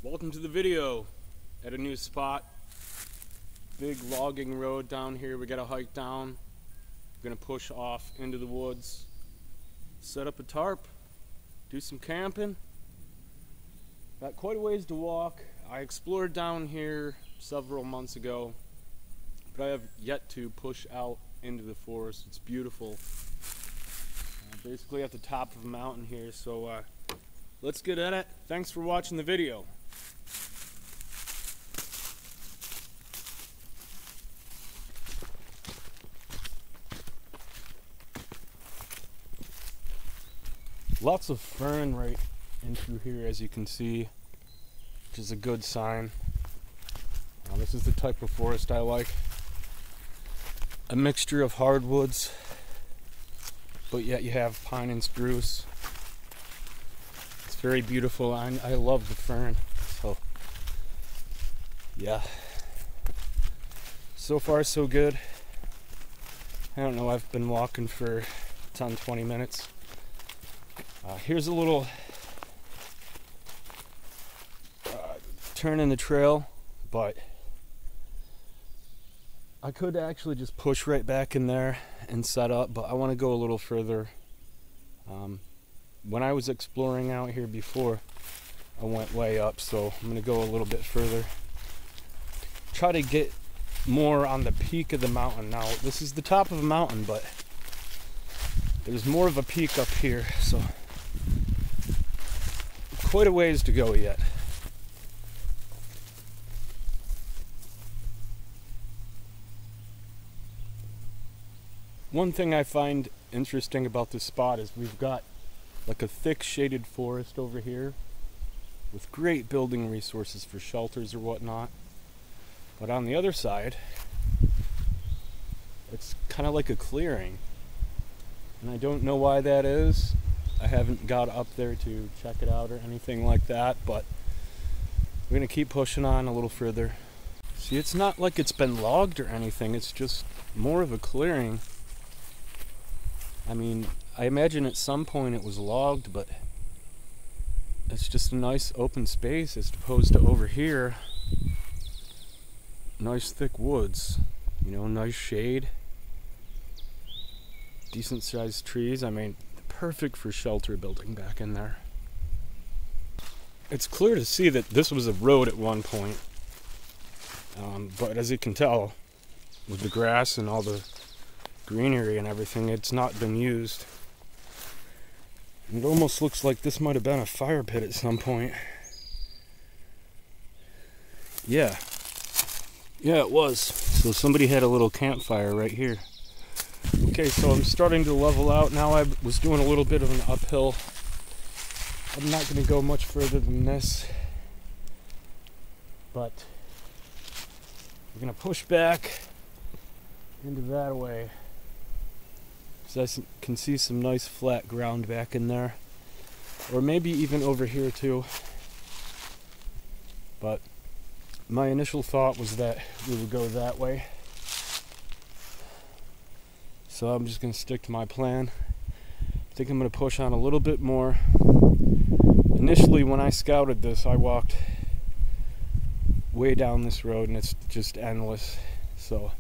Welcome to the video at a new spot. Big logging road down here. We got to hike down. We're gonna push off into the woods, set up a tarp, do some camping. Got quite a ways to walk. I explored down here several months ago, but I have yet to push out into the forest. It's beautiful. Basically at the top of a mountain here, so let's get at it. Thanks for watching the video. Lots of fern right in through here, as you can see, which is a good sign. This is the type of forest I like. A mixture of hardwoods, but yet you have pine and spruce. It's very beautiful. I love the fern. So, yeah. So far, so good. I don't know, I've been walking for 10-20 minutes. Here's a little turn in the trail, but I could actually just push right back in there and set up, but I want to go a little further. When I was exploring out here before, I went way up, so I'm going to go a little bit further. Try to get more on the peak of the mountain. Now, this is the top of a mountain, but there's more of a peak up here, so quite a ways to go yet. One thing I find interesting about this spot is we've got like a thick shaded forest over here with great building resources for shelters or whatnot. But on the other side, it's kind of like a clearing. And I don't know why that is. I haven't got up there to check it out or anything like that, but we're gonna keep pushing on a little further. See, it's not like it's been logged or anything, it's just more of a clearing. I mean, I imagine at some point it was logged, but it's just a nice open space as opposed to over here. Nice thick woods, you know, nice shade. Decent sized trees. I mean, perfect for shelter building back in there. It's clear to see that this was a road at one point, but as you can tell, with the grass and all the greenery and everything, it's not been used. It almost looks like this might have been a fire pit at some point. Yeah, it was. So somebody had a little campfire right here. Okay, so I'm starting to level out now. I was doing a little bit of an uphill. I'm not going to go much further than this, but we're going to push back into that way, because I can see some nice flat ground back in there, or maybe even over here too. But my initial thought was that we would go that way. So I'm just going to stick to my plan. I think I'm going to push on a little bit more. Initially, when I scouted this, I walked way down this road and it's just endless. So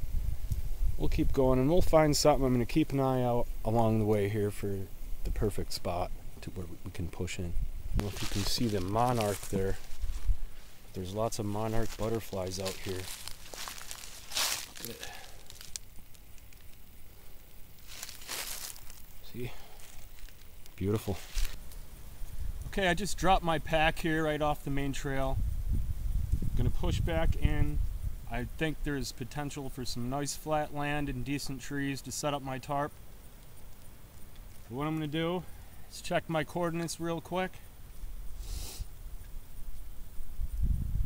we'll keep going and we'll find something. I'm going to keep an eye out along the way here for the perfect spot to where we can push in. I don't know if you can see the monarch there. There's lots of monarch butterflies out here. Look at it. See? Beautiful. Okay, I just dropped my pack here right off the main trail. I'm gonna push back in. I think there's potential for some nice flat land and decent trees to set up my tarp. So what I'm gonna do is check my coordinates real quick.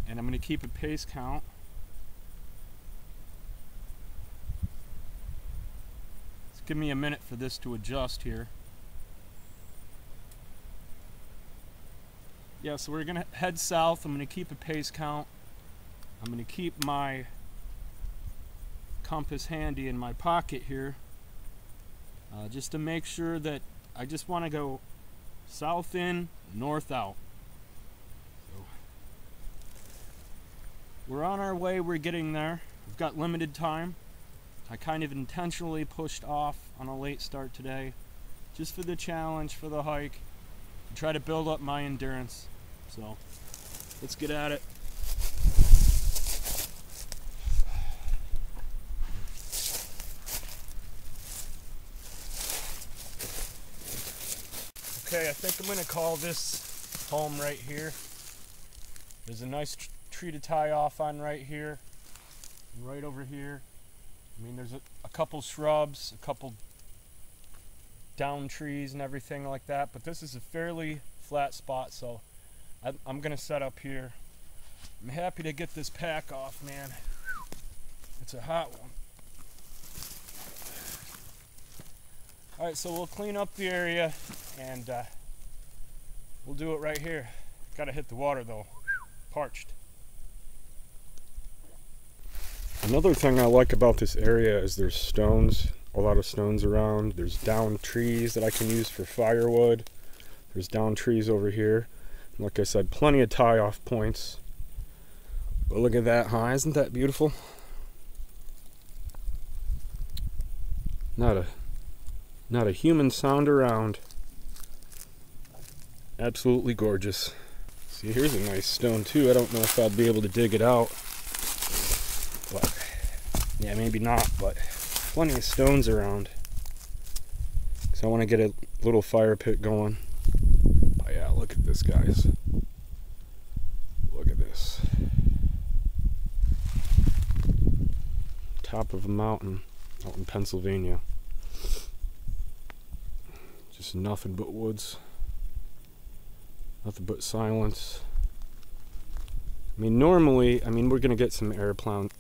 And I'm gonna keep a pace count. Give me a minute for this to adjust here. Yeah, so we're gonna head south. I'm gonna keep a pace count. I'm gonna keep my compass handy in my pocket here, just to make sure that I just want to go south in, north out. So we're on our way, we're getting there. We've got limited time. I kind of intentionally pushed off on a late start today, just for the challenge, for the hike, to try to build up my endurance. So, let's get at it. Okay, I think I'm going to call this home right here. There's a nice tree to tie off on right here, and right over here. I mean, there's a couple shrubs, a couple down trees and everything like that, but this is a fairly flat spot, so I'm going to set up here. I'm happy to get this pack off, man. It's a hot one. Alright, so we'll clean up the area and we'll do it right here. Gotta hit the water though. Parched. Another thing I like about this area is there's stones, a lot of stones around. There's down trees that I can use for firewood. There's down trees over here. And like I said, plenty of tie-off points. But look at that, huh? Isn't that beautiful? Not a human sound around. Absolutely gorgeous. See, here's a nice stone too. I don't know if I'll be able to dig it out. But, yeah, maybe not, but plenty of stones around. So I want to get a little fire pit going. Oh yeah, look at this, guys. Look at this. Top of a mountain out in Pennsylvania. Just nothing but woods. Nothing but silence. I mean, normally, we're gonna get some airplane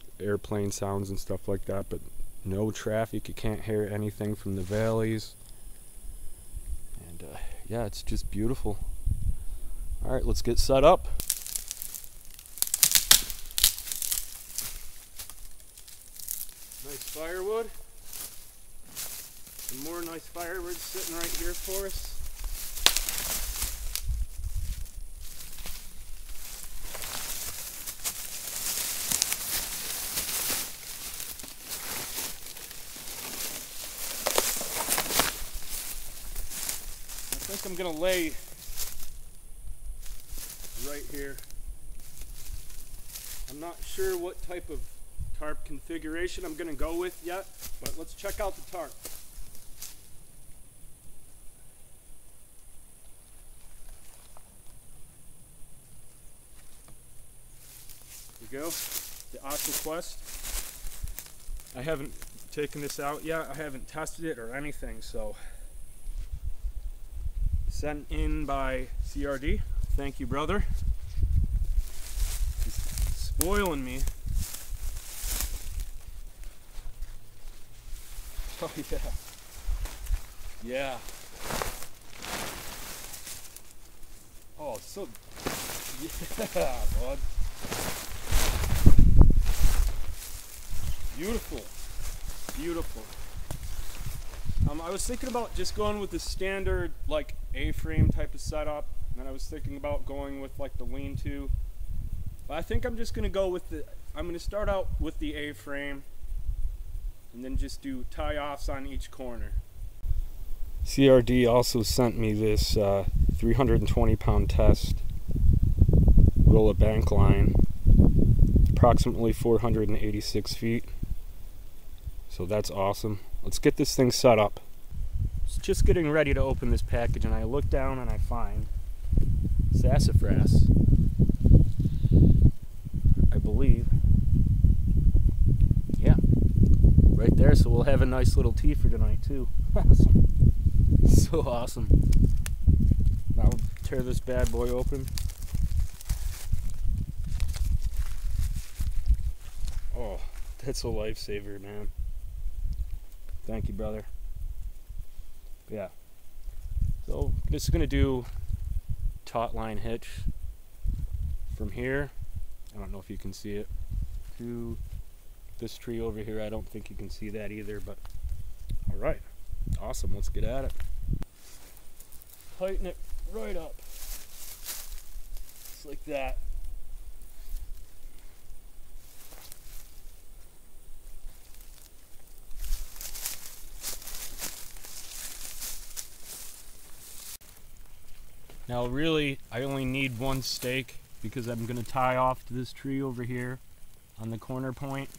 sounds and stuff like that, but no traffic. You can't hear anything from the valleys. And yeah, it's just beautiful. All right, let's get set up. Nice firewood. Some more nice firewood sitting right here for us. I think I'm gonna lay right here. I'm not sure what type of tarp configuration I'm gonna go with yet, but let's check out the tarp. There we go, the Aqua Quest. I haven't taken this out yet. I haven't tested it or anything, so. Sent in by CRD. Thank you, brother. He's spoiling me. Oh yeah. Yeah. Oh, it's so, yeah, bud. Beautiful. Beautiful. I was thinking about just going with the standard, like, A-frame type of setup, and then I was thinking about going with, like, the lean-to. But I think I'm just going to go with I'm going to start out with the A-frame, and then just do tie-offs on each corner. CRD also sent me this 320-pound test roll a bank line, approximately 486 feet. So that's awesome. Let's get this thing set up. Just getting ready to open this package, and I look down and I find sassafras, I believe. Yeah, right there. So we'll have a nice little tea for tonight too. Awesome. So awesome. Now we'll tear this bad boy open. Oh, that's a lifesaver, man. Thank you, brother. Yeah. So this is going to do taut line hitch from here. I don't know if you can see it. To this tree over here. I don't think you can see that either, but all right. Awesome. Let's get at it. Tighten it right up. Just like that. Now really, I only need one stake because I'm going to tie off to this tree over here on the corner point.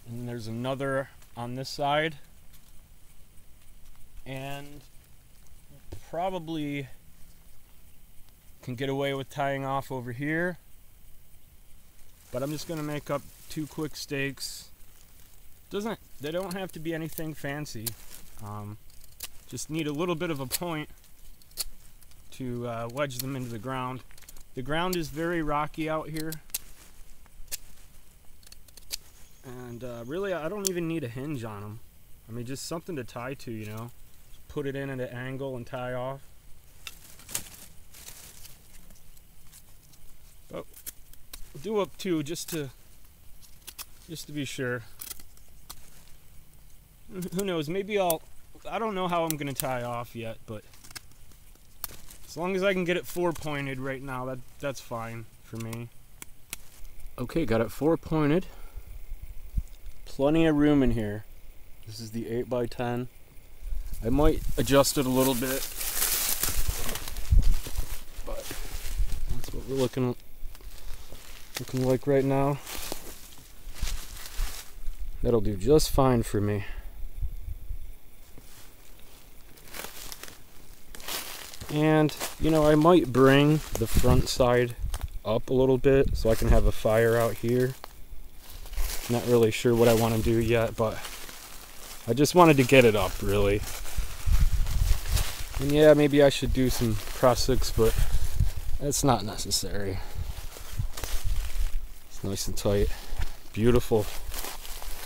And there's another on this side. And probably can get away with tying off over here. But I'm just going to make up 2 quick stakes. They don't have to be anything fancy. Just need a little bit of a point to wedge them into the ground. The ground is very rocky out here. And really, I don't even need a hinge on them. I mean, just something to tie to, you know. Put it in at an angle and tie off. But we'll do up 2 just to be sure. Who knows? Maybe I don't know how I'm gonna tie off yet, but as long as I can get it 4-pointed right now, that's fine for me. Okay, got it 4-pointed. Plenty of room in here. This is the 8x10. I might adjust it a little bit, but that's what we're looking like right now. That'll do just fine for me. And, you know, I might bring the front side up a little bit so I can have a fire out here. Not really sure what I want to do yet, but I just wanted to get it up, really. And yeah, maybe I should do some cross-sticks, but that's not necessary. It's nice and tight. Beautiful.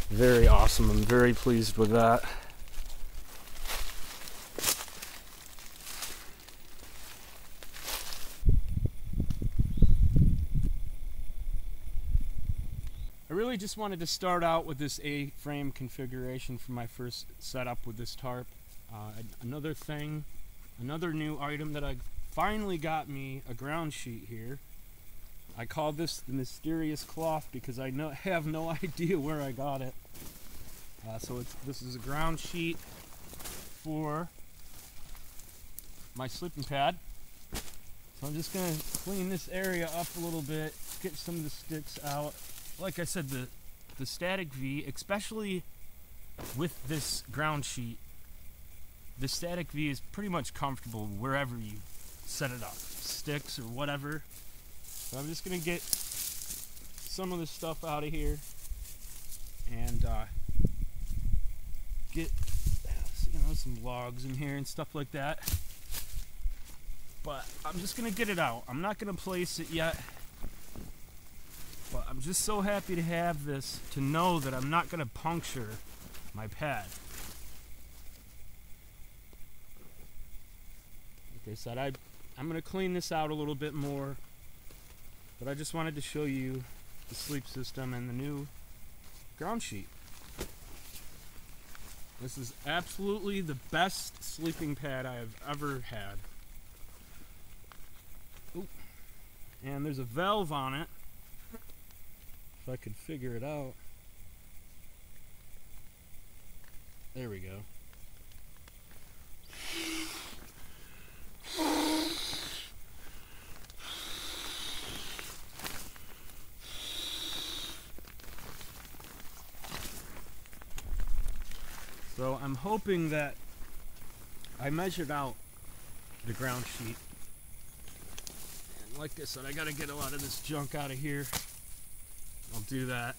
Very awesome. I'm very pleased with that. I really just wanted to start out with this A-frame configuration for my first setup with this tarp. Another new item that I finally got me a ground sheet here. I call this the mysterious cloth because I have no idea where I got it. This is a ground sheet for my sleeping pad. So I'm just going to clean this area up a little bit, get some of the sticks out. Like I said, the static V, especially with this ground sheet, the static V is pretty much comfortable wherever you set it up, sticks or whatever. So I'm just gonna get some of the stuff out of here and get some logs in here and stuff like that. But I'm just gonna get it out. I'm not gonna place it yet. But I'm just so happy to have this, to know that I'm not going to puncture my pad. Like I said, I'm going to clean this out a little bit more. But I just wanted to show you the sleep system and the new ground sheet. This is absolutely the best sleeping pad I have ever had. Ooh. And there's a valve on it. If I could figure it out. There we go. So I'm hoping that I measured out the ground sheet. And like I said, I gotta get a lot of this junk out of here. I'll do that.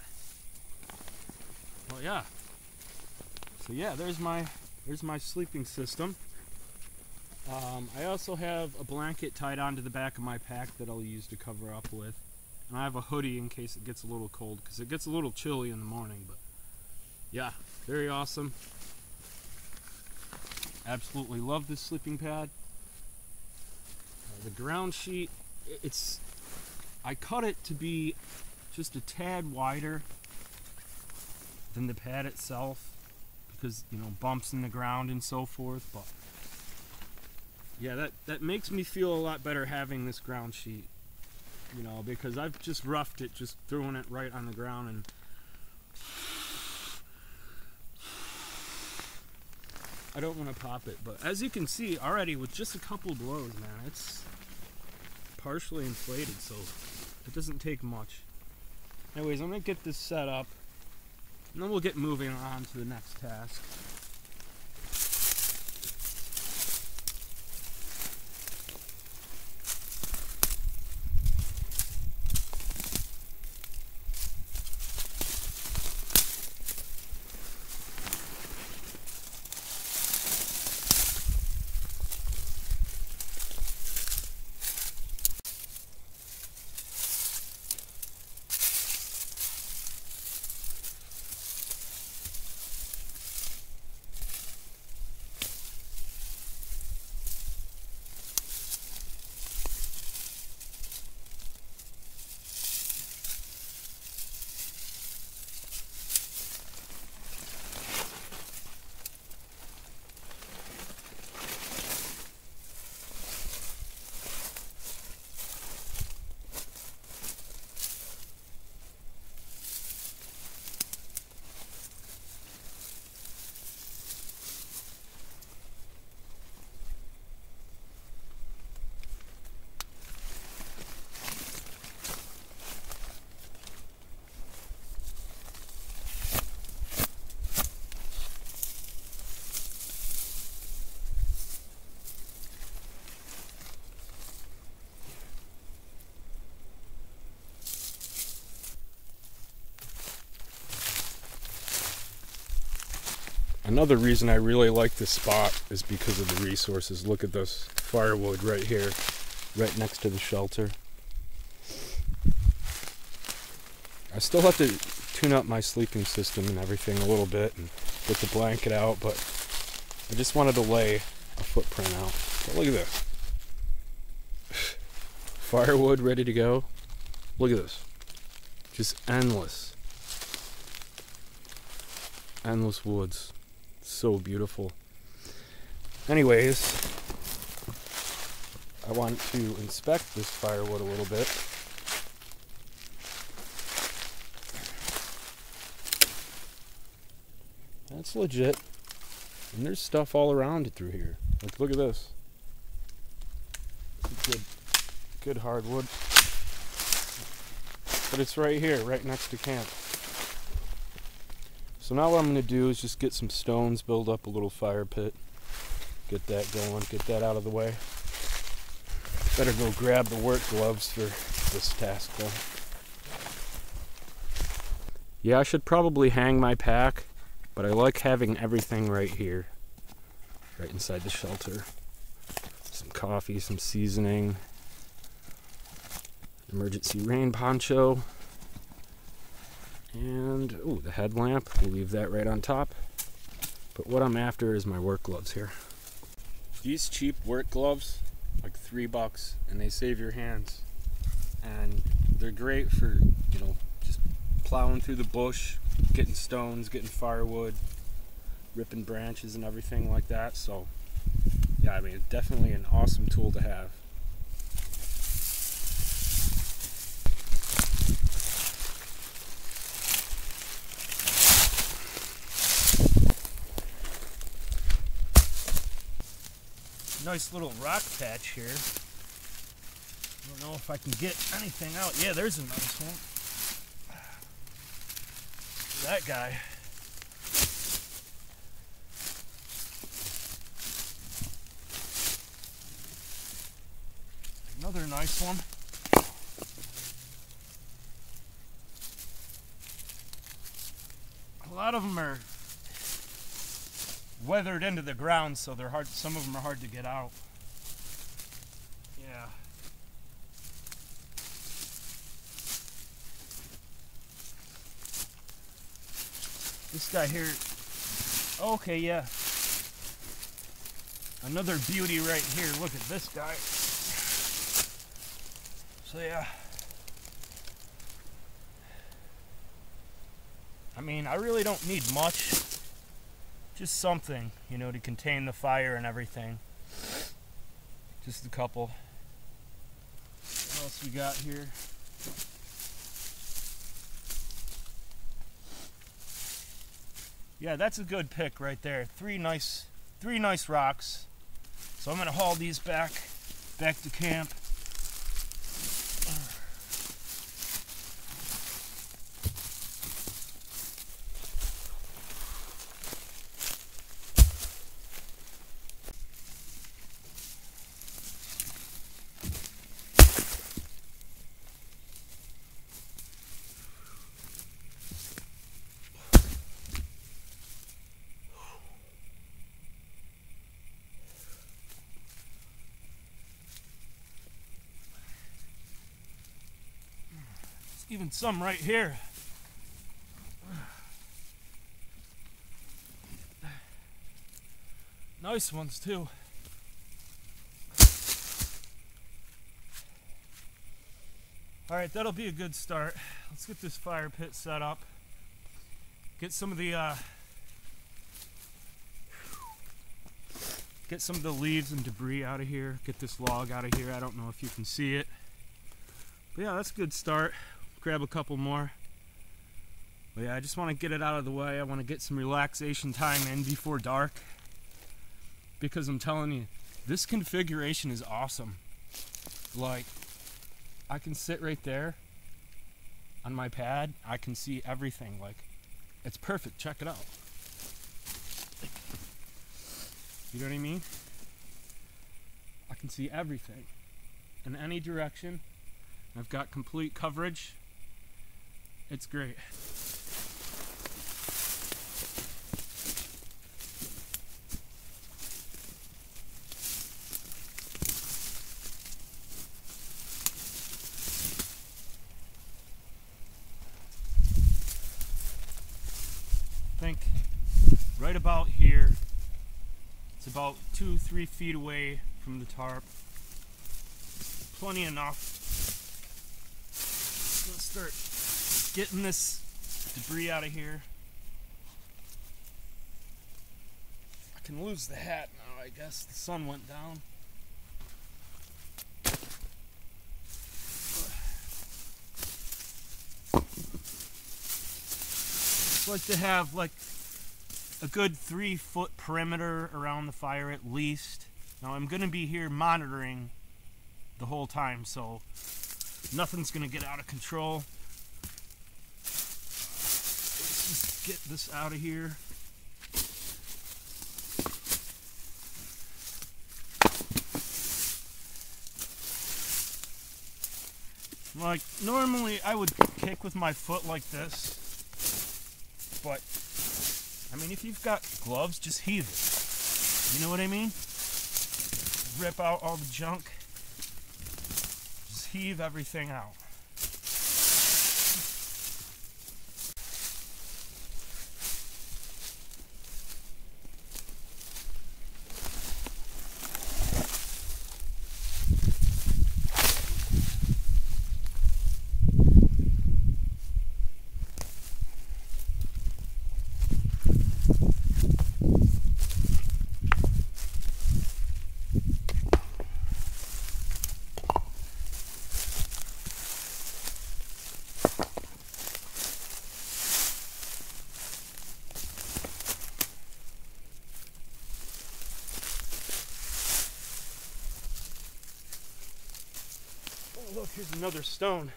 Well, yeah. So yeah, there's my sleeping system. I also have a blanket tied onto the back of my pack that I'll use to cover up with. And I have a hoodie in case it gets a little cold, because it gets a little chilly in the morning. But yeah, very awesome. Absolutely love this sleeping pad. The ground sheet, I cut it to be just a tad wider than the pad itself because, you know, bumps in the ground and so forth. But yeah, that makes me feel a lot better having this ground sheet, you know, because I've just roughed it, just throwing it right on the ground, and I don't want to pop it. But as you can see already, with just a couple blows, man, partially inflated, so it doesn't take much. Anyways, I'm going to get this set up, and then we'll get moving on to the next task. Another reason I really like this spot is because of the resources. Look at this firewood right here, right next to the shelter. I still have to tune up my sleeping system and everything a little bit and get the blanket out, but I just wanted to lay a footprint out. But look at this. Firewood ready to go. Look at this. Just endless. Endless woods. So beautiful. Anyways, I want to inspect this firewood a little bit. That's legit. And there's stuff all around it through here. Like, look at this. Good hardwood. But it's right here, right next to camp. So now what I'm going to do is just get some stones, build up a little fire pit, get that going, get that out of the way. Better go grab the work gloves for this task though. Yeah, I should probably hang my pack, but I like having everything right here, right inside the shelter. Some coffee, some seasoning, emergency rain poncho. And, ooh, the headlamp, we'll leave that right on top. But what I'm after is my work gloves here. These cheap work gloves, like $3, and they save your hands. And they're great for, you know, just plowing through the bush, getting stones, getting firewood, ripping branches and everything like that. So, yeah, I mean, it's definitely an awesome tool to have. Nice little rock patch here. I don't know if I can get anything out. Yeah, there's a nice one. That guy. Another nice one. A lot of them are weathered into the ground, so they're hard. Some of them are hard to get out. Yeah. This guy here. Okay, yeah. Another beauty right here. Look at this guy. So yeah. I mean, I really don't need much. Just something, you know, to contain the fire and everything. Just a couple. What else we got here? Yeah, that's a good pick right there. Three nice rocks. So I'm gonna haul these back to camp. even some right here. Nice ones too. Alright, that'll be a good start. Let's get this fire pit set up. Get some of the leaves and debris out of here. Get this log out of here. I don't know if you can see it. But yeah, that's a good start. Grab a couple more. But yeah, I just want to get it out of the way. I want to get some relaxation time in before dark. Because I'm telling you, this configuration is awesome. Like, I can sit right there on my pad. I can see everything. Like, it's perfect. Check it out. You know what I mean? I can see everything in any direction. I've got complete coverage. It's great. I think right about here, it's about 2-3 feet away from the tarp. Plenty enough. Let's start getting this debris out of here. I can lose the hat now, I guess. The sun went down. I like to have like a good 3-foot perimeter around the fire at least. Now I'm going to be here monitoring the whole time, so nothing's going to get out of control. Let's just get this out of here. Like, normally I would kick with my foot like this, but I mean, if you've got gloves, just heave it. You know what I mean? Rip out all the junk. Just heave everything out. Look, here's another stone.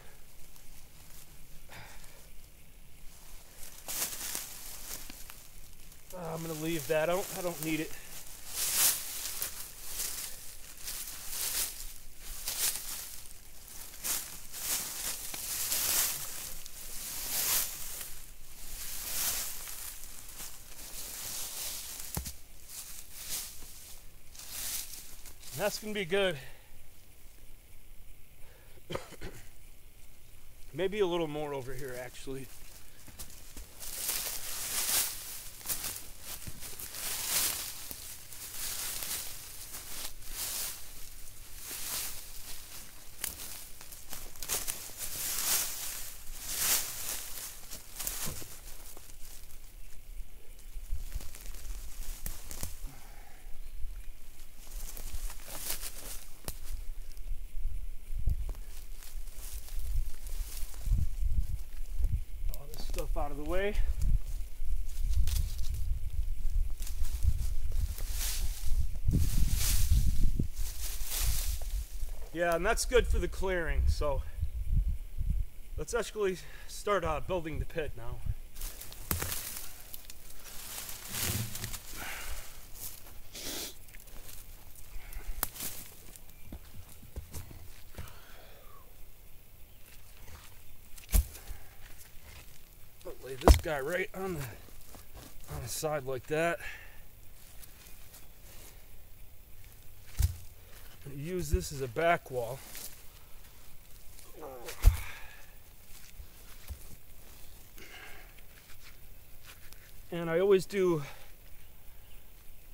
I'm gonna leave that. I don't need it. That's gonna be good. Maybe a little more over here, actually. Out of the way. Yeah, and that's good for the clearing, so let's actually start building the pit now. Lay this guy right on the side like that. Use this as a back wall. And I always do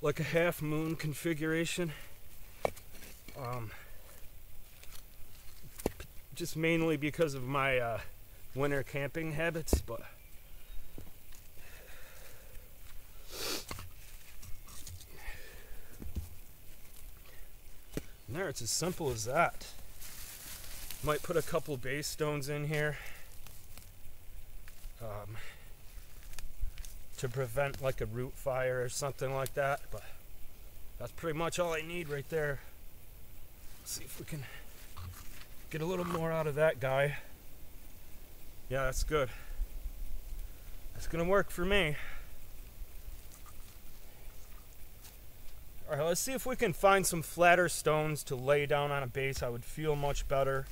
like a half moon configuration. Just mainly because of my winter camping habits, but there, it's as simple as that. Might put a couple base stones in here to prevent like a root fire or something like that, but that's pretty much all I need right there. Let's see if we can get a little more out of that guy. Yeah, that's good. That's gonna work for me. Alright, let's see if we can find some flatter stones to lay down on a base. I would feel much better.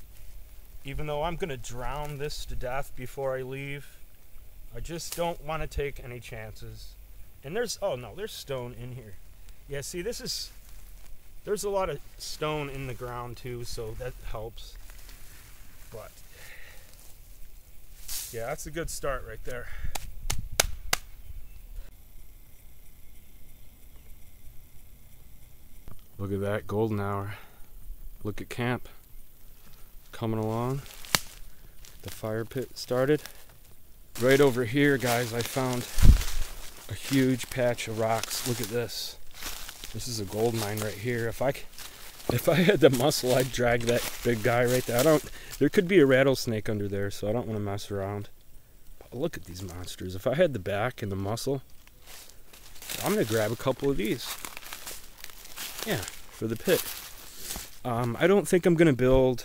Even though I'm gonna drown this to death before I leave, I just don't want to take any chances. And there's, oh no, there's stone in here. Yeah, see, there's a lot of stone in the ground too, so that helps. But yeah, that's a good start right there. Look at that golden hour. Look at camp coming along. The fire pit started. Right over here, guys, I found a huge patch of rocks. Look at this. This is a gold mine right here. If I had the muscle, I'd drag that big guy right there. There could be a rattlesnake under there, so I don't want to mess around. But look at these monsters. If I had the back and the muscle, I'm gonna grab a couple of these. Yeah, for the pit. I don't think I'm gonna build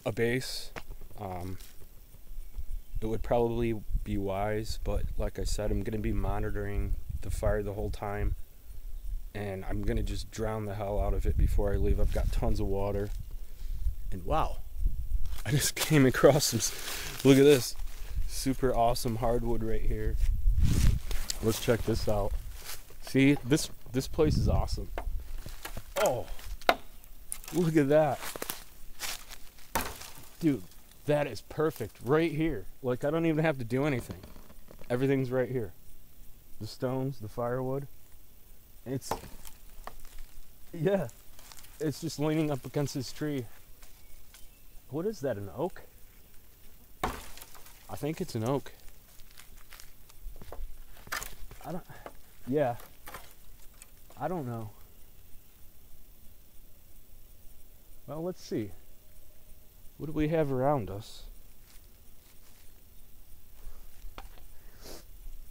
a base. It would probably be wise, but like I said, I'm gonna be monitoring the fire the whole time, and I'm gonna just drown the hell out of it before I leave. I've got tons of water, and wow, I just came across some, look at this, super awesome hardwood right here. Let's check this out. See, this place is awesome. Oh, look at that. Dude, that is perfect right here. Like, I don't even have to do anything. Everything's right here. The stones, the firewood. Yeah, it's just leaning up against this tree. What is that, an oak? I think it's an oak. Yeah. I don't know. Well, let's see. What do we have around us?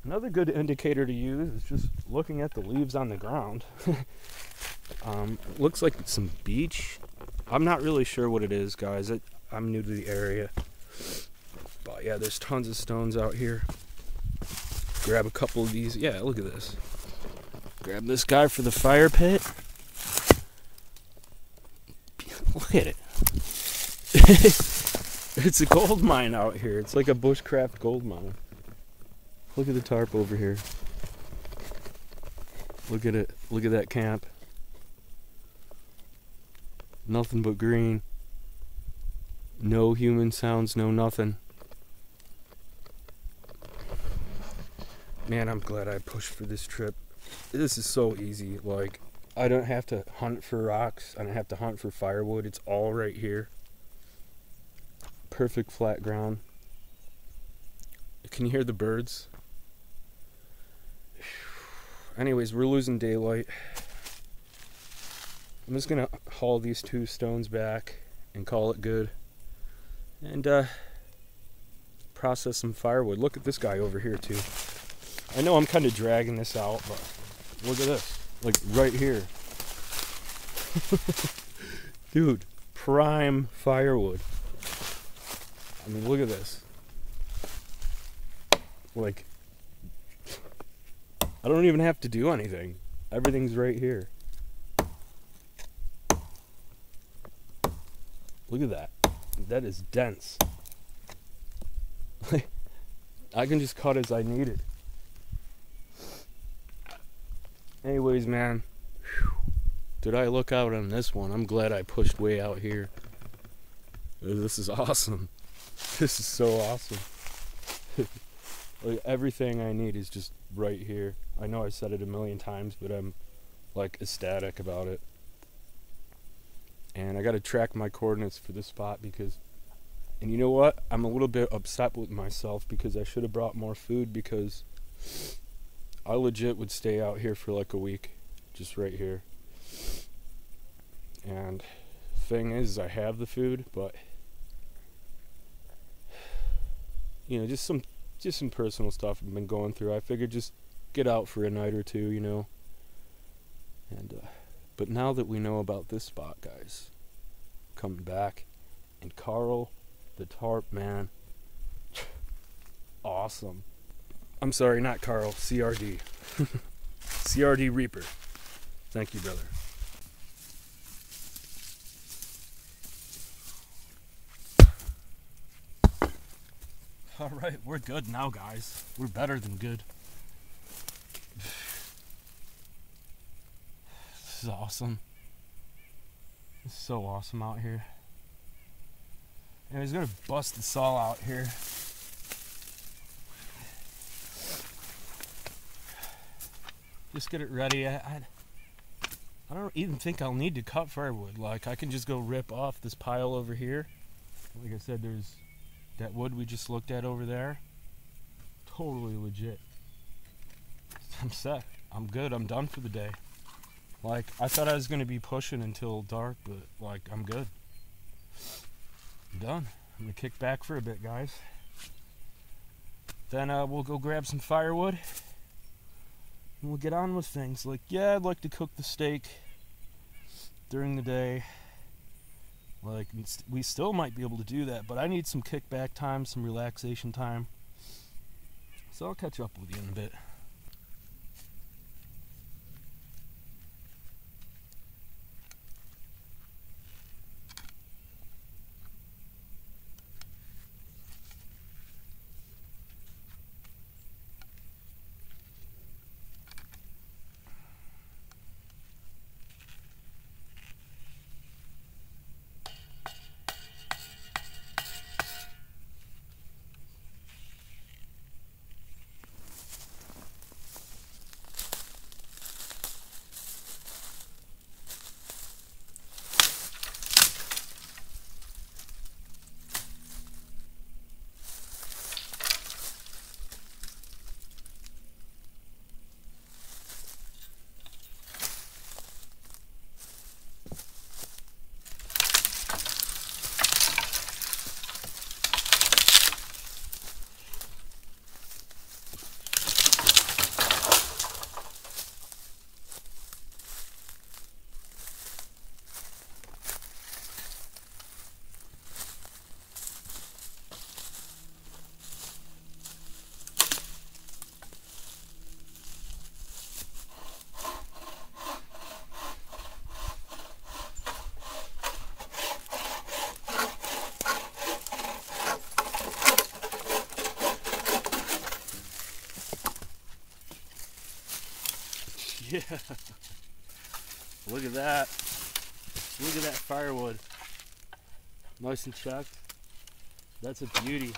Another good indicator to use is just looking at the leaves on the ground. Looks like some beech. I'm not really sure what it is, guys. I'm new to the area. But yeah, there's tons of stones out here. Grab a couple of these. Yeah, look at this. Grab this guy for the fire pit. Look at it. It's a gold mine out here. It's like a bushcraft gold mine. Look at the tarp over here. Look at it. Look at that camp. Nothing but green. No human sounds, no nothing. Man, I'm glad I pushed for this trip. This is so easy. Like, I don't have to hunt for rocks. I don't have to hunt for firewood. It's all right here. Perfect flat ground. Can you hear the birds? Anyways, we're losing daylight. I'm just gonna haul these 2 stones back and call it good. And process some firewood. Look at this guy over here too. I know I'm kind of dragging this out, but look at this. Like right here. Dude, prime firewood. I mean, look at this. Like, I don't even have to do anything. Everything's right here. Look at that. That is dense. I can just cut as I need it. Anyways, man. Did I look out on this one? I'm glad I pushed way out here. This is awesome. This is so awesome. Like, everything I need is just right here. I know I said it a million times, but I'm like ecstatic about it. And I gotta track my coordinates for this spot because, and you know what? I'm a little bit upset with myself because I should have brought more food, because I legit would stay out here for like a week, just right here. And thing is, I have the food, but you know, just some personal stuff I've been going through. I figured just get out for a night or two, you know. And but now that we know about this spot, guys, coming back, and Carl, the Tarp, man, awesome. I'm sorry, not Carl, CRD. CRD Reaper. Thank you, brother. Alright, we're good now, guys. We're better than good. This is awesome. It's so awesome out here. And he's gonna bust the saw out here. Just get it ready. I don't even think I'll need to cut firewood. Like, I can just go rip off this pile over here. Like I said, there's that wood we just looked at over there. Totally legit. I'm set. I'm good. I'm done for the day. Like, I thought I was going to be pushing until dark, but like, I'm good. I'm done. I'm going to kick back for a bit, guys. Then we'll go grab some firewood. And we'll get on with things. Like, yeah, I'd like to cook the steak during the day. Like, we still might be able to do that, but I need some kickback time, some relaxation time. So I'll catch up with you in a bit. Yeah. Look at that. Look at that firewood. Nice and checked. That's a beauty.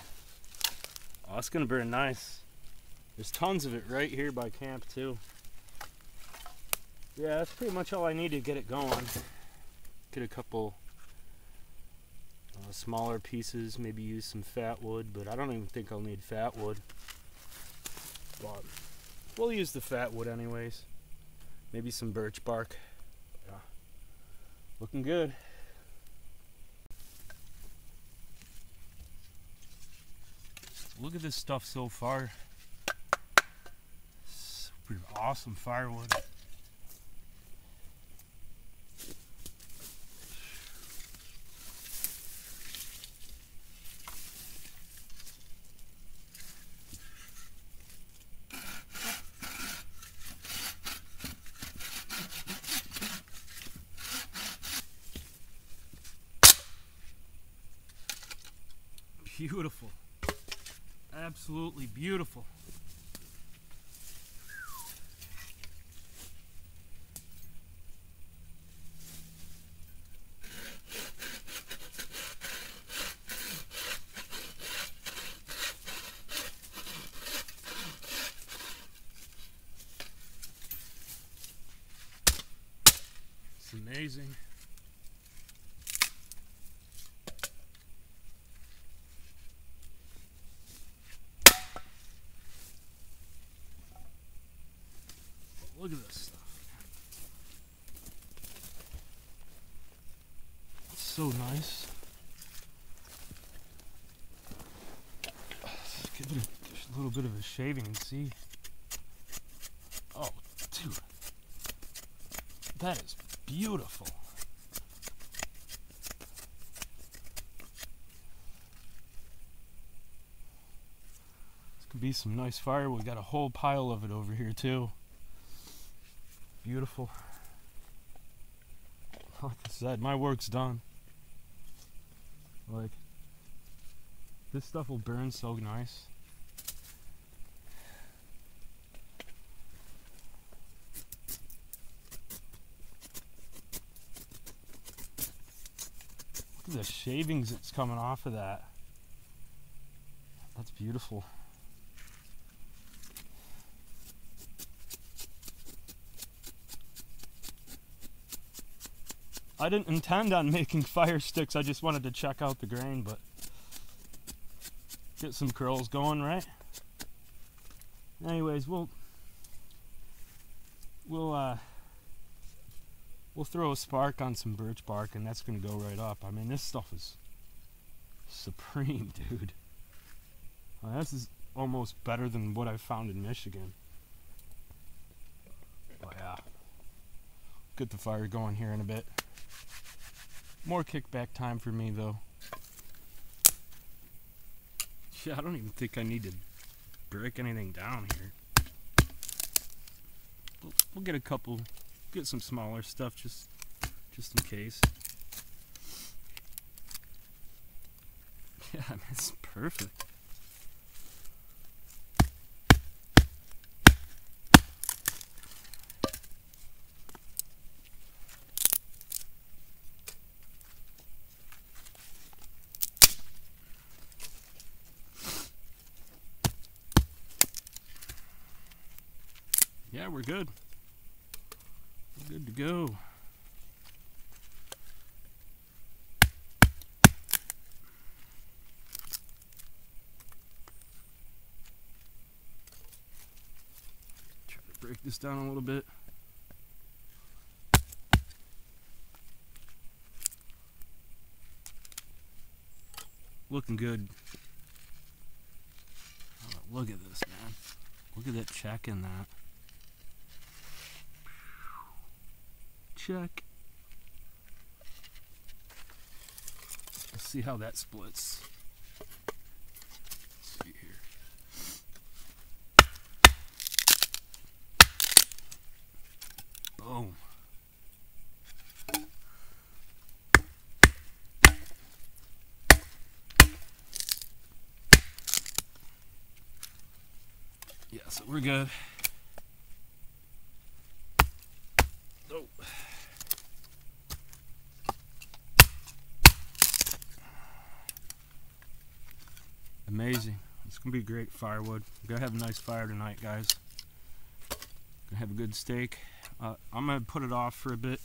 Oh, it's gonna burn nice. There's tons of it right here by camp too. Yeah, that's pretty much all I need to get it going. Get a couple smaller pieces, maybe use some fat wood, but I don't even think I'll need fat wood. But we'll use the fat wood anyways. Maybe some birch bark. Yeah. Looking good. Look at this stuff so far. Super awesome firewood. Beautiful. Absolutely beautiful. amazing. Look at this stuff. It's so nice. Let's give it a little bit of a shaving and see. Oh, dude. That is beautiful. This could be some nice firewood. We got a whole pile of it over here too. Beautiful. Like I said, my work's done. Like, this stuff will burn so nice. Look at the shavings that's coming off of that. That's beautiful. I didn't intend on making fire sticks, I just wanted to check out the grain, but get some curls going, right? Anyways, we'll throw a spark on some birch bark and that's gonna go right up. I mean, this stuff is supreme, dude. This is almost better than what I found in Michigan. Oh yeah. Get the fire going here in a bit. More kickback time for me though. Yeah, I don't even think I need to break anything down here. We'll get a couple, get some smaller stuff just in case. Yeah, it's perfect. Yeah, we're good. We're good to go. Try to break this down a little bit. Looking good. Oh, look at this, man. Look at that check in that. Check. Let's see how that splits. Let's see here. Boom. Yeah, so we're good. Oh. Amazing. It's gonna be great firewood. We're gonna have a nice fire tonight, guys. Gonna have a good steak. I'm gonna put it off for a bit,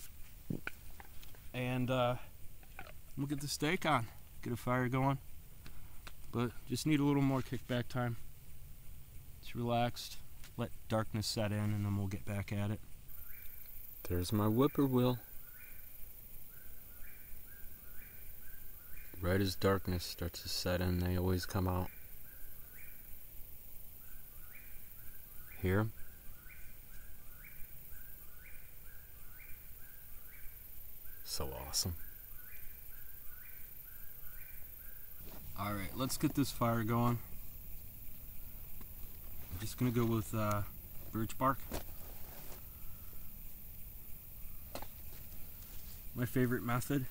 and we'll get the steak on. Get a fire going. But just need a little more kickback time. It's relaxed. Let darkness set in, and then we'll get back at it. There's my whippoorwill. Right as darkness starts to set in, they always come out. Hear 'em? So awesome. Alright, let's get this fire going. I'm just gonna go with birch bark. My favorite method.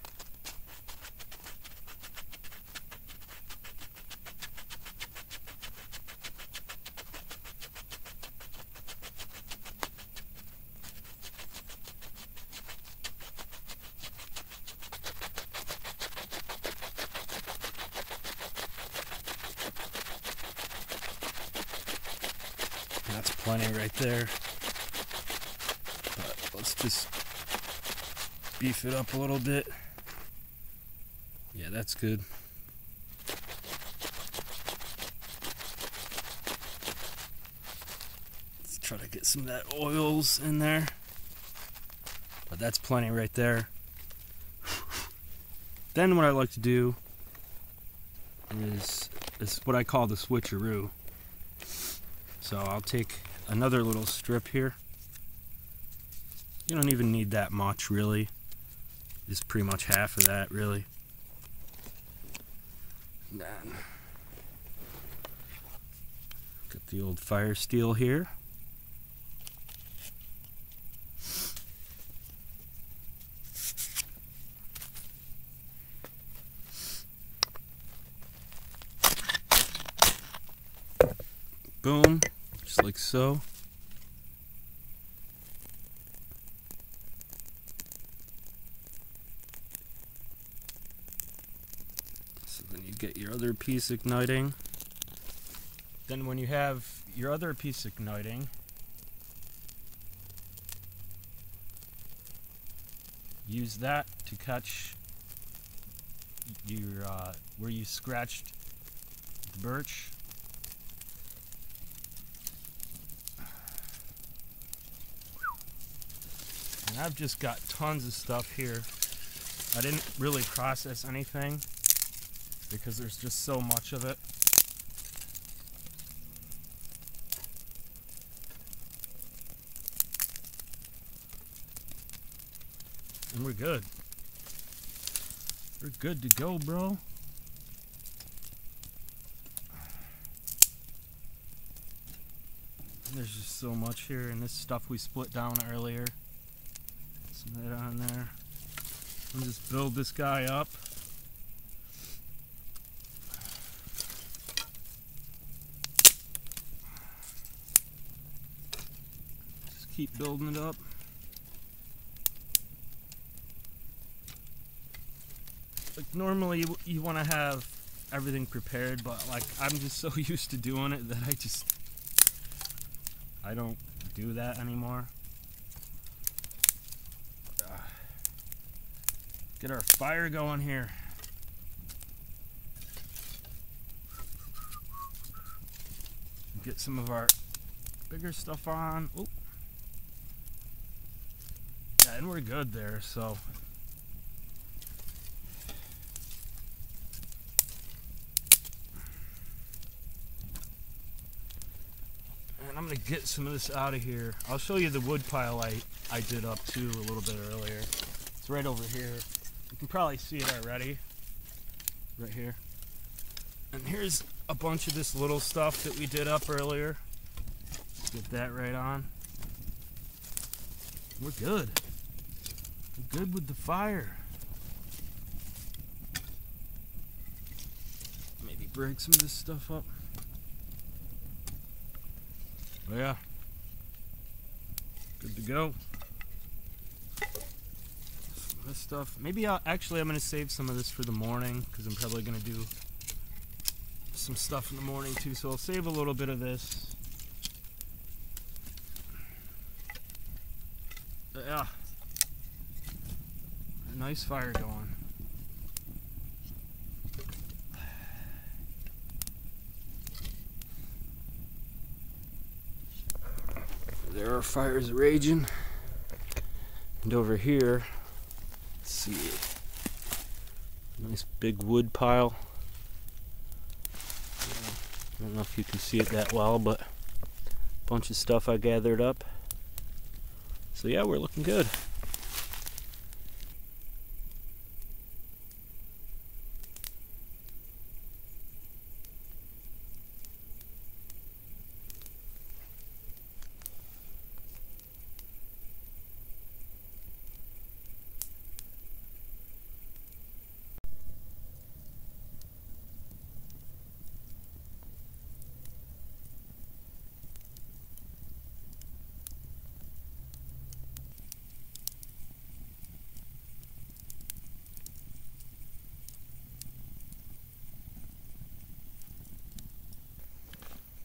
That's plenty right there. But let's just beef it up a little bit. Yeah, that's good. Let's try to get some of that oils in there. But that's plenty right there. Then what I like to do is what I call the switcheroo. So I'll take another little strip here. You don't even need that much, really. Just pretty much half of that, really. And then got the old fire steel here. Boom, just like so. So then you get your other piece igniting. Then when you have your other piece igniting, use that to catch your where you scratched the birch. And I've just got tons of stuff here. I didn't really process anything because there's just so much of it. And we're good. We're good to go, bro. And there's just so much here, and this stuff we split down earlier. Some of that on there. And just build this guy up. Just keep building it up. Like normally you want to have everything prepared, but like I'm just so used to doing it that I don't do that anymore. Get our fire going here. Get some of our bigger stuff on. Oop. Yeah, and we're good there, so. And I'm gonna get some of this out of here. I'll show you the wood pile I did up too a little bit earlier. It's right over here. You can probably see it already, right here. And here's a bunch of this little stuff that we did up earlier. Get that right on. We're good. We're good with the fire. Maybe break some of this stuff up. Oh yeah. Good to go. This stuff. Maybe I'm going to save some of this for the morning because I'm probably going to do some stuff in the morning too. So I'll save a little bit of this. Yeah. A nice fire going. There are fires raging. And over here, let's see, nice big wood pile. I don't know if you can see it that well, but a bunch of stuff I gathered up. So yeah, we're looking good.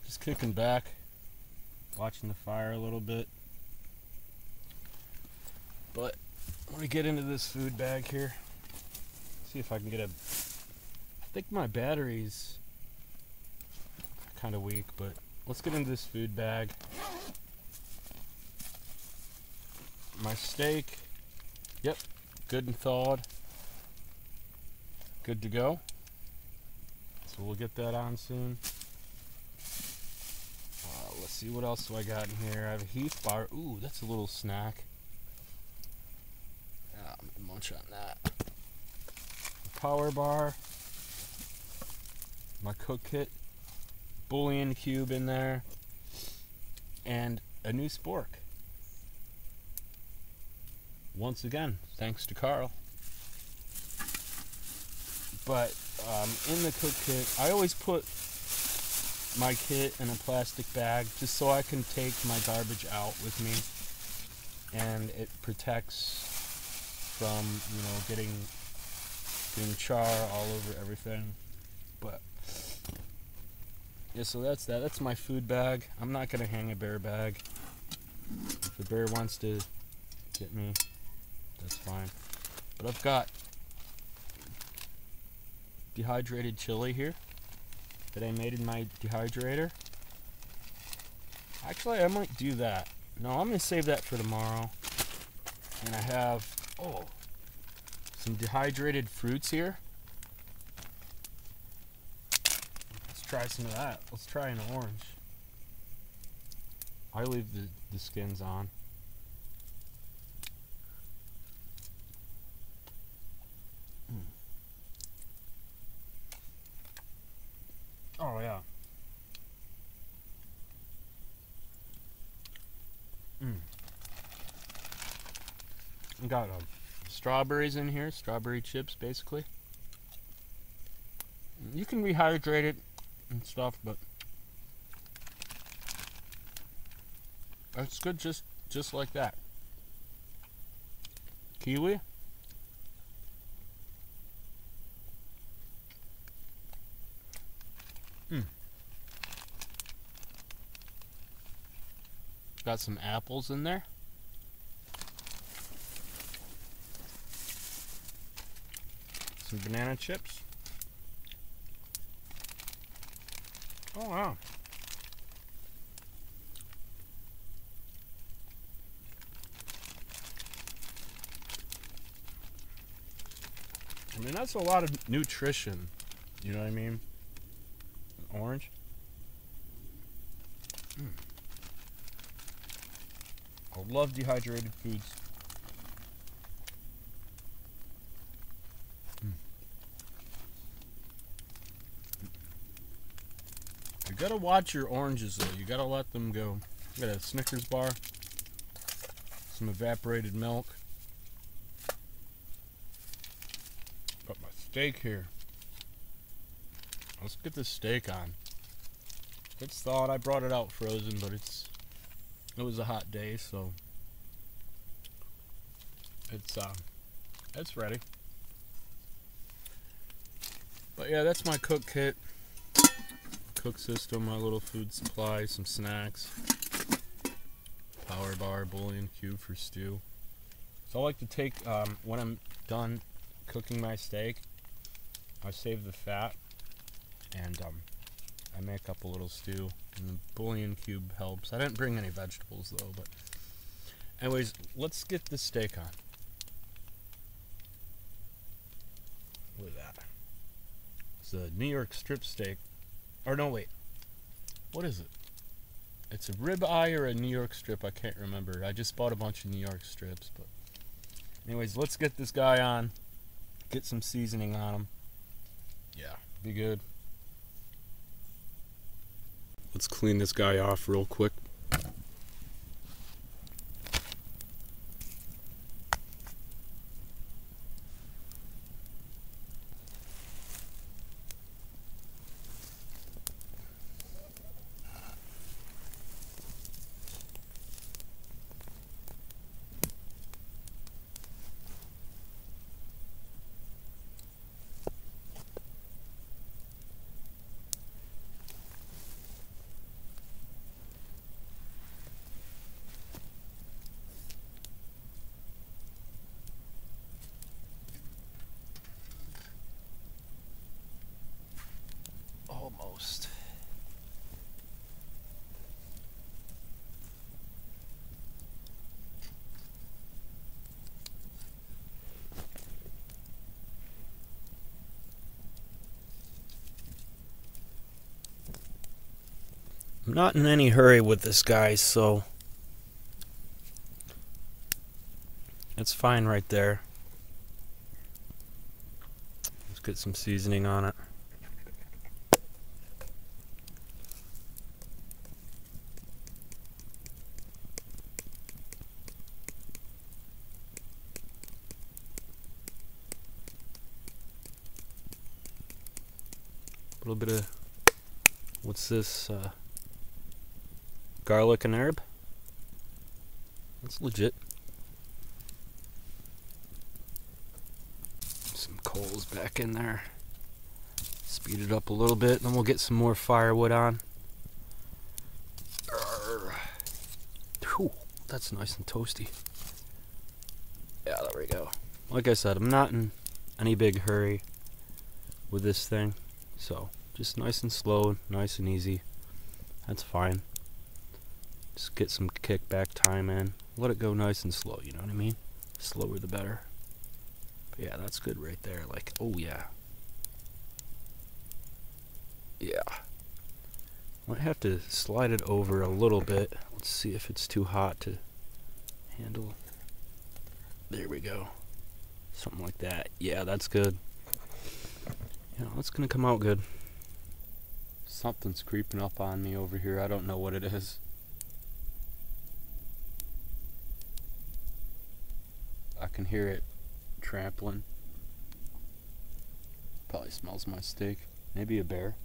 Just kicking back, watching the fire a little bit. But I'm gonna get into this food bag here. See if I can get a... I think my battery's kind of weak, but let's get into this food bag. My steak, yep, good and thawed. Good to go. So we'll get that on soon. Let's see, what else do I got in here? I have a Heath bar. Ooh, that's a little snack. I'm gonna munch on that. A power bar. My cook kit. Bouillon cube in there. And a new spork. Once again, thanks to Carl. But in the cook kit, I always put my kit in a plastic bag just so I can take my garbage out with me, and it protects from, you know, getting char all over everything. But yeah, so that's that. That's my food bag. I'm not gonna hang a bear bag. If the bear wants to get me, that's fine. But I've got dehydrated chili here that I made in my dehydrator. Actually, I might do that. No, I'm gonna save that for tomorrow. And I have, some dehydrated fruits here. Let's try some of that. Let's try an orange. I leave the skins on. Oh yeah. I got strawberries in here, strawberry chips basically. You can rehydrate it and stuff, but it's good just like that. Kiwi. Got some apples in there. Some banana chips. Oh wow. I mean, that's a lot of nutrition. You know what I mean? An orange. I love dehydrated foods. You gotta watch your oranges though. You gotta let them go. Got a Snickers bar, some evaporated milk. Got my steak here. Let's get this steak on. It's thawed. I brought it out frozen, but it was a hot day, so it's ready. But yeah, that's my cook kit, cook system, my little food supply, some snacks, power bar, bouillon cube for stew. So I like to take when I'm done cooking my steak, I save the fat and I make up a little stew. And the bouillon cube helps. I didn't bring any vegetables though, but anyways, let's get the steak on. Look at that. It's a New York strip steak. Or no, wait. What is it? It's a rib eye or a New York strip. I can't remember. I just bought a bunch of New York strips, but anyways, let's get this guy on. Get some seasoning on him. Yeah, be good. Let's clean this guy off real quick. almost. I'm not in any hurry with this, guys, so it's fine right there. Let's get some seasoning on it. A little bit of, what's this, garlic and herb? That's legit. Some coals back in there. Speed it up a little bit, then we'll get some more firewood on. Whew, that's nice and toasty. Yeah, there we go. Like I said, I'm not in any big hurry with this thing. So, just nice and slow, nice and easy. That's fine. Just get some kickback time in. Let it go nice and slow, you know what I mean? Slower the better. But yeah, that's good right there. Like, oh yeah. Yeah. Might have to slide it over a little bit. Let's see if it's too hot to handle. There we go. Something like that. Yeah, that's good. Yeah, that's gonna come out good. Something's creeping up on me over here. I don't know what it is. I can hear it trampling. Probably smells my steak. Maybe a bear.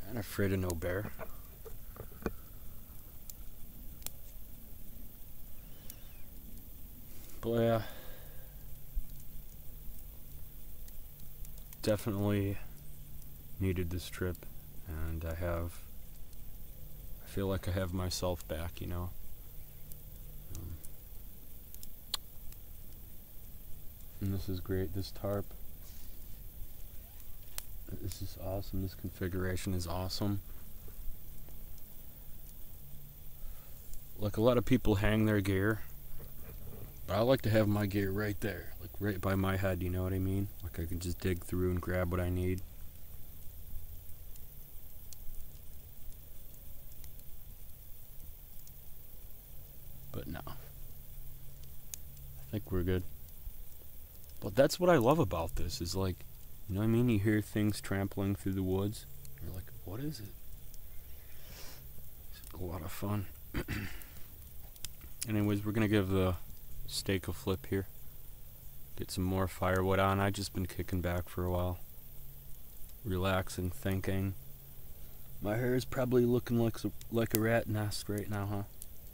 I'm afraid of no bear. But yeah. Definitely needed this trip, and I feel like I have myself back, you know. And this is great, this tarp. This is awesome, this configuration is awesome. Like, a lot of people hang their gear, but I like to have my gear right there, like right by my head, you know what I mean? Like I can just dig through and grab what I need. But no. I think we're good. But that's what I love about this, is like, you know what I mean? You hear things trampling through the woods. You're like, what is it? It's a lot of fun. Anyways, we're gonna give the steak a flip here. Get some more firewood on. I've just been kicking back for a while. Relaxing, thinking. My hair is probably looking like a rat nest right now,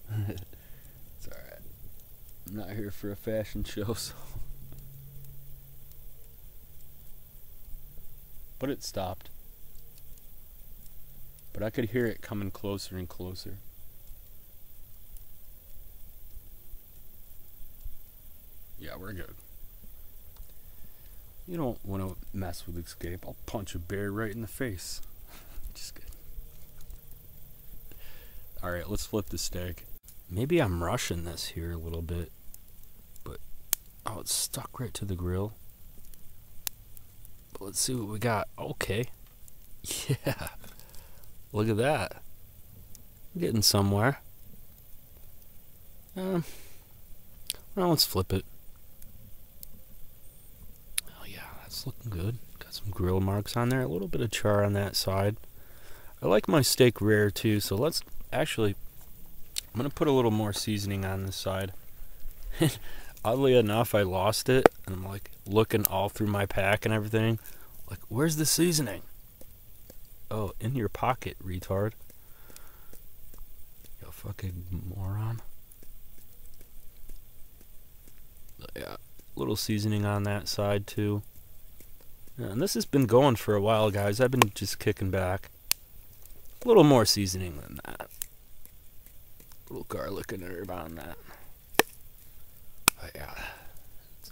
huh? It's alright. I'm not here for a fashion show, so. But it stopped. But I could hear it coming closer and closer. Yeah, we're good. You don't want to mess with escape. I'll punch a bear right in the face. Just kidding. Alright, let's flip the steak. Maybe I'm rushing this here a little bit. But, oh, it's stuck right to the grill. But let's see what we got. Okay. Yeah. Look at that. I'm getting somewhere. Well, let's flip it. It's looking good. Got some grill marks on there. A little bit of char on that side. I like my steak rare too, so let's actually, I'm going to put a little more seasoning on this side. Oddly enough, I lost it, and I'm like looking all through my pack and everything. Like, where's the seasoning? Oh, in your pocket, retard. You fucking moron. But yeah, a little seasoning on that side too. Yeah, and this has been going for a while, guys. I've been just kicking back. A little more seasoning than that. A little garlic and herb on that. But yeah,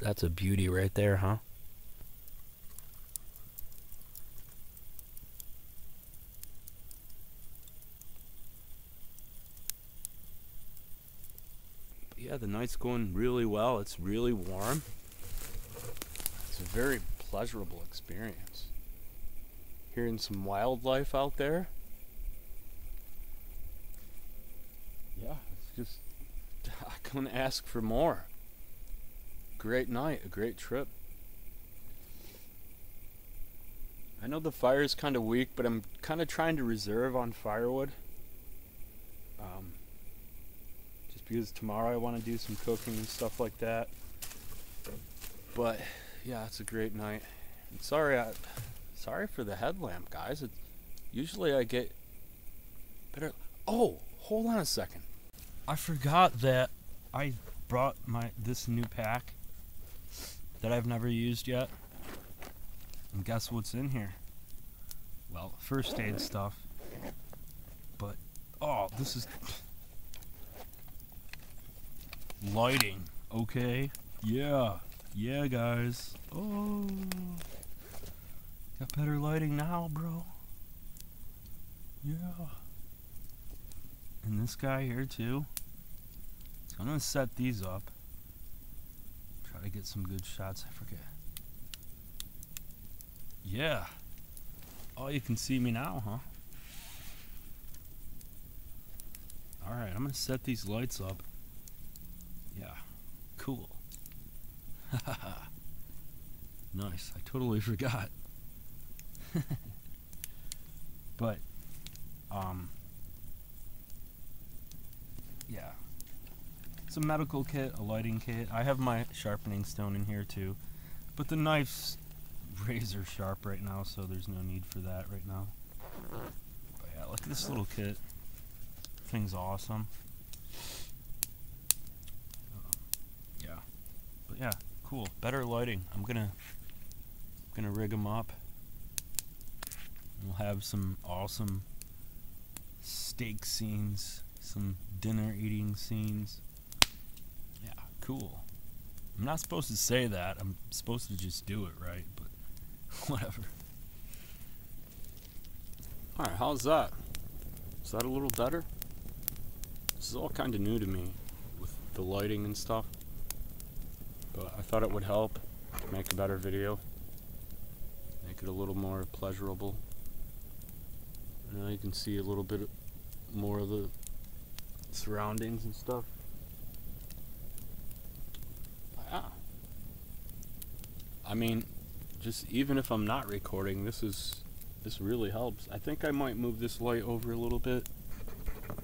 that's a beauty right there, huh? yeah, the night's going really well. It's really warm. It's a very pleasurable experience. Hearing some wildlife out there. Yeah, it's just, I couldn't ask for more. Great night, a great trip. I know the fire is kind of weak, but I'm kind of trying to reserve on firewood. Just because tomorrow I want to do some cooking and stuff like that. But yeah, it's a great night. And sorry for the headlamp, guys. Usually I get better. Oh, hold on a second. I forgot that I brought this new pack that I've never used yet. And guess what's in here? Well, first aid stuff. But, oh, this is lighting, okay? Yeah, guys. Oh, got better lighting now, bro. Yeah. And this guy here, too. So I'm gonna set these up. Try to get some good shots, I forget. Yeah. Oh, you can see me now, huh? Alright, I'm gonna set these lights up. Yeah. Cool. Nice. I totally forgot. But, yeah. It's a medical kit, a lighting kit. I have my sharpening stone in here too. But the knife's razor sharp right now, so there's no need for that right now. But yeah, look at this little kit. Thing's awesome. Yeah. But yeah, cool. Better lighting. I'm gonna rig them up. We'll have some awesome steak scenes, some dinner eating scenes. Yeah, cool. I'm not supposed to say that. I'm supposed to just do it, right? But whatever. Alright, how's that? Is that a little better? This is all kind of new to me with the lighting and stuff. But I thought it would help make a better video. Make it a little more pleasurable. Now you can see a little bit more of the surroundings and stuff. Yeah. I mean, just even if I'm not recording, this really helps. I think I might move this light over a little bit,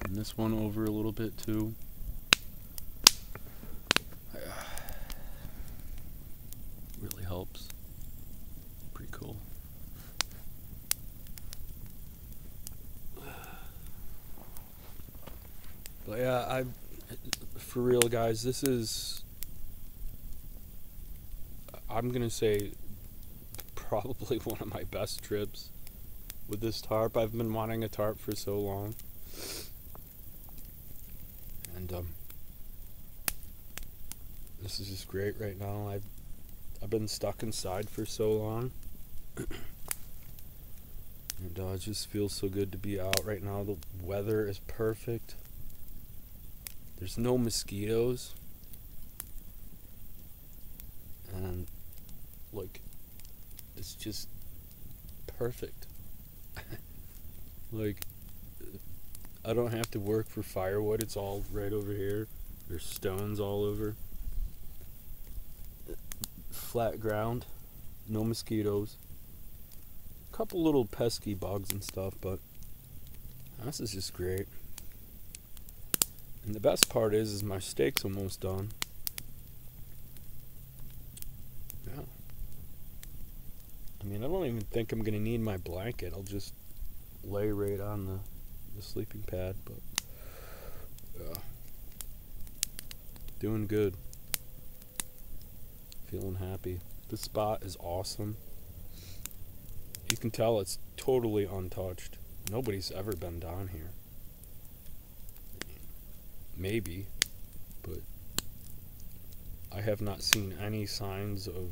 and this one over a little bit too. Really helps. Pretty cool. But yeah, for real, guys, this is, I'm gonna say, probably one of my best trips with this tarp. I've been wanting a tarp for so long, and this is just great right now. I've been stuck inside for so long, and it just feels so good to be out right now. The weather is perfect. There's no mosquitoes, and like, it's just perfect. Like, I don't have to work for firewood. It's all right over here. There's stones all over. Flat ground, no mosquitoes. A couple little pesky bugs and stuff, but this is just great. And the best part is my steak's almost done. Yeah. I mean, I don't even think I'm gonna need my blanket. I'll just lay right on the sleeping pad, but yeah. Doing good. Feeling happy. This spot is awesome. You can tell it's totally untouched. Nobody's ever been down here. Maybe, but I have not seen any signs of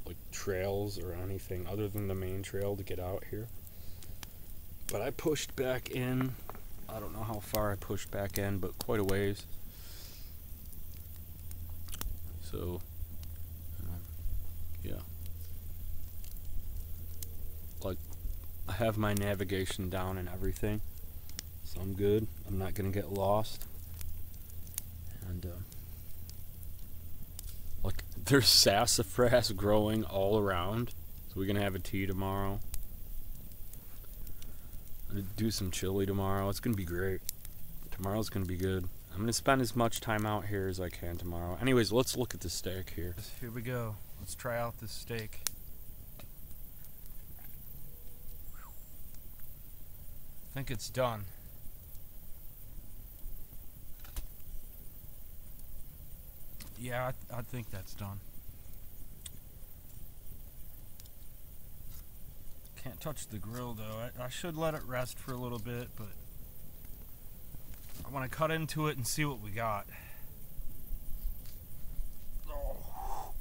like trails or anything other than the main trail to get out here. But I pushed back in. I don't know how far I pushed back in, but quite a ways. So, yeah. Like, I have my navigation down and everything, so I'm good. I'm not gonna get lost. And like, there's sassafras growing all around, so we're gonna have a tea tomorrow. I'm gonna do some chili tomorrow. It's gonna be great. Tomorrow's gonna be good. I'm gonna spend as much time out here as I can tomorrow. Anyways, let's look at the steak here. Here we go. Let's try out this steak. I think it's done. Yeah, I think that's done. Can't touch the grill though. I should let it rest for a little bit, but I want to cut into it and see what we got. Oh.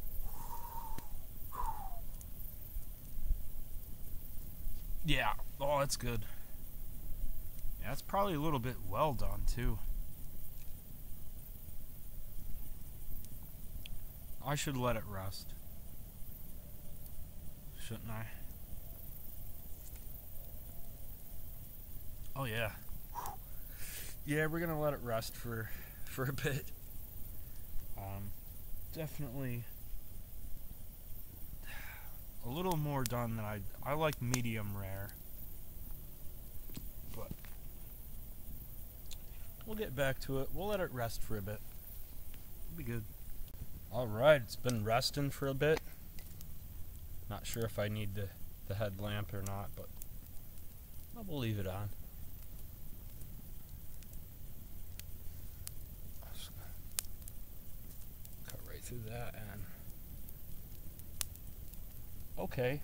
Yeah. Oh, that's good. Yeah, it's probably a little bit well done too. I should let it rest, shouldn't I? Oh yeah. Yeah, we're gonna let it rest for a bit. Definitely a little more done than I like medium rare. But we'll get back to it. We'll let it rest for a bit. It'll be good. Alright, it's been resting for a bit. Not sure if I need the headlamp or not, but I will leave it on. Cut right through that and... Okay.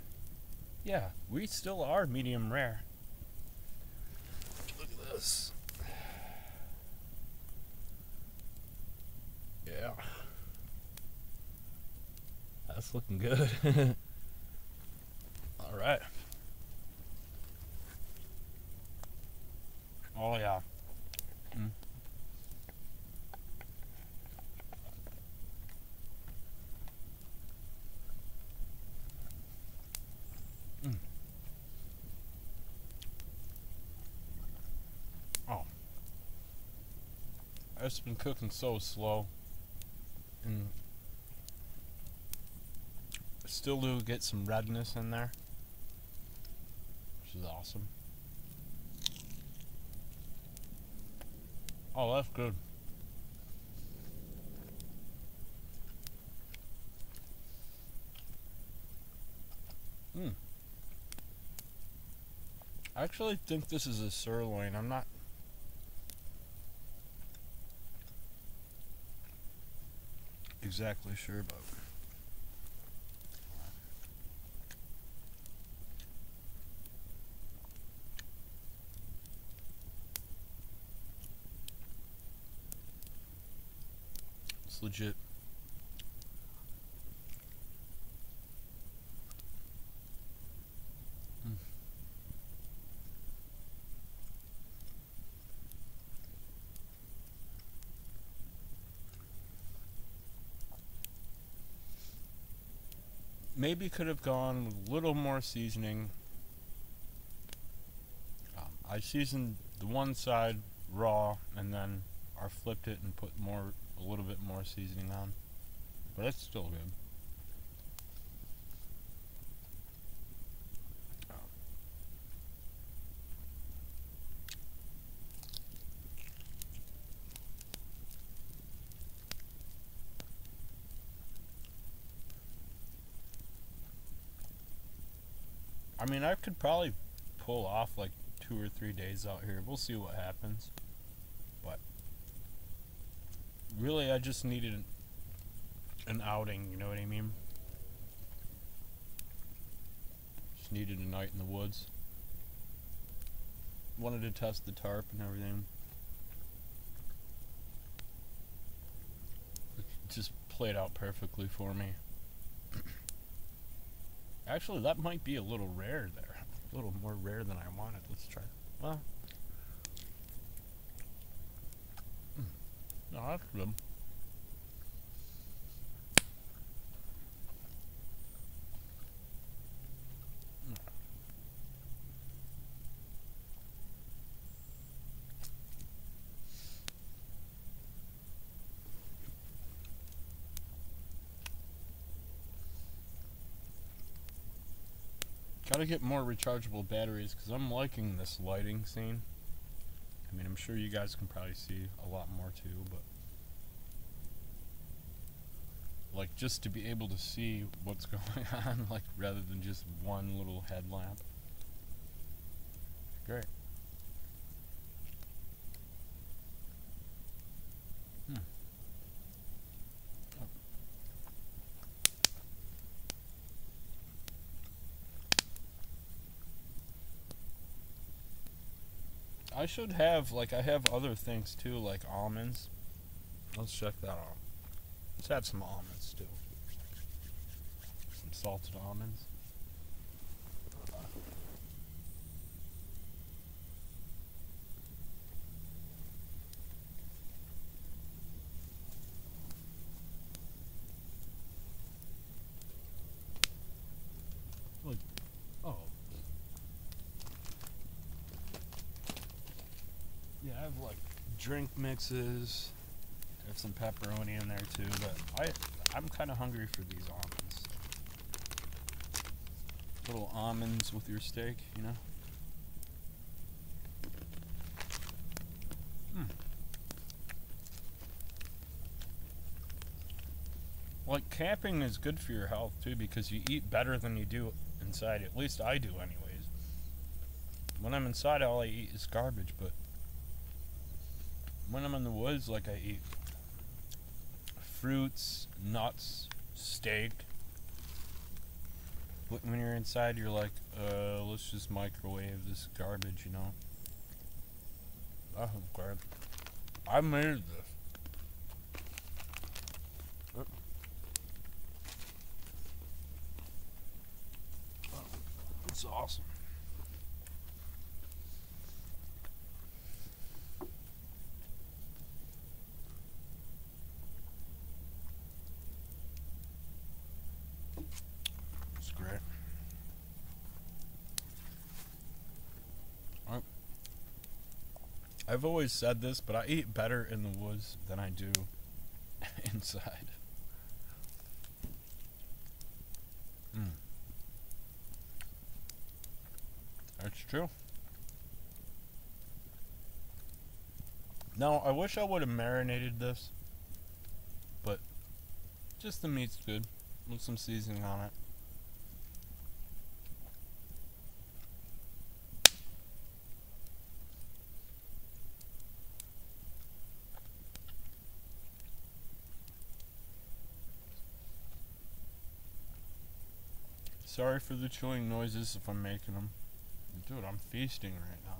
Yeah, we still are medium rare. Look at this. Yeah. That's looking good. Alright. Oh yeah. Mm. Mm. Oh. I've just been cooking so slow. And still do get some redness in there, which is awesome. Oh, that's good. I actually think this is a sirloin. I'm not exactly sure about it. It's legit. Maybe could have gone with a little more seasoning. I seasoned the one side raw and then I flipped it and put a little bit more seasoning on, but it's still good. I mean, I could probably pull off like 2 or 3 days out here. We'll see what happens. But really, I just needed an outing, you know what I mean? Just needed a night in the woods. Wanted to test the tarp and everything. It just played out perfectly for me. Actually, that might be a little rare there. A little more rare than I wanted. Let's try it. Well, no, that's good. Gotta get more rechargeable batteries because I'm liking this lighting scene. I mean, I'm sure you guys can probably see a lot more too, but like just to be able to see what's going on, like rather than just one little headlamp. Great. I should have, like, I have other things too, like almonds. Let's check that out. Let's have some almonds too. Some salted almonds. Like, oh. Yeah, I have like drink mixes. I have some pepperoni in there too, but I'm kind of hungry for these almonds. Little almonds with your steak, you know? Like, camping is good for your health too because you eat better than you do inside. At least I do anyways. When I'm inside, all I eat is garbage, but when I'm in the woods, like, I eat fruits, nuts, steak. When you're inside, you're like, let's just microwave this garbage, you know? Oh, garbage. I made this. It's awesome. It's great. I've always said this, but I eat better in the woods than I do inside. That's true. Now, I wish I would have marinated this, but just the meat's good with some seasoning on it. Sorry for the chewing noises if I'm making them. Dude, I'm feasting right now.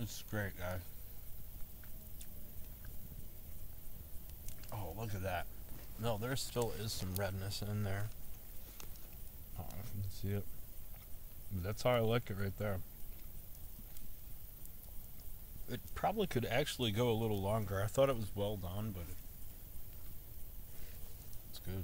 It's great, guys. Oh, look at that. No, there still is some redness in there. Oh, you can see it. That's how I like it right there. It probably could actually go a little longer. I thought it was well done, but it's good.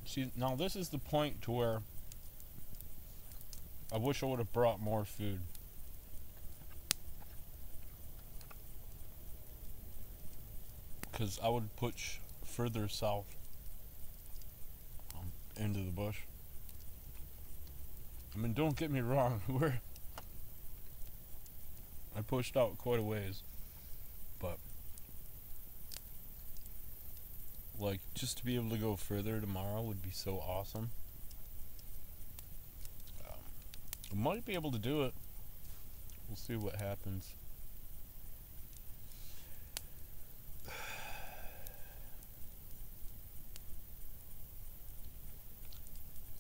See, now this is the point to where I wish I would have brought more food. Because I would push further south into the bush. I mean, don't get me wrong, I pushed out quite a ways, but like, just to be able to go further tomorrow would be so awesome. I might be able to do it. We'll see what happens.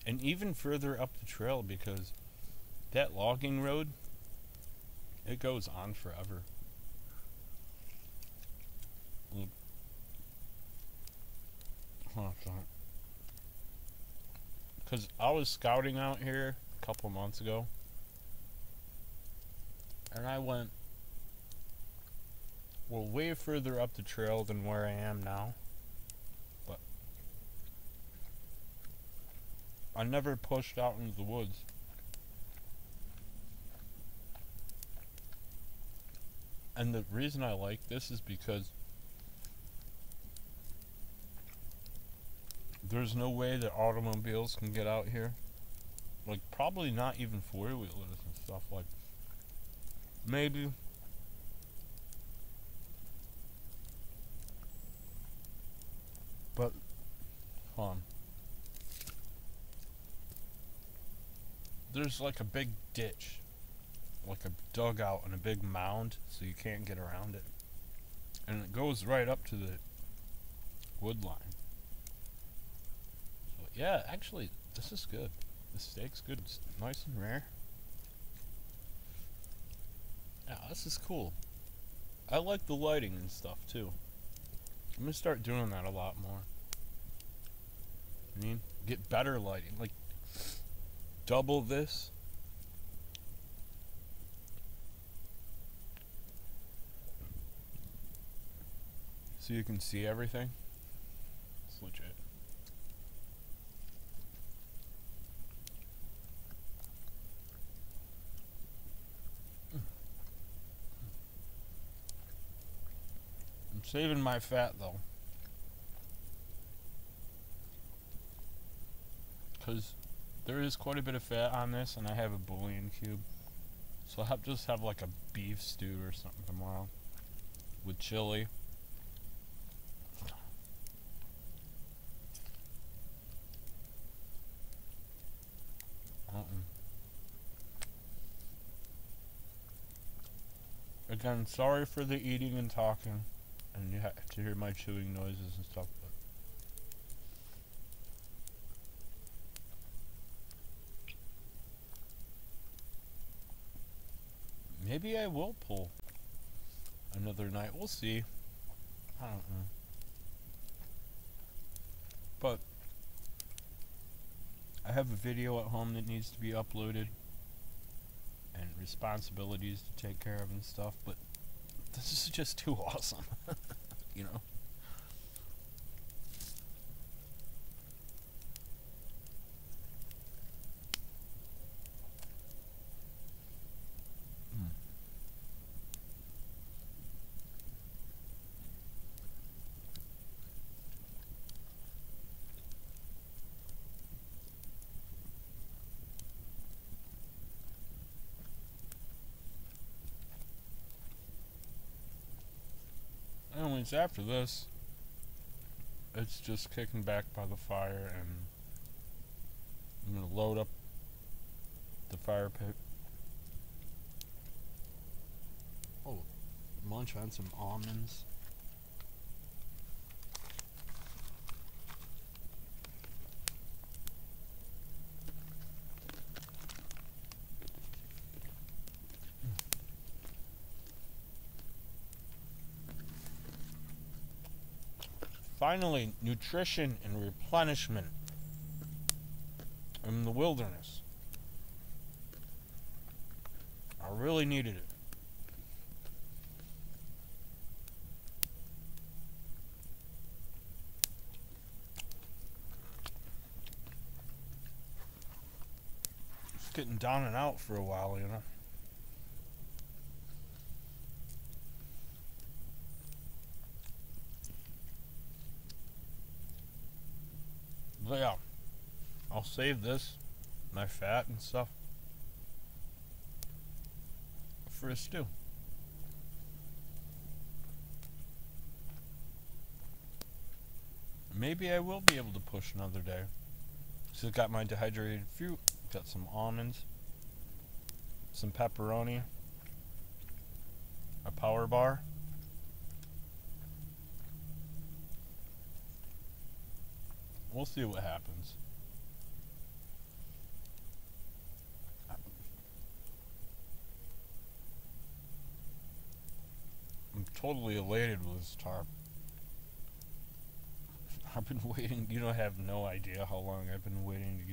And even further up the trail, because that logging road, it goes on forever. Look. Because I was scouting out here a couple months ago, and I went, well, way further up the trail than where I am now. But I never pushed out into the woods. And the reason I like this is because there's no way that automobiles can get out here. Like, probably not even four-wheelers and stuff. Like, maybe. But, hold on. There's like a big ditch, like a dugout and a big mound, so you can't get around it. And it goes right up to the wood line. So, yeah, actually, this is good. The steak's good. It's nice and rare. Yeah, this is cool. I like the lighting and stuff, too. I'm gonna start doing that a lot more. I mean, get better lighting. Like, double this. So you can see everything. It's legit. I'm saving my fat though, because there is quite a bit of fat on this, and I have a bouillon cube, so I'll just have like a beef stew or something tomorrow with chili. Again, sorry for the eating and talking, and you have to hear my chewing noises and stuff, but maybe I will pull another night. We'll see. I don't know. But I have a video at home that needs to be uploaded and responsibilities to take care of and stuff, but this is just too awesome. You know? Anyways, after this, it's just kicking back by the fire, and I'm gonna load up the fire pit. Oh, munch on some almonds. Finally, nutrition and replenishment in the wilderness. I really needed it. It's getting down and out for a while, you know. But yeah, I'll save this, my fat and stuff, for a stew. Maybe I will be able to push another day. So got my dehydrated fruit, got some almonds, some pepperoni, a power bar. We'll see what happens. I'm totally elated with this tarp. I've been waiting, you don't have no idea how long I've been waiting to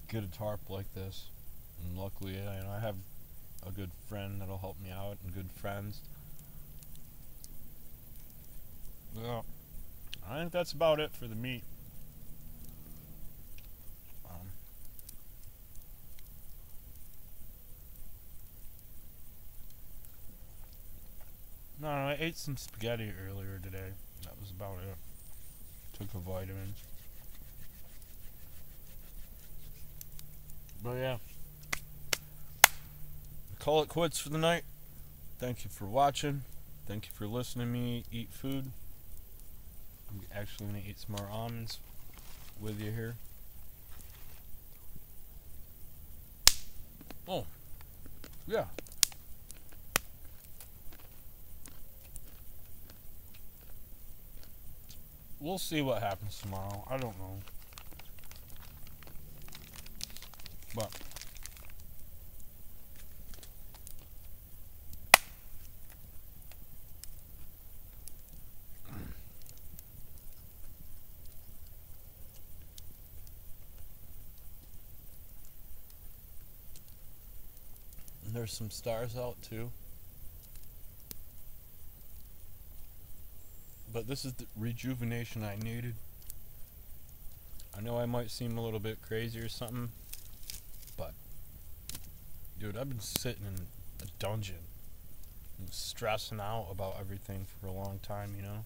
get a tarp like this. And luckily, I have a good friend that'll help me out, and good friends. Well, I think that's about it for the meat. I ate some spaghetti earlier today. That was about it. Took a vitamin. But yeah. Call it quits for the night. Thank you for watching. Thank you for listening to me eat food. I'm actually going to eat some more almonds with you here. Oh, yeah. We'll see what happens tomorrow. I don't know. But there's some stars out too. But this is the rejuvenation I needed. I know I might seem a little bit crazy or something, but dude, I've been sitting in a dungeon and stressing out about everything for a long time, you know?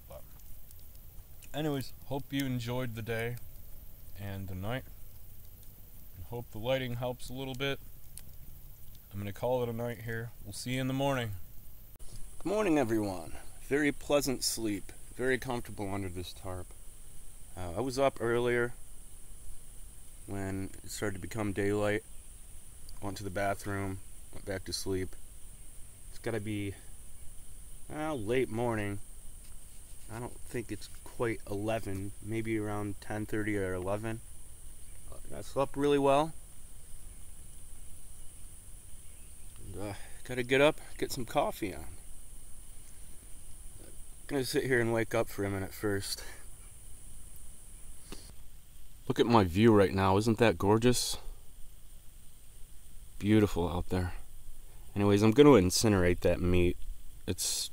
But anyways, hope you enjoyed the day and the night. And hope the lighting helps a little bit. I'm going to call it a night here. We'll see you in the morning. Good morning, everyone. Very pleasant sleep. Very comfortable under this tarp. I was up earlier when it started to become daylight. Went to the bathroom, went back to sleep. It's got to be late morning. I don't think it's quite 11, maybe around 10:30 or 11. I slept really well. And, gotta get up, get some coffee on. I'm gonna sit here and wake up for a minute first. Look at my view right now, isn't that gorgeous? Beautiful out there. Anyways, I'm gonna incinerate that meat. It's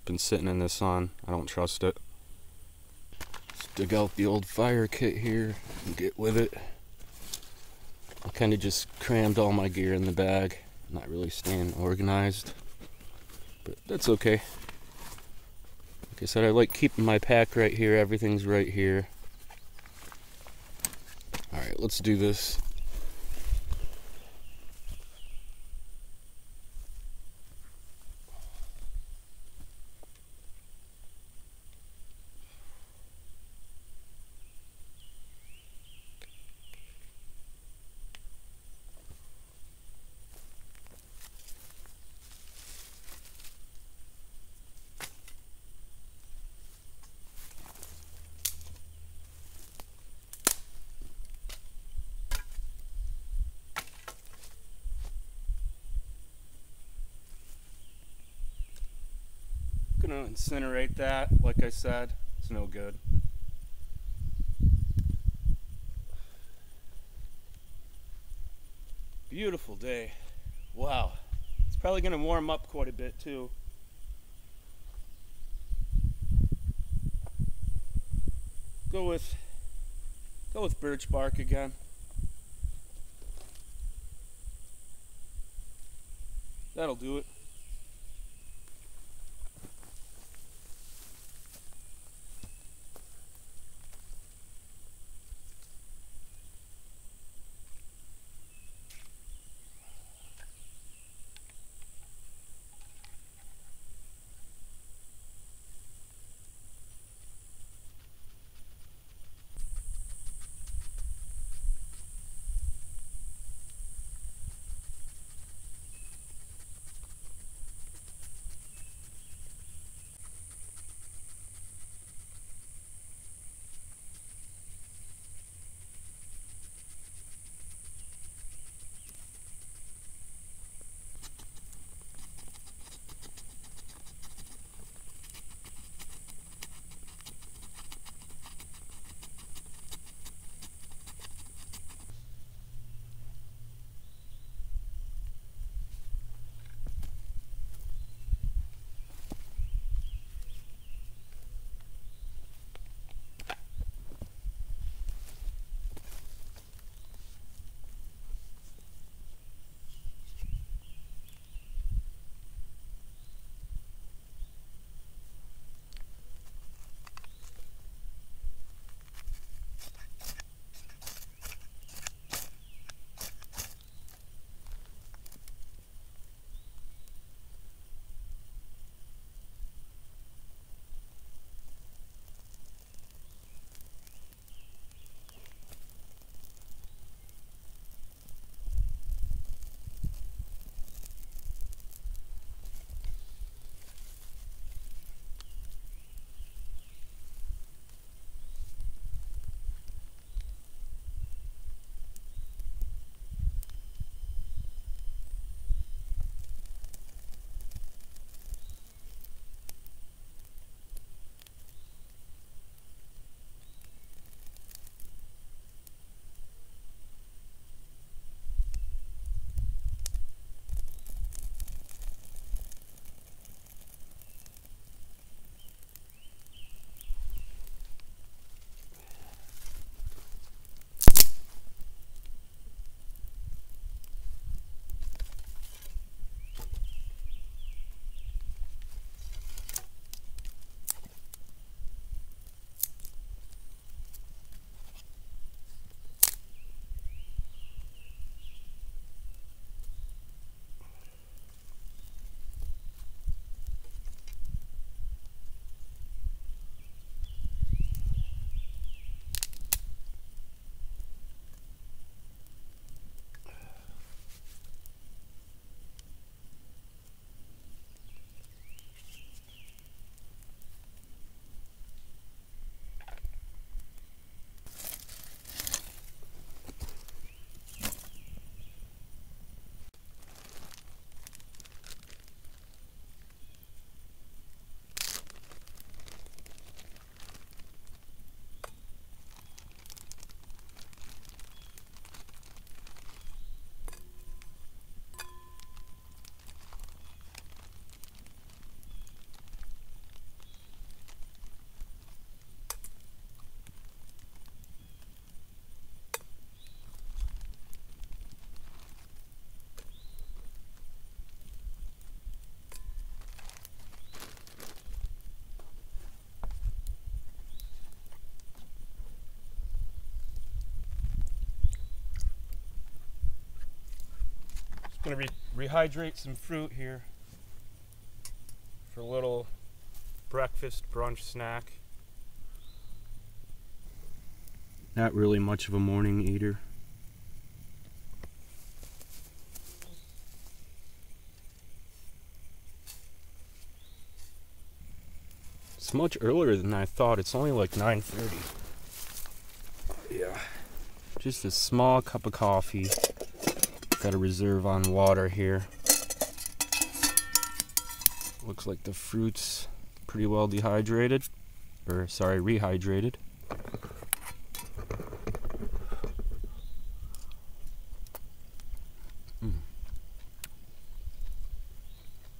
been sitting in the sun. I don't trust it. Let's dig out the old fire kit here and get with it. I kind of just crammed all my gear in the bag. Not really staying organized, but that's okay. Like I said, I like keeping my pack right here. Everything's right here. Alright, let's do this. Gonna incinerate that. Like I said, it's no good. Beautiful day. Wow. It's probably gonna warm up quite a bit too. Go with birch bark again. That'll do it. going to rehydrate some fruit here for a little breakfast brunch snack. Not really much of a morning eater. It's much earlier than I thought. It's only like 9:30. Yeah. Just a small cup of coffee. Got a reserve on water here. Looks like the fruit's pretty well dehydrated. Or, sorry, rehydrated.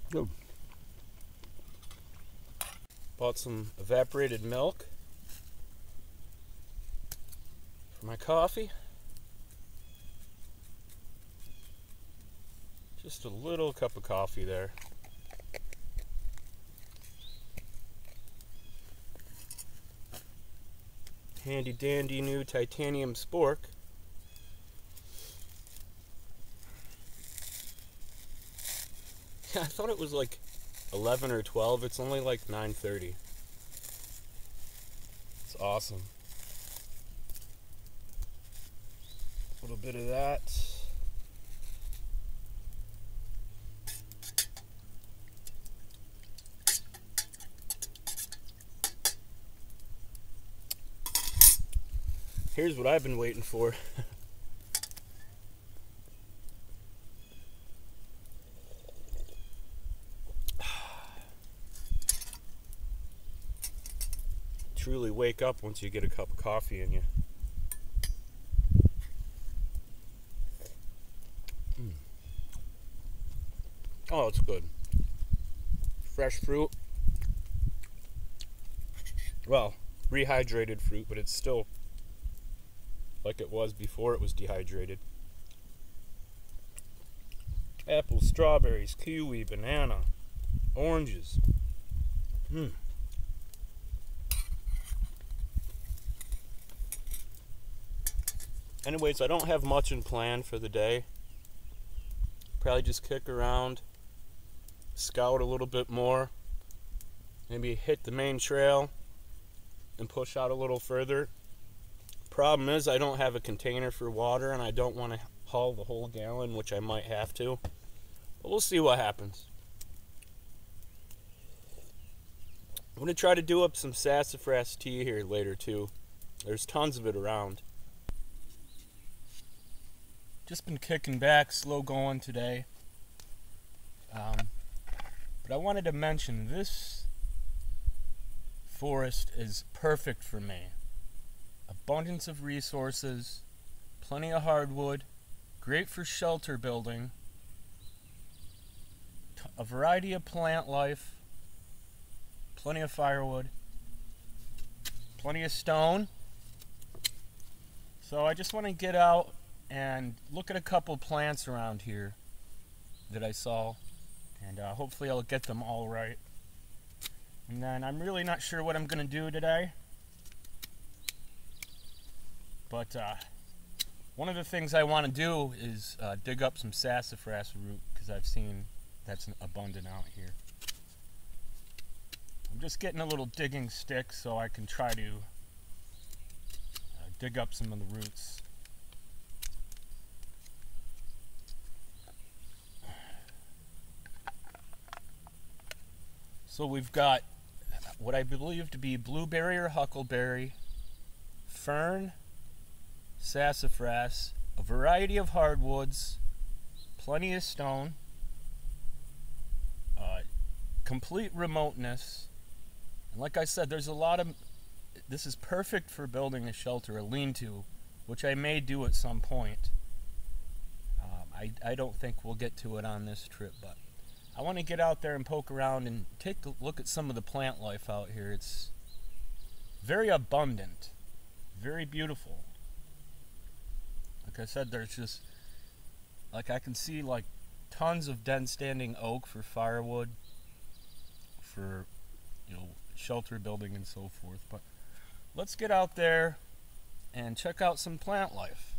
Good. Bought some evaporated milk for my coffee. Just a little cup of coffee there. Handy dandy new titanium spork. Yeah, I thought it was like 11 or 12. It's only like 9:30. It's awesome. A little bit of that. Here's what I've been waiting for. Truly wake up once you get a cup of coffee in you. Oh, it's good. Fresh fruit. Well, rehydrated fruit, but it's still like it was before it was dehydrated. Apples, strawberries, kiwi, banana, oranges. Anyways, I don't have much in plan for the day. Probably just kick around, scout a little bit more, maybe hit the main trail and push out a little further. Problem is, I don't have a container for water, and I don't want to haul the whole gallon, which I might have to. But we'll see what happens. I'm going to try to do up some sassafras tea here later, too. There's tons of it around. Just been kicking back, slow going today. But I wanted to mention, this forest is perfect for me. Abundance of resources, plenty of hardwood, great for shelter building, a variety of plant life, plenty of firewood, plenty of stone. So I just want to get out and look at a couple plants around here that I saw, and hopefully I'll get them all right. And then I'm really not sure what I'm going to do today. But one of the things I want to do is dig up some sassafras root, because I've seen that's abundant out here. I'm just getting a little digging stick so I can try to dig up some of the roots. So we've got what I believe to be blueberry or huckleberry, fern, sassafras, a variety of hardwoods, plenty of stone, complete remoteness, and like I said, there's a lot of, this is perfect for building a shelter, a lean-to, which I may do at some point. I don't think we'll get to it on this trip, but I want to get out there and poke around and take a look at some of the plant life out here. It's very abundant, very beautiful. Like I said, there's just, like I can see like tons of dense standing oak for firewood, for, you know, shelter building and so forth. But let's get out there and check out some plant life.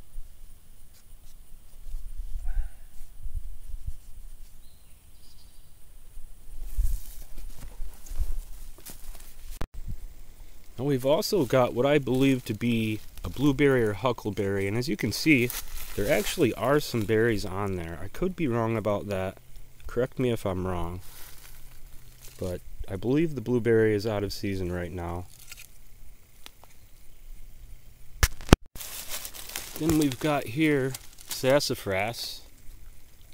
Now we've also got what I believe to be a blueberry or huckleberry, and as you can see, there actually are some berries on there. I could be wrong about that. Correct me if I'm wrong. But I believe the blueberry is out of season right now. Then we've got here sassafras,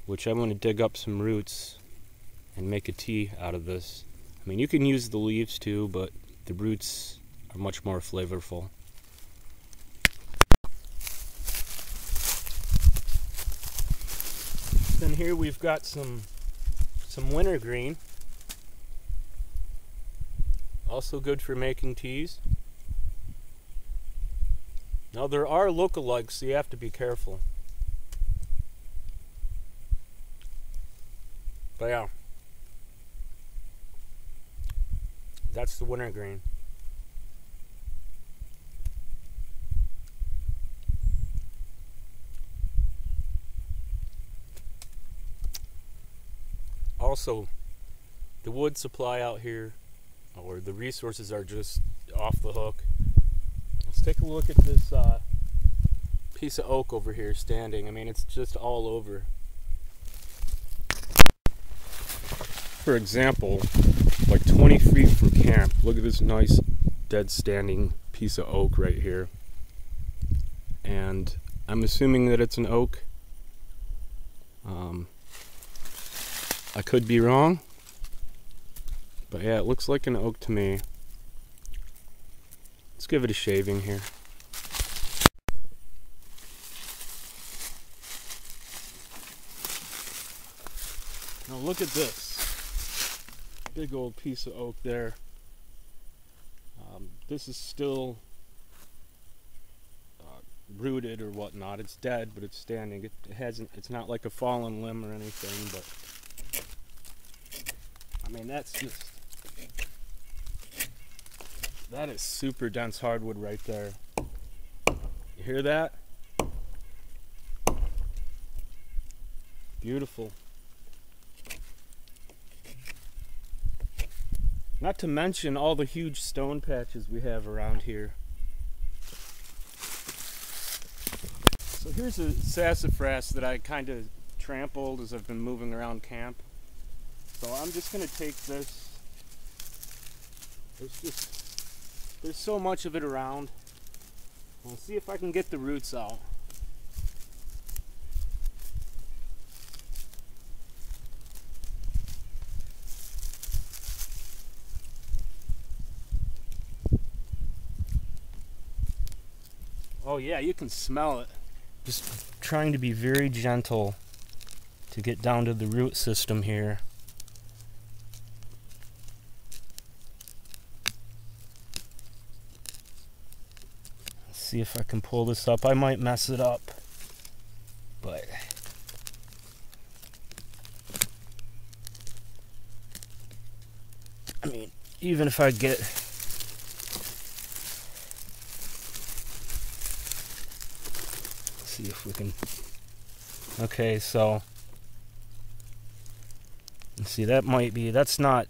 which I'm going to dig up some roots and make a tea out of this. I mean, you can use the leaves too, but the roots are much more flavorful. Then here we've got some wintergreen, also good for making teas. Now there are lookalikes, so you have to be careful. But yeah, that's the wintergreen. Also, the wood supply out here, or the resources, are just off the hook. Let's take a look at this piece of oak over here standing. I mean, it's just all over. For example, like 20 feet from camp, look at this nice dead standing piece of oak right here. And I'm assuming that it's an oak. I could be wrong, but yeah, it looks like an oak to me. Let's give it a shaving here. Now look at this big old piece of oak there. This is still rooted or whatnot. It's dead, but it's standing. It hasn't. It's not like a fallen limb or anything, but I mean, that is super dense hardwood right there. You hear that? Beautiful. Not to mention all the huge stone patches we have around here. So here's a sassafras that I kind of trampled as I've been moving around camp. So I'm just going to take this. There's so much of it around. I'll see if I can get the roots out. Oh yeah, you can smell it. Just trying to be very gentle to get down to the root system here. See if I can pull this up. I might mess it up, but I mean, even if I get see if we can. Okay, so let's see, that's not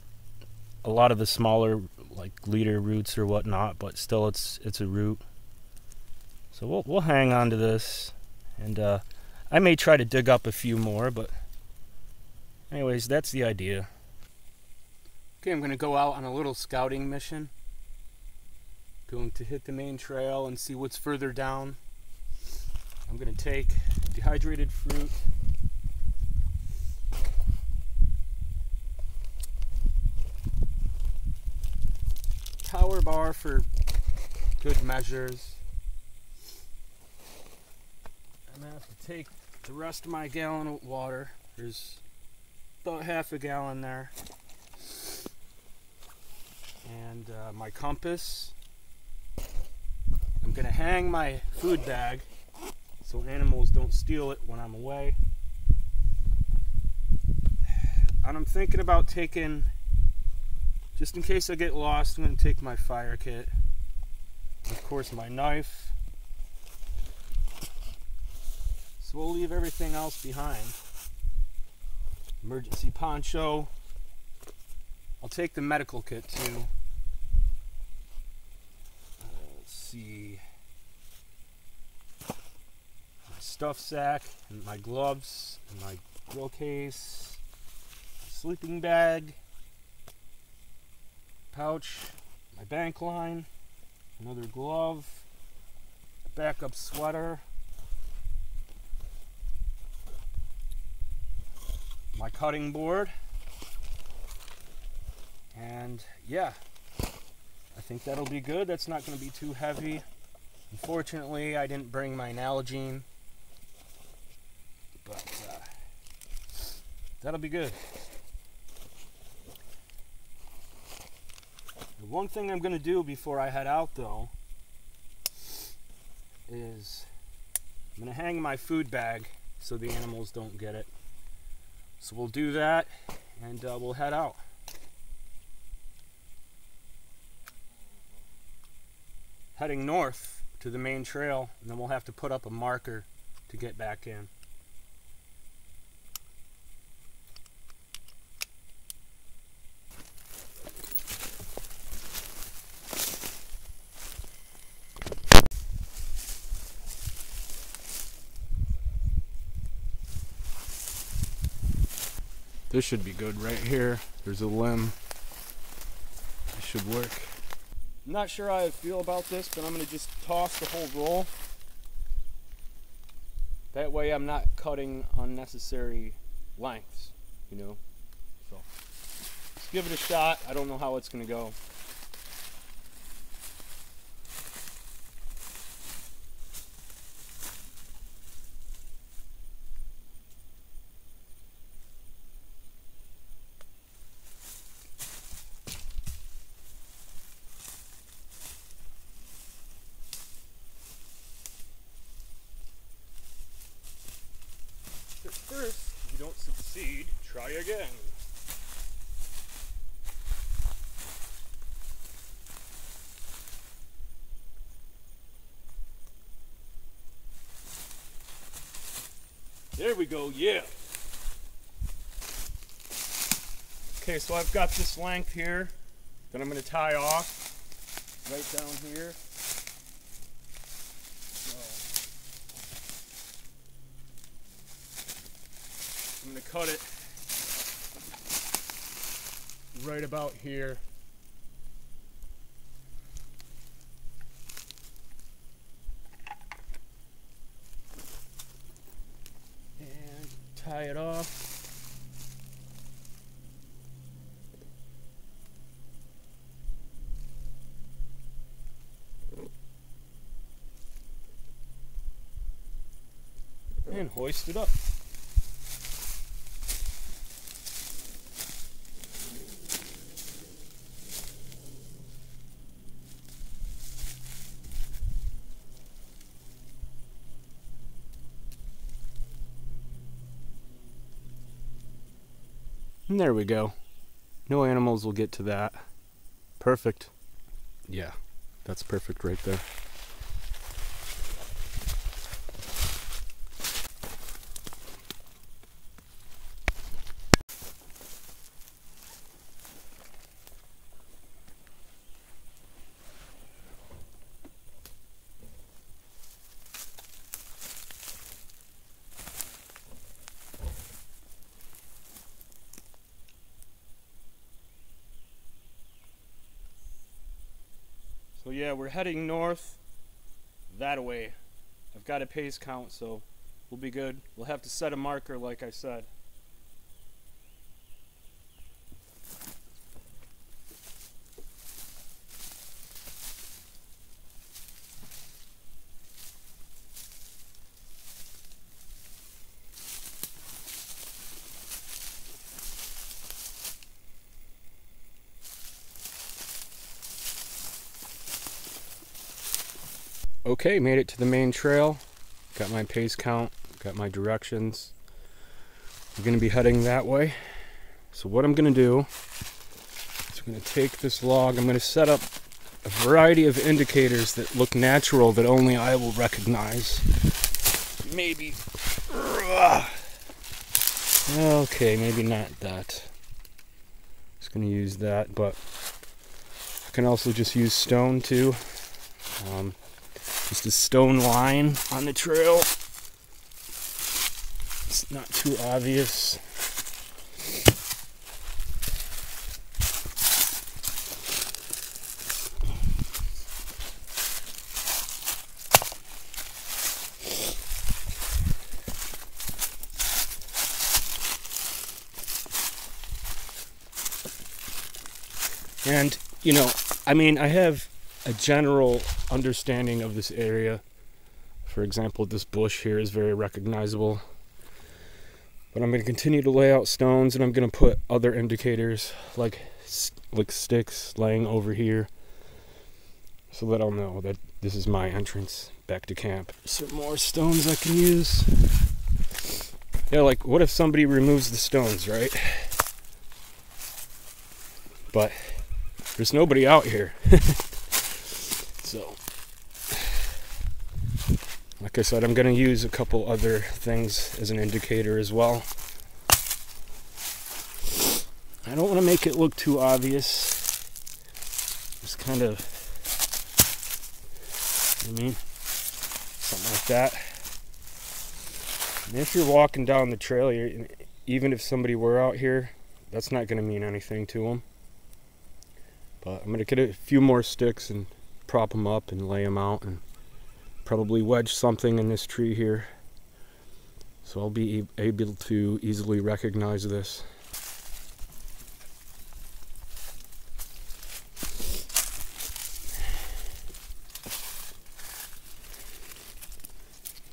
a lot of the smaller like leader roots or whatnot, but still it's a root. So we'll hang on to this, and I may try to dig up a few more, but anyways, that's the idea. Okay, I'm going to go out on a little scouting mission. Going to hit the main trail and see what's further down. I'm going to take dehydrated fruit, power bar for good measures. I'm going to have to take the rest of my gallon of water. There's about half a gallon there. And my compass. I'm going to hang my food bag so animals don't steal it when I'm away. And I'm thinking about taking, just in case I get lost, I'm going to take my fire kit. Of course, my knife. So we'll leave everything else behind. Emergency poncho. I'll take the medical kit too. see, my stuff sack, and my gloves, and my grill case, my sleeping bag, pouch, my bank line, another glove, a backup sweater, my cutting board, and yeah, I think that'll be good. That's not going to be too heavy. Unfortunately, I didn't bring my Nalgene, but that'll be good. The one thing I'm going to do before I head out, though, is I'm going to hang my food bag so the animals don't get it. So we'll do that, and we'll head out. Heading north to the main trail, and then we'll have to put up a marker to get back in. This should be good right here. There's a limb. This should work. I'm not sure how I feel about this, but I'm going to just toss the whole roll. That way I'm not cutting unnecessary lengths, you know. So let's give it a shot. I don't know how it's going to go. At first, if you don't succeed, try again. There we go, yeah. Okay, so I've got this length here that I'm going to tie off right down here. I'm going to cut it right about here. And tie it off. And hoist it up. And there we go. No animals will get to that. Perfect. Yeah, that's perfect right there. So yeah, we're heading north that way. I've got a pace count, so we'll be good. We'll have to set a marker like I said. Okay, made it to the main trail. Got my pace count, got my directions. We're going to be heading that way. So what I'm going to do is I'm going to take this log. I'm going to set up a variety of indicators that look natural that only I will recognize. Maybe. Okay, maybe not that. Just going to use that, but I can also just use stone too. Just a stone line on the trail. It's not too obvious. And, you know, I mean, I have a general understanding of this area. For example, this bush here is very recognizable. But I'm going to continue to lay out stones, and I'm going to put other indicators like sticks laying over here so that I'll know that this is my entrance back to camp. Some more stones I can use. Yeah, like, what if somebody removes the stones, right? But there's nobody out here. So, like I said, I'm going to use a couple other things as an indicator as well. I don't want to make it look too obvious. Just kind of, I mean, something like that. And if you're walking down the trail, even if somebody were out here, that's not going to mean anything to them. But I'm going to get a few more sticks and prop them up and lay them out, and probably wedge something in this tree here, so I'll be able to easily recognize this.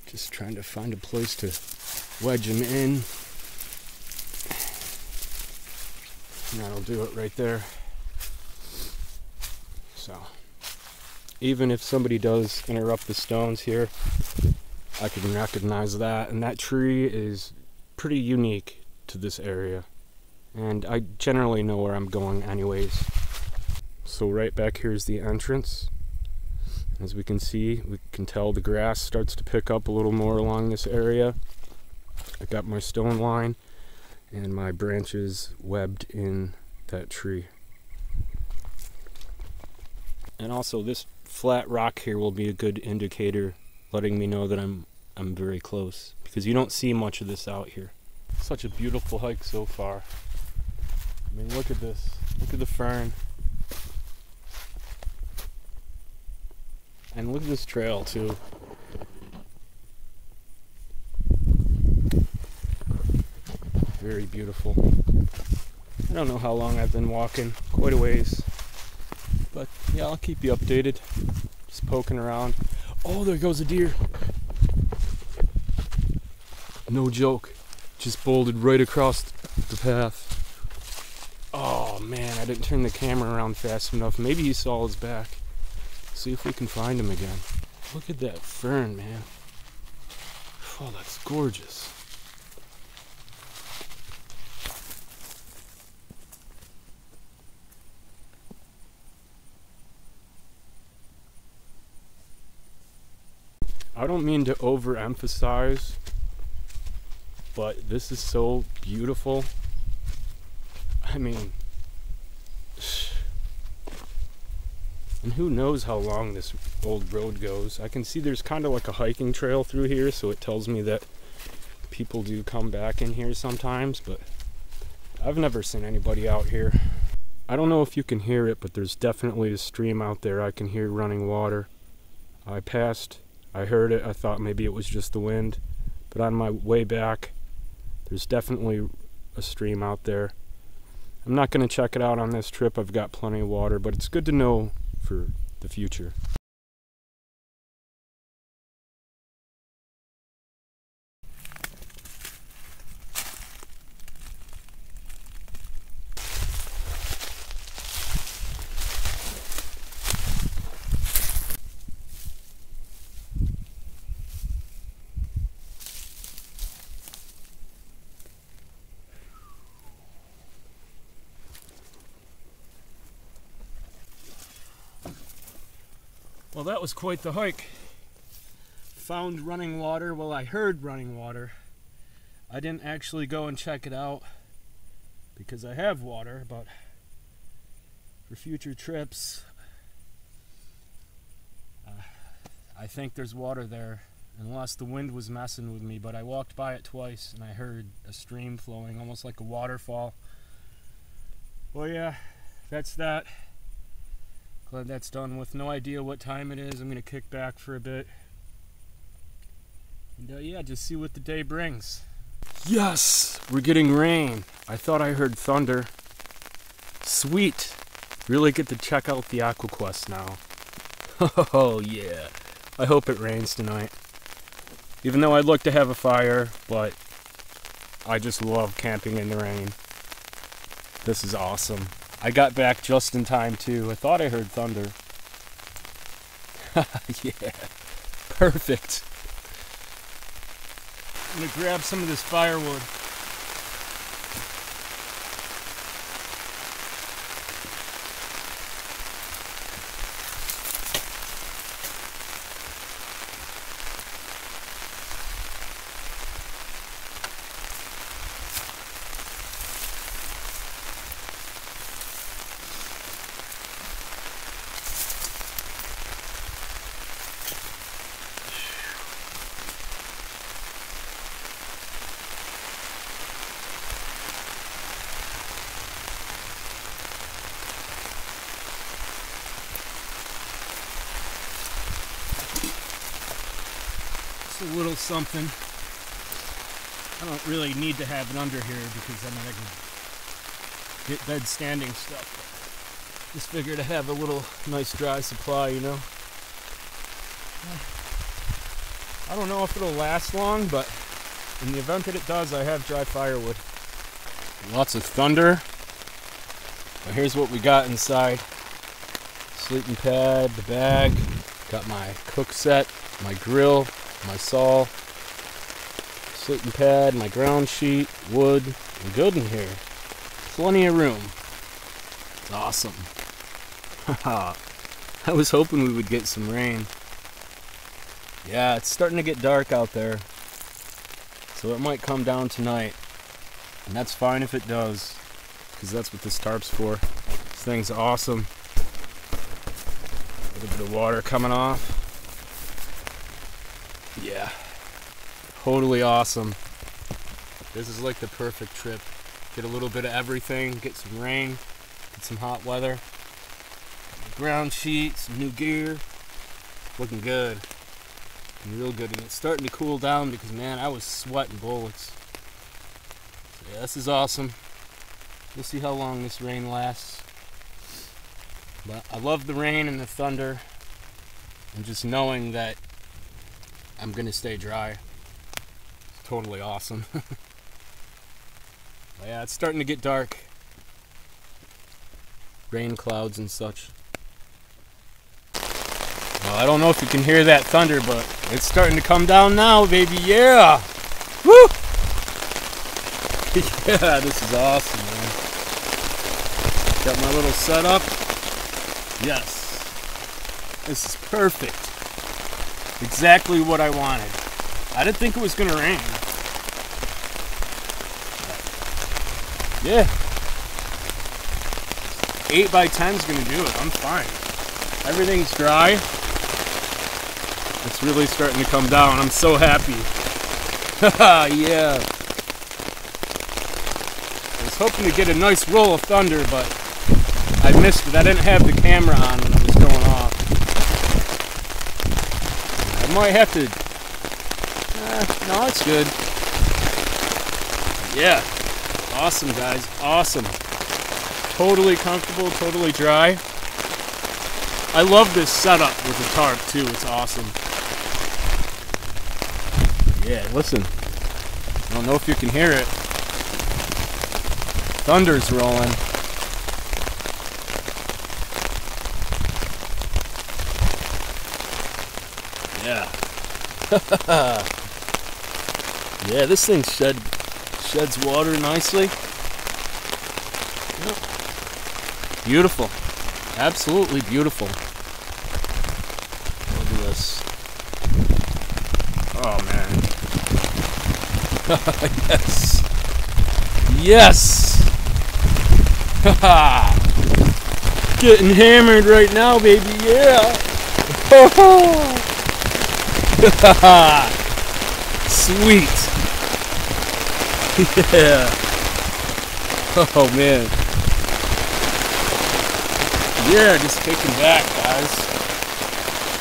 Just trying to find a place to wedge them in. And that'll do it right there. So, even if somebody does interrupt the stones here, I can recognize that. And that tree is pretty unique to this area. And I generally know where I'm going anyways. So right back here is the entrance. As we can see, we can tell the grass starts to pick up a little more along this area. I got my stone line and my branches webbed in that tree. And also this flat rock here will be a good indicator, letting me know that I'm very close, because you don't see much of this out here. Such a beautiful hike so far. I mean, look at this. Look at the fern. And look at this trail too. Very beautiful. I don't know how long I've been walking, quite a ways. But yeah, I'll keep you updated. Just poking around. Oh, there goes a deer. No joke. Just bolted right across the path. Oh man, I didn't turn the camera around fast enough. Maybe he saw his back. See if we can find him again. Look at that fern, man. Oh, that's gorgeous. I don't mean to overemphasize, but this is so beautiful. I mean, and who knows how long this old road goes. I can see there's kind of like a hiking trail through here, so it tells me that people do come back in here sometimes, but I've never seen anybody out here. I don't know if you can hear it, but there's definitely a stream out there. I can hear running water. I passed, I heard it, I thought maybe it was just the wind, but on my way back, there's definitely a stream out there. I'm not going to check it out on this trip. I've got plenty of water, but it's good to know for the future. Well, that was quite the hike. Found running water. Well, I heard running water. I didn't actually go and check it out because I have water, but for future trips, I think there's water there, unless the wind was messing with me, but I walked by it twice and I heard a stream flowing, almost like a waterfall. Well, yeah, that's that. Glad that's done with. No idea what time it is. I'm going to kick back for a bit. And yeah, just see what the day brings. Yes! We're getting rain. I thought I heard thunder. Sweet! Really get to check out the AquaQuest now. Oh yeah. I hope it rains tonight. Even though I'd look to have a fire, but I just love camping in the rain. This is awesome. I got back just in time too. I thought I heard thunder. Yeah. Perfect. I'm gonna grab some of this firewood. A little something. I don't really need to have it under here because I mean I can get bed standing stuff. Just figured to have a little nice dry supply, you know. I don't know if it'll last long, but in the event that it does, I have dry firewood. Lots of thunder. Well, here's what we got inside. Sleeping pad, the bag, got my cook set, my grill, my saw, sleeping pad, my ground sheet, wood. I'm good in here. Plenty of room. It's awesome. I was hoping we would get some rain. Yeah, it's starting to get dark out there. So it might come down tonight. And that's fine if it does, because that's what this tarp's for. This thing's awesome. A little bit of water coming off. Yeah, totally awesome. This is like the perfect trip. Get a little bit of everything, get some rain, get some hot weather, ground sheet, some new gear. Looking good. Looking real good. And it's starting to cool down because, man, I was sweating bullets. So, yeah, this is awesome. We'll see how long this rain lasts. But I love the rain and the thunder, and just knowing that I'm gonna stay dry. It's totally awesome. Yeah, it's starting to get dark. Rain clouds and such. Well, I don't know if you can hear that thunder, but it's starting to come down now, baby. Yeah! Woo! Yeah, this is awesome, man. Got my little setup. Yes. This is perfect. Exactly what I wanted. I didn't think it was going to rain. Yeah. 8x10 is going to do it. I'm fine. Everything's dry. It's really starting to come down. I'm so happy. Yeah. I was hoping to get a nice roll of thunder, but I missed it. I didn't have the camera on when it was going off. I might have to... no, it's good. Yeah. Awesome, guys. Awesome. Totally comfortable, totally dry. I love this setup with the tarp, too. It's awesome. Yeah, listen. I don't know if you can hear it. Thunder's rolling. Yeah. Yeah, this thing sheds water nicely. Yep. Beautiful. Absolutely beautiful. Look at this. Oh, man. Yes. Yes. Getting hammered right now, baby. Yeah. Sweet. Yeah. Oh man. Yeah, just kicking back, guys.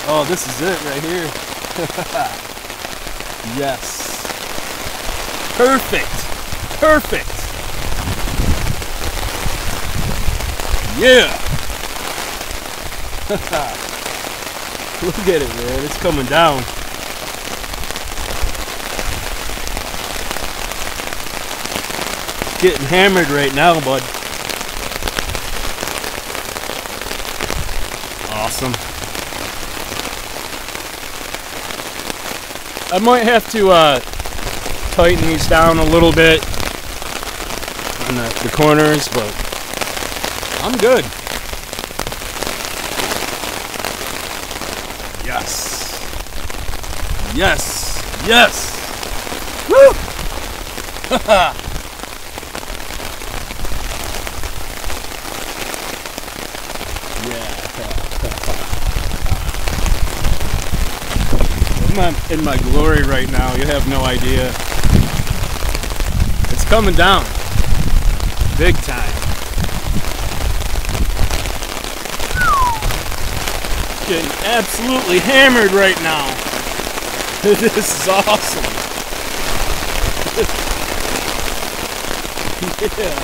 Oh, this is it right here. Yes. Perfect. Perfect. Yeah. Look at it, man. It's coming down. It's getting hammered right now, bud. Awesome. I might have to tighten these down a little bit on the corners, but I'm good. Yes. Yes. Yes. Woo! I'm in my glory right now. You have no idea. It's coming down. Big time. Getting absolutely hammered right now. This is awesome. Yeah.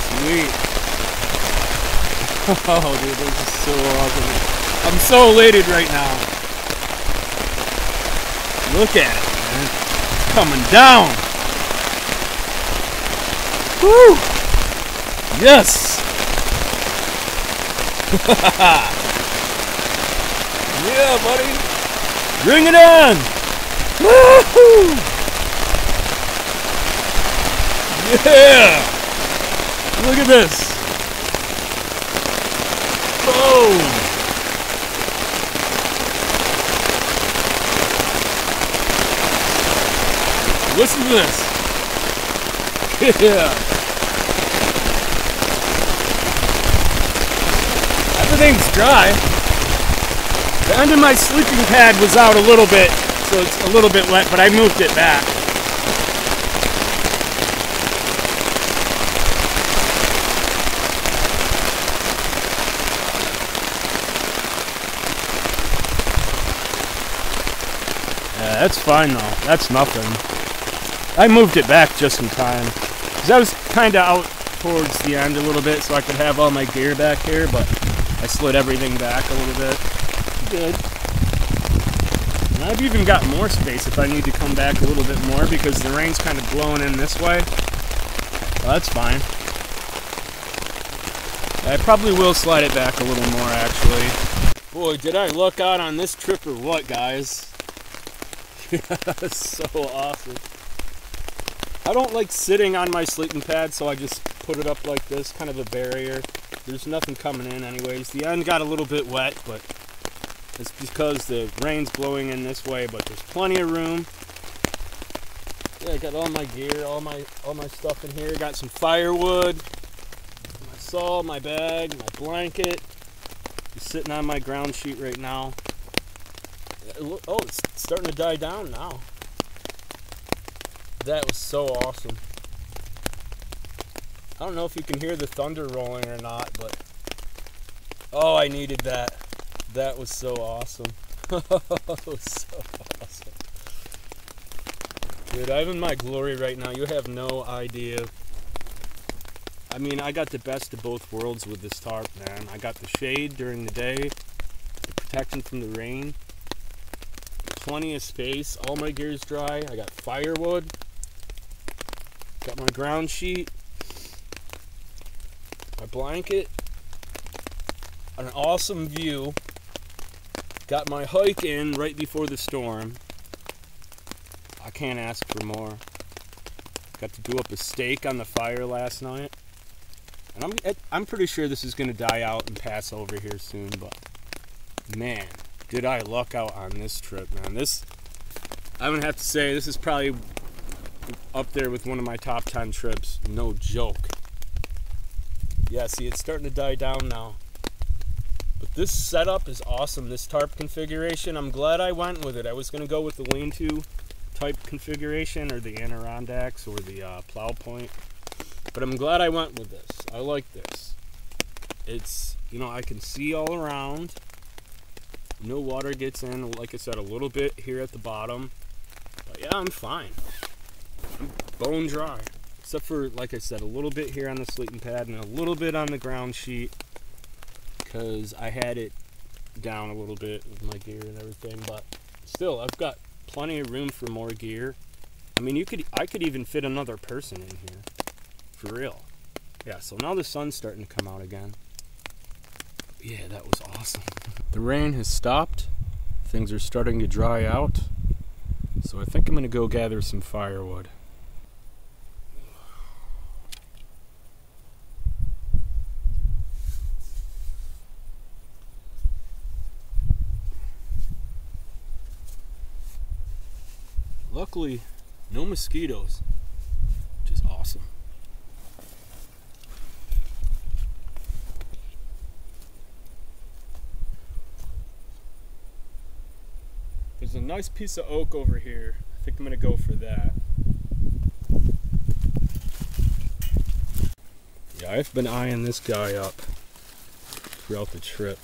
Sweet. Oh, dude, this is so awesome. I'm so elated right now. Look at it, man. It's coming down. Woo! Yes! Yeah, buddy. Bring it on! Woohoo! Yeah! Look at this. Boom! Listen to this. Yeah. Everything's dry. The end of my sleeping pad was out a little bit, so it's a little bit wet, but I moved it back. Yeah, that's fine though. That's nothing. I moved it back just in time. Because I was kind of out towards the end a little bit so I could have all my gear back here, but I slid everything back a little bit. Good. And I've even got more space if I need to come back a little bit more because the rain's kind of blowing in this way. Well, that's fine. I probably will slide it back a little more, actually. Boy, did I luck out on this trip or what, guys? That's so awesome. I don't like sitting on my sleeping pad, so I just put it up like this, kind of a barrier. There's nothing coming in anyways. The end got a little bit wet, but it's because the rain's blowing in this way, but there's plenty of room. Yeah, I got all my gear, all my stuff in here. Got some firewood, my saw, my bag, my blanket. Just sitting on my ground sheet right now. Oh, it's starting to die down now. That was so awesome. I don't know if you can hear the thunder rolling or not, but oh, I needed that. That was so awesome. That was so awesome. Dude, I'm in my glory right now. You have no idea. I mean, I got the best of both worlds with this tarp, man. I got the shade during the day, the protection from the rain, plenty of space, all my gear's dry. I got firewood, got my ground sheet, my blanket, an awesome view, got my hike in right before the storm. I can't ask for more. Got to do up a steak on the fire last night. And I'm pretty sure this is going to die out and pass over here soon, but man, did I luck out on this trip, man. This, I'm going to have to say, this is probably up there with one of my top 10 trips. No joke. Yeah, see, it's starting to die down now. But this setup is awesome, this tarp configuration. I'm glad I went with it. I was going to go with the lean-to type configuration, or the Adirondacks, or the plow point. But I'm glad I went with this. I like this. It's, you know, I can see all around. No water gets in, like I said, a little bit here at the bottom. But yeah, I'm fine. I'm bone dry. Except for, like I said, a little bit here on the sleeping pad and a little bit on the ground sheet, because I had it down a little bit with my gear and everything. But still, I've got plenty of room for more gear. I mean, I could even fit another person in here, for real. Yeah, so now the sun's starting to come out again. Yeah, that was awesome. The rain has stopped. Things are starting to dry out. So I think I'm gonna go gather some firewood. Luckily, no mosquitoes, which is awesome. There's a nice piece of oak over here. I think I'm gonna go for that. Yeah, I've been eyeing this guy up throughout the trip.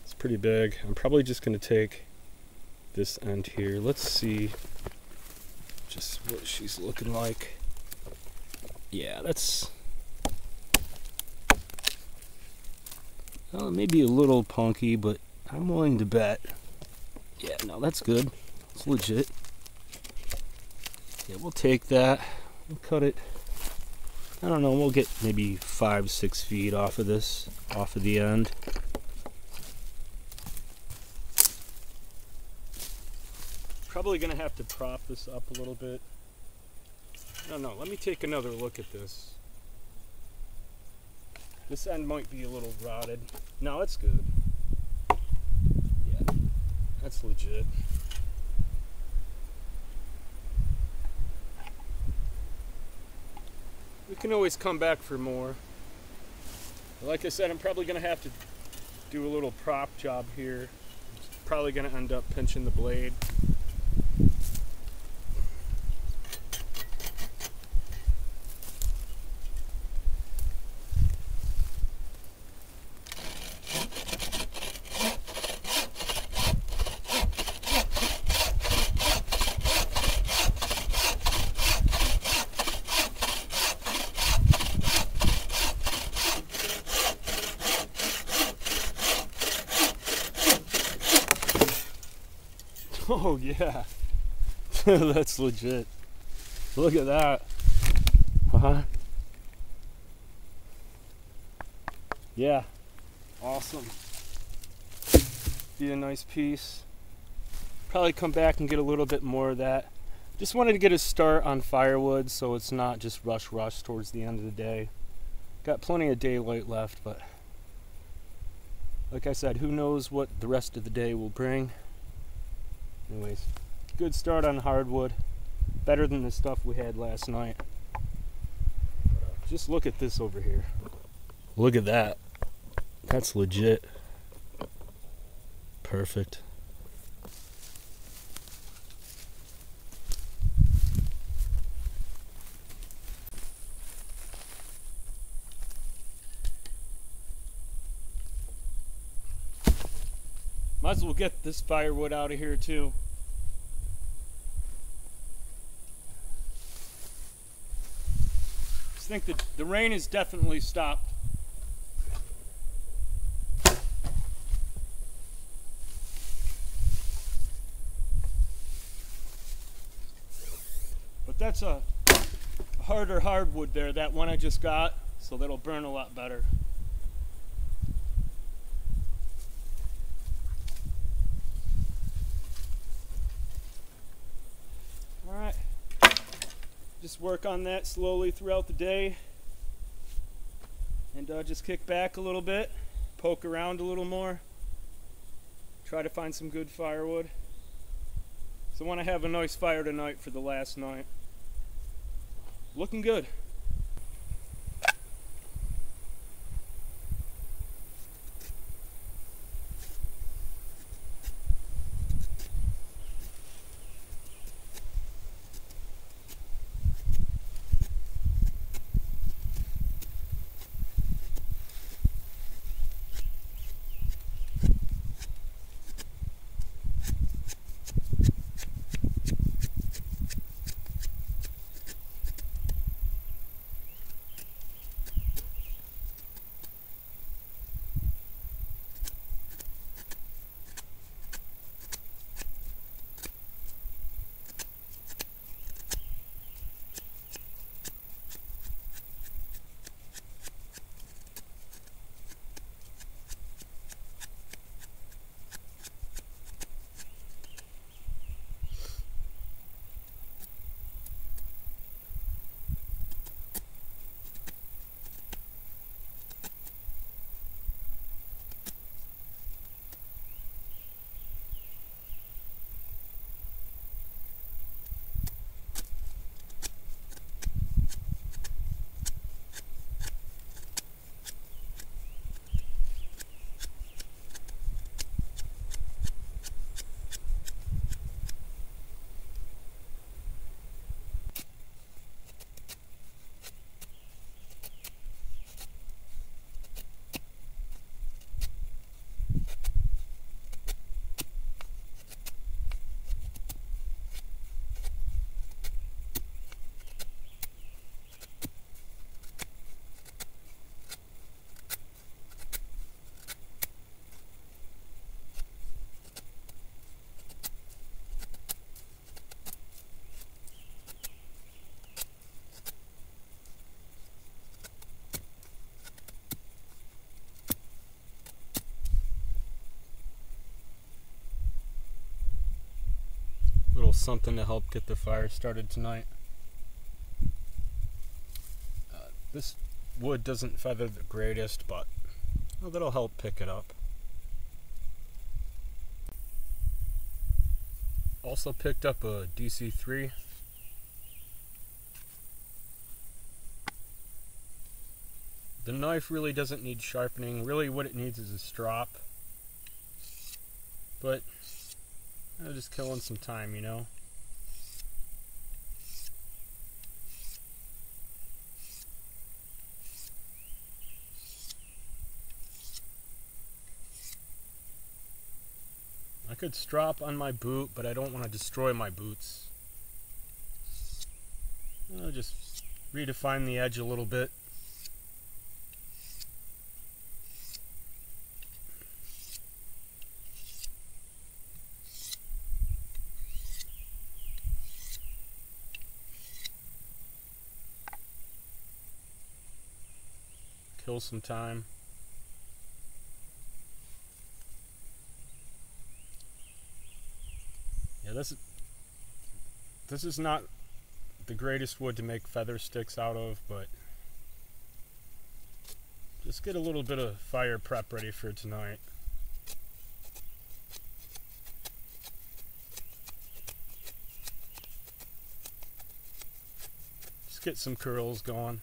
It's pretty big. I'm probably just gonna take this end here. Let's see just what she's looking like. Yeah, that's maybe a little punky, but I'm willing to bet. Yeah, no, that's good. It's legit. Yeah, we'll take that. We'll cut it. I don't know, we'll get maybe 5-6 feet off of this, off of the end. Probably gonna have to prop this up a little bit. I don't know, let me take another look at this. This end might be a little rotted. No, it's good. Yeah, that's legit. We can always come back for more. Like I said, I'm probably gonna have to do a little prop job here. Probably gonna end up pinching the blade. Oh yeah, that's legit. Look at that. Yeah, awesome. Be a nice piece. Probably come back and get a little bit more of that. Just wanted to get a start on firewood so it's not just rush towards the end of the day. Got plenty of daylight left, but like I said, who knows what the rest of the day will bring. Anyways, good start on hardwood. Better than the stuff we had last night. Just look at this over here. Look at that. That's legit. Perfect. Might as well get this firewood out of here too. I think that the rain has definitely stopped. But that's a harder hardwood there, that one I just got, so that'll burn a lot better. Alright, just work on that slowly throughout the day, and just kick back a little bit, poke around a little more, try to find some good firewood. So I want to have a nice fire tonight for the last night. Looking good. little something to help get the fire started tonight. This wood doesn't feather the greatest, but well, that'll help pick it up. Also picked up a DC3. The knife really doesn't need sharpening. Really what it needs is a strop. But I'm just killing some time, you know. I could strop on my boot, but I don't want to destroy my boots. I'll just redefine the edge a little bit. Kill some time. Yeah, this is not the greatest wood to make feather sticks out of, but just get a little bit of fire prep ready for tonight. Just get some curls going.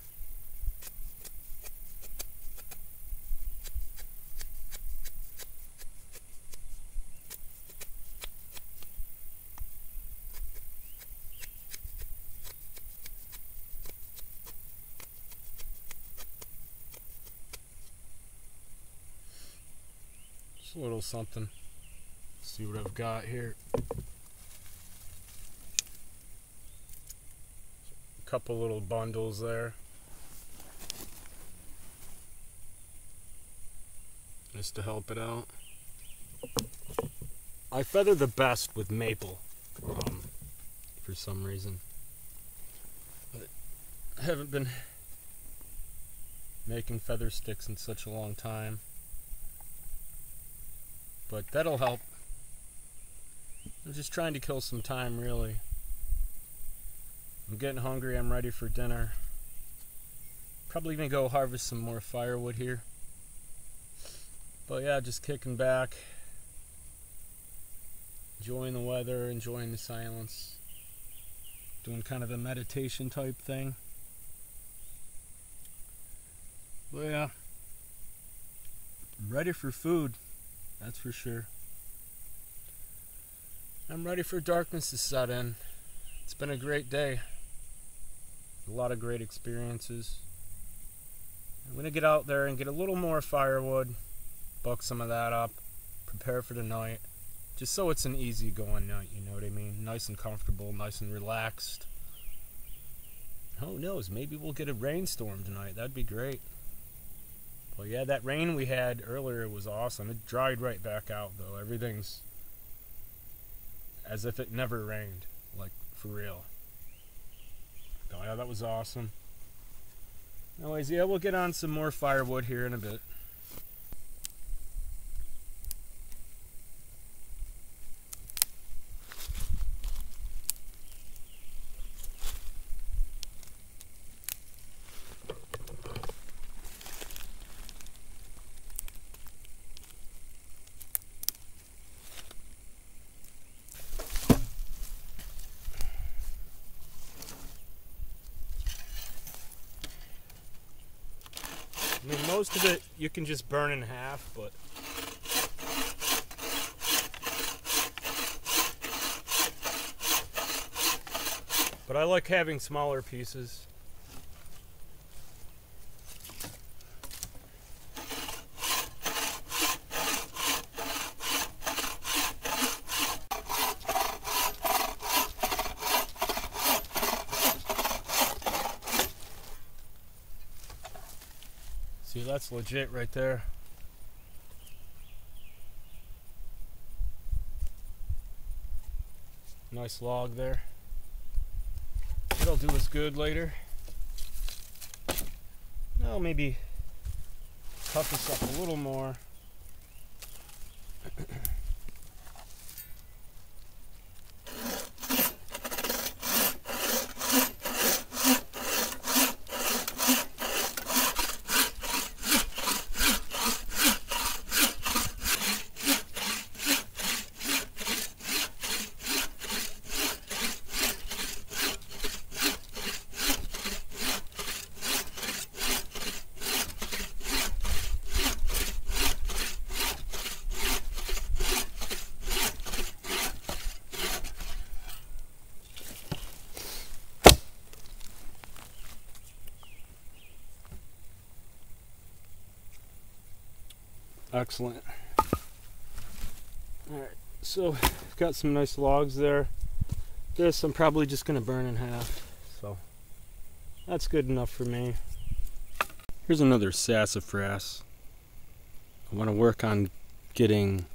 A little something. Let's see what I've got here. A couple little bundles there. Just to help it out. I feather the best with maple for some reason. But I haven't been making feather sticks in such a long time. But that'll help. I'm just trying to kill some time, really. I'm getting hungry. I'm ready for dinner. Probably gonna go harvest some more firewood here. But yeah, just kicking back. Enjoying the weather, enjoying the silence. Doing kind of a meditation type thing. But yeah. I'm ready for food. That's for sure. I'm ready for darkness to set in. It's been a great day. A lot of great experiences. I'm going to get out there and get a little more firewood, buck some of that up, prepare for the night. Just so it's an easy going night, you know what I mean? Nice and comfortable, nice and relaxed. Who knows, maybe we'll get a rainstorm tonight. That'd be great. Well, yeah, that rain we had earlier was awesome. It dried right back out, though. Everything's as if it never rained, like, for real. Oh, yeah, that was awesome. Anyways, yeah, we'll get on some more firewood here in a bit. I mean, most of it you can just burn in half, but I like having smaller pieces. See, that's legit right there. Nice log there. It'll do us good later. Now maybe cut this up a little more. Excellent. Alright, so I've got some nice logs there. This I'm probably just going to burn in half, so that's good enough for me. Here's another sassafras. I want to work on getting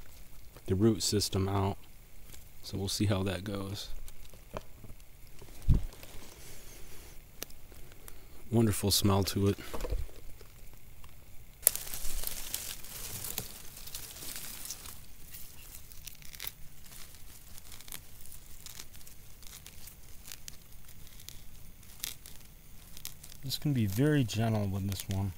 the root system out, so we'll see how that goes. Wonderful smell to it. This can be very gentle with this one.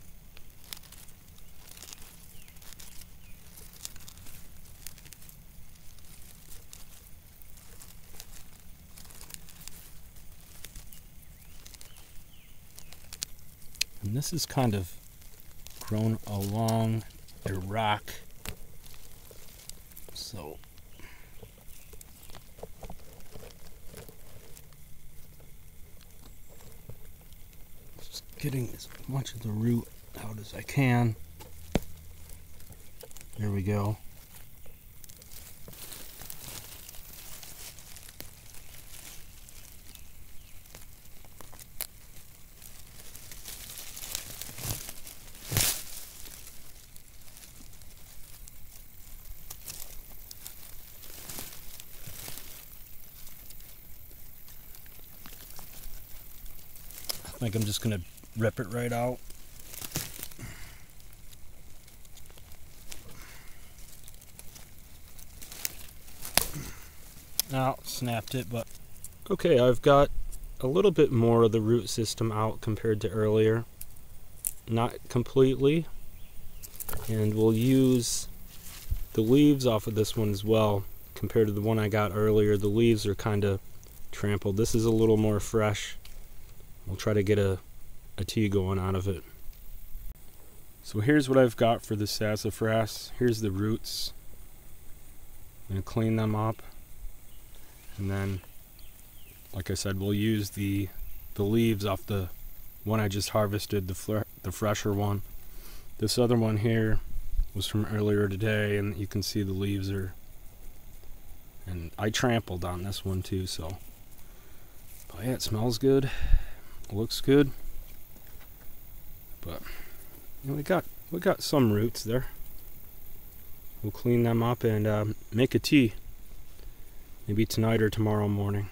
And this is kind of grown along a rock, so just getting as much of the root out as I can. There we go. I think I'm just going to rip it right out. Now, snapped it, but okay, I've got a little bit more of the root system out compared to earlier. Not completely. And we'll use the leaves off of this one as well. Compared to the one I got earlier, the leaves are kind of trampled. This is a little more fresh. We'll try to get a tea going out of it. So here's what I've got for the sassafras. Here's the roots. I'm going to clean them up. And then, like I said, we'll use the leaves off the one I just harvested, the fresher one. This other one here was from earlier today, and you can see the leaves are... And I trampled on this one too, so... But yeah, it smells good. Looks good, but you know, we got some roots there. We'll clean them up and make a tea, maybe tonight or tomorrow morning.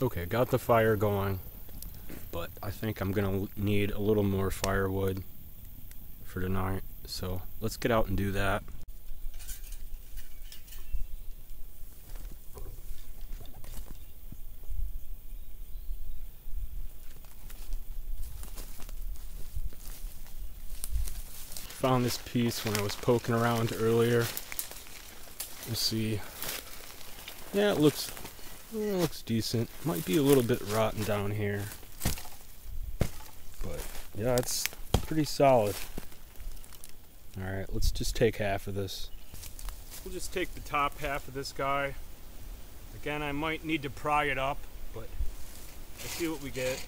Okay, got the fire going, but I think I'm gonna need a little more firewood for tonight, so let's get out and do that. Found this piece when I was poking around earlier. Let's see. Yeah, it looks decent. Might be a little bit rotten down here, but yeah, it's pretty solid. Alright, let's just take half of this. We'll just take the top half of this guy. Again, I might need to pry it up, but let's see what we get.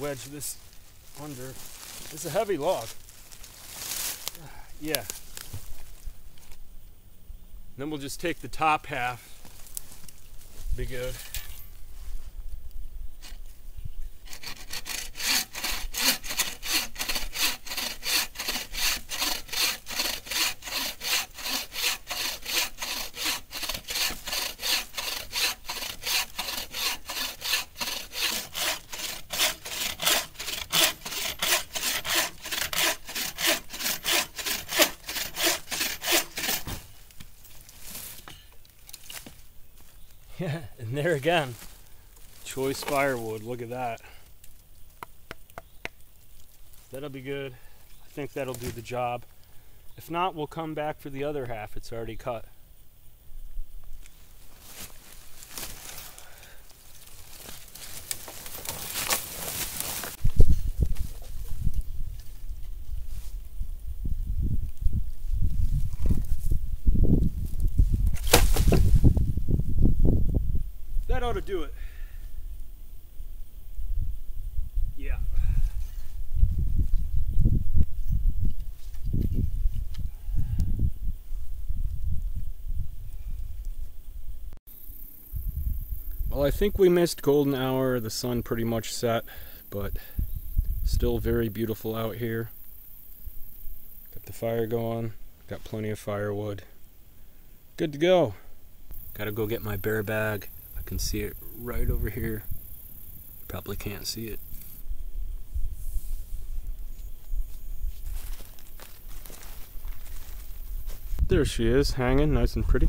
Wedge this under. It's a heavy log. Yeah. Then we'll just take the top half. Be good. Yeah, and there again, choice firewood. Look at that. That'll be good. I think that'll do the job. If not, we'll come back for the other half. It's already cut. That ought to do it. Yeah. Well, I think we missed golden hour. The sun pretty much set, but still very beautiful out here. Got the fire going. Got plenty of firewood. Good to go. Gotta go get my bear bag. I can see it right over here. Probably can't see it. There she is, hanging nice and pretty.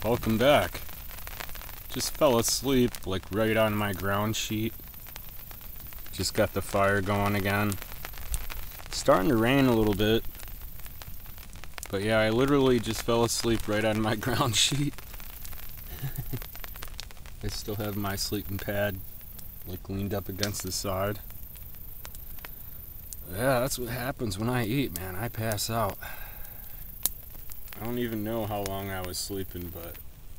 Welcome back. Just fell asleep like right on my ground sheet. Just got the fire going again. It's starting to rain a little bit. But yeah, I literally just fell asleep right on my ground sheet. I still have my sleeping pad like leaned up against the side. Yeah, that's what happens when I eat, man. I pass out. I don't even know how long I was sleeping, but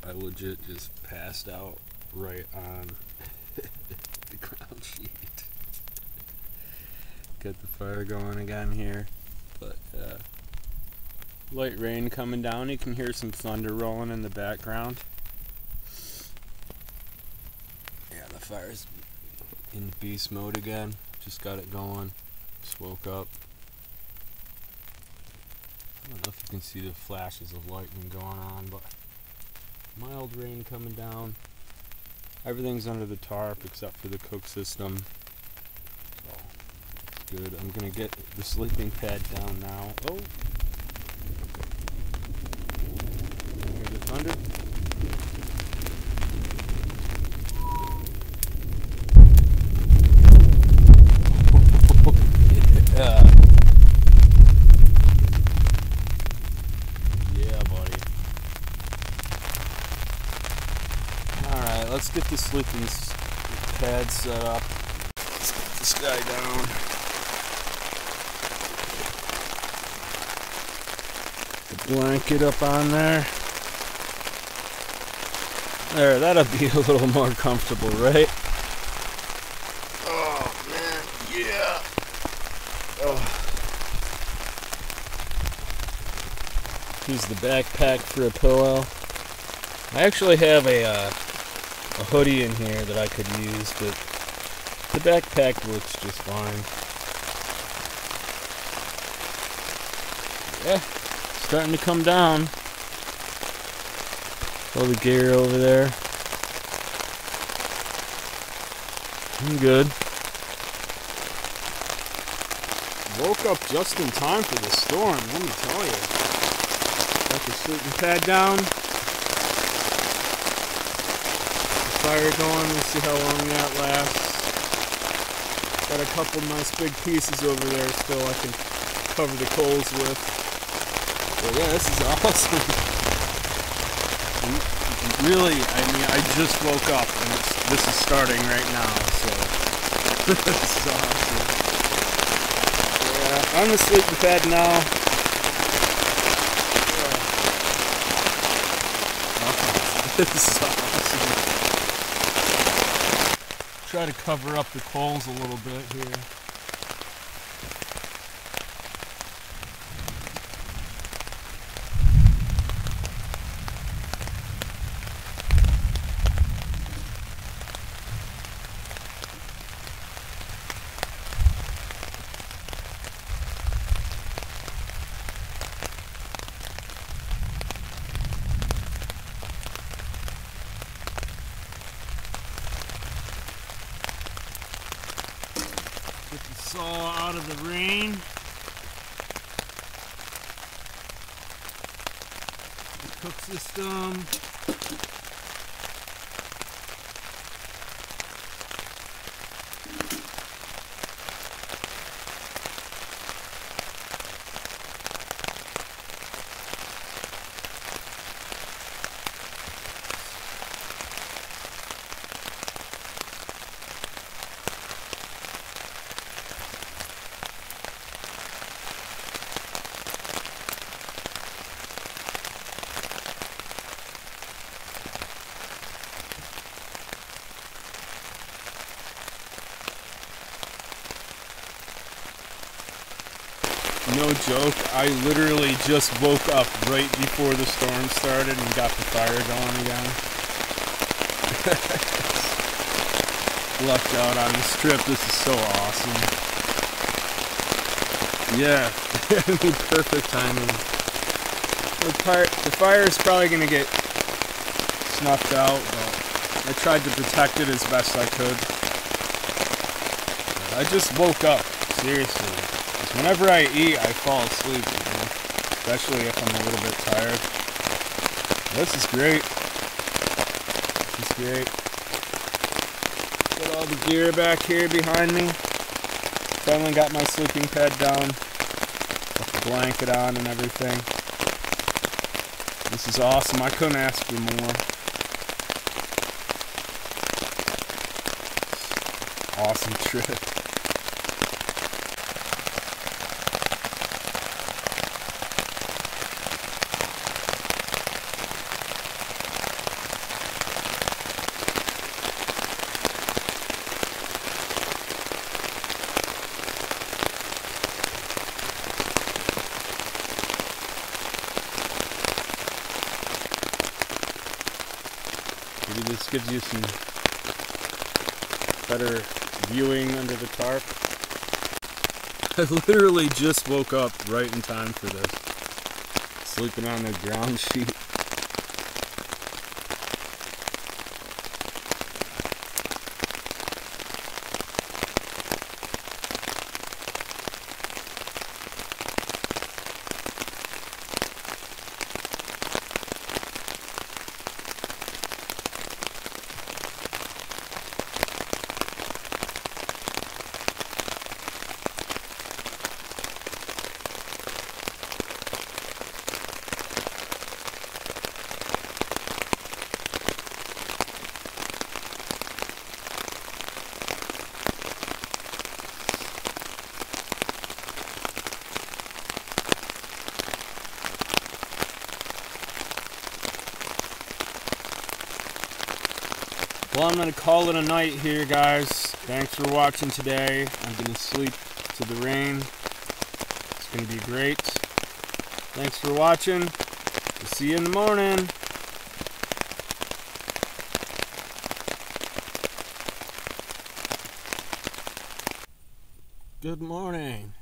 I legit just passed out right on the ground sheet. Got the fire going again here, but light rain coming down. You can hear some thunder rolling in the background. Yeah, the fire's in beast mode again. Just got it going. Just woke up. I don't know if you can see the flashes of lightning going on, but mild rain coming down. Everything's under the tarp except for the cook system. So, good. I'm gonna get the sleeping pad down now. Oh! Hear the thunder? Yeah. Yeah, buddy. Alright, let's get the sleeping pad set up. Let's get this guy down. The blanket up on there. There, that'll be a little more comfortable, right? Oh, man, yeah. Oh. Use the backpack for a pillow. I actually have a hoodie in here that I could use, but the backpack works just fine. Yeah, starting to come down. All the gear over there. I'm good. Woke up just in time for the storm, let me tell you. Got the sleeping pad down. The fire going, let's see how long that lasts. Got a couple nice big pieces over there still I can cover the coals with. But yeah, this is awesome. Really, I mean, I just woke up and this is starting right now, so this is awesome. Yeah, on the sleeping pad now. This is awesome. Try to cover up the coals a little bit here. Get the saw out of the rain. The cook system. No joke, I literally just woke up right before the storm started and got the fire going again. Lucked out on this trip, this is so awesome. Yeah, perfect timing. The fire is probably going to get snuffed out, but I tried to protect it as best I could. I just woke up, seriously. Whenever I eat, I fall asleep, you know? Especially if I'm a little bit tired. This is great. This is great. Got all the gear back here behind me. Finally got my sleeping pad down. Got the blanket on and everything. This is awesome. I couldn't ask for more. Awesome trip. Maybe this gives you some better viewing under the tarp. I literally just woke up right in time for this. Sleeping on the ground sheet. Well, I'm going to call it a night here, guys. Thanks for watching today. I'm going to sleep to the rain. It's going to be great. Thanks for watching. We'll see you in the morning. Good morning.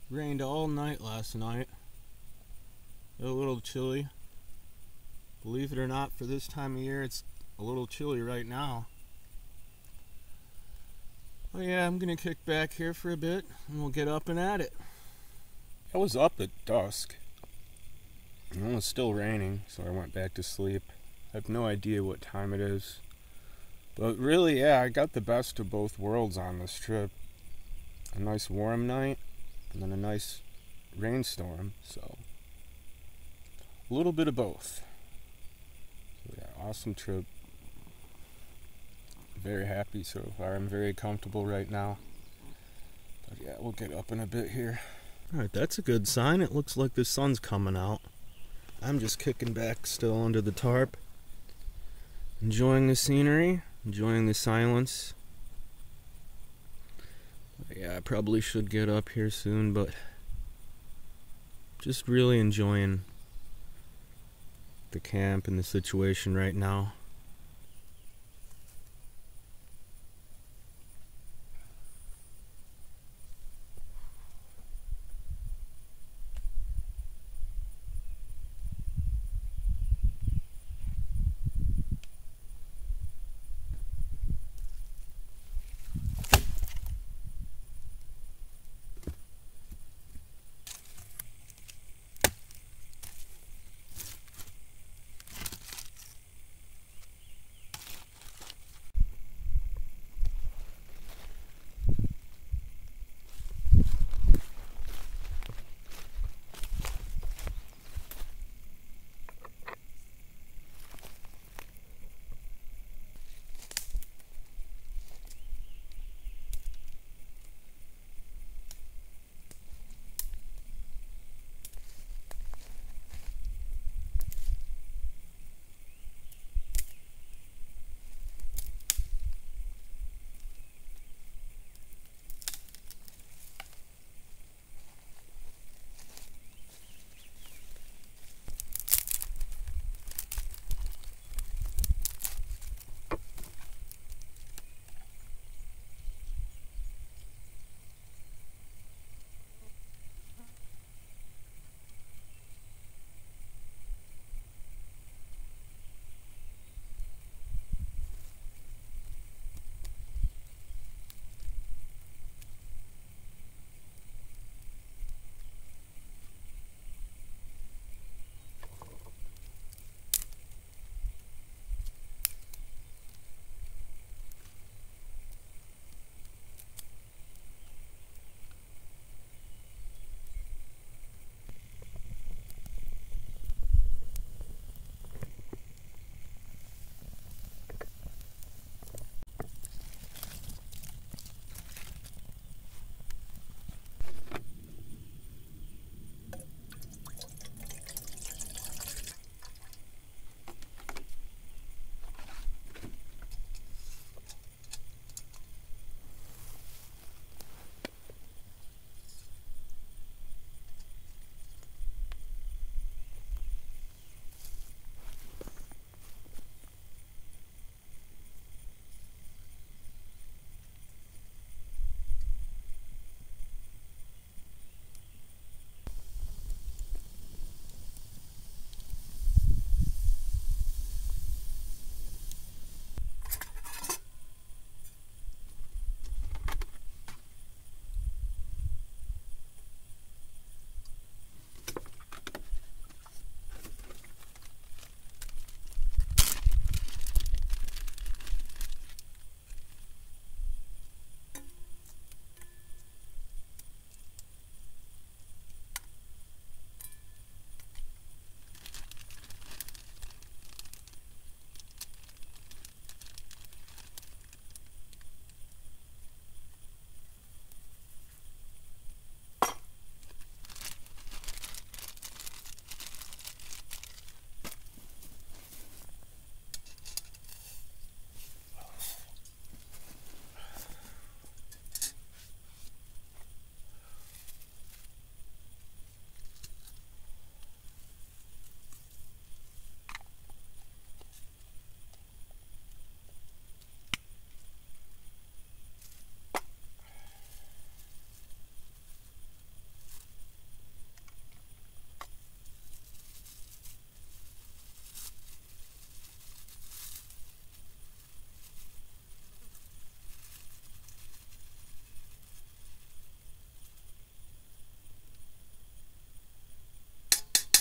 Rained all night last night. A little chilly. Believe it or not, for this time of year, it's a little chilly right now. Oh yeah, I'm gonna kick back here for a bit and we'll get up and at it. I was up at dusk. And it was still raining, so I went back to sleep. I have no idea what time it is. But really, yeah, I got the best of both worlds on this trip. A nice warm night, and then a nice rainstorm, so a little bit of both. So yeah, awesome trip. Very happy so far. I'm very comfortable right now. But yeah, we'll get up in a bit here. Alright, that's a good sign. It looks like the sun's coming out. I'm just kicking back still under the tarp. Enjoying the scenery, enjoying the silence. But yeah, I probably should get up here soon, but just really enjoying the camp and the situation right now.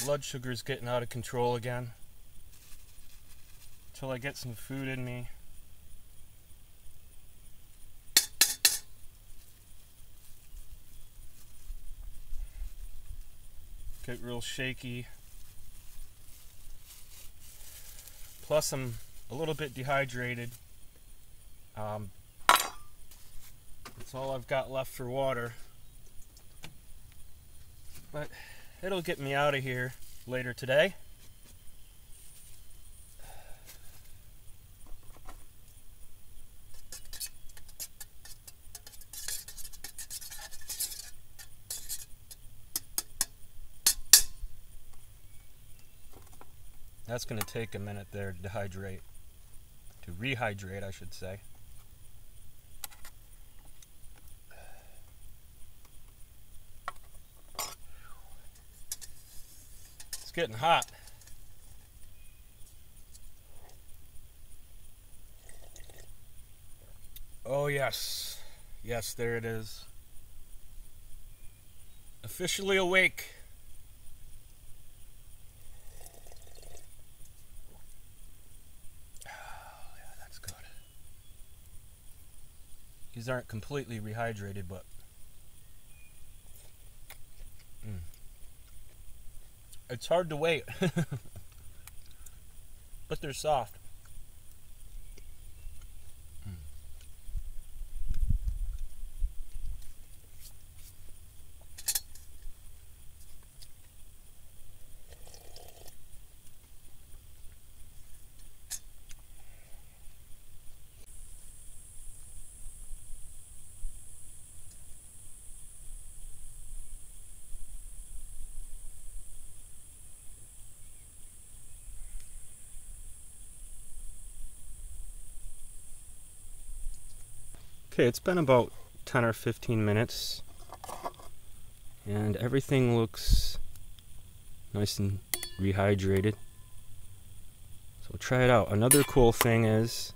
blood sugar's getting out of control again. Until I get some food in me. Get real shaky. Plus I'm a little bit dehydrated. That's all I've got left for water. But it'll get me out of here later today. That's going to take a minute there to rehydrate, I should say. It's getting hot. Oh yes, yes, there it is. Officially awake. These aren't completely rehydrated, but it's hard to wait. But they're soft. Okay, it's been about 10 or 15 minutes and everything looks nice and rehydrated. So try it out. Another cool thing is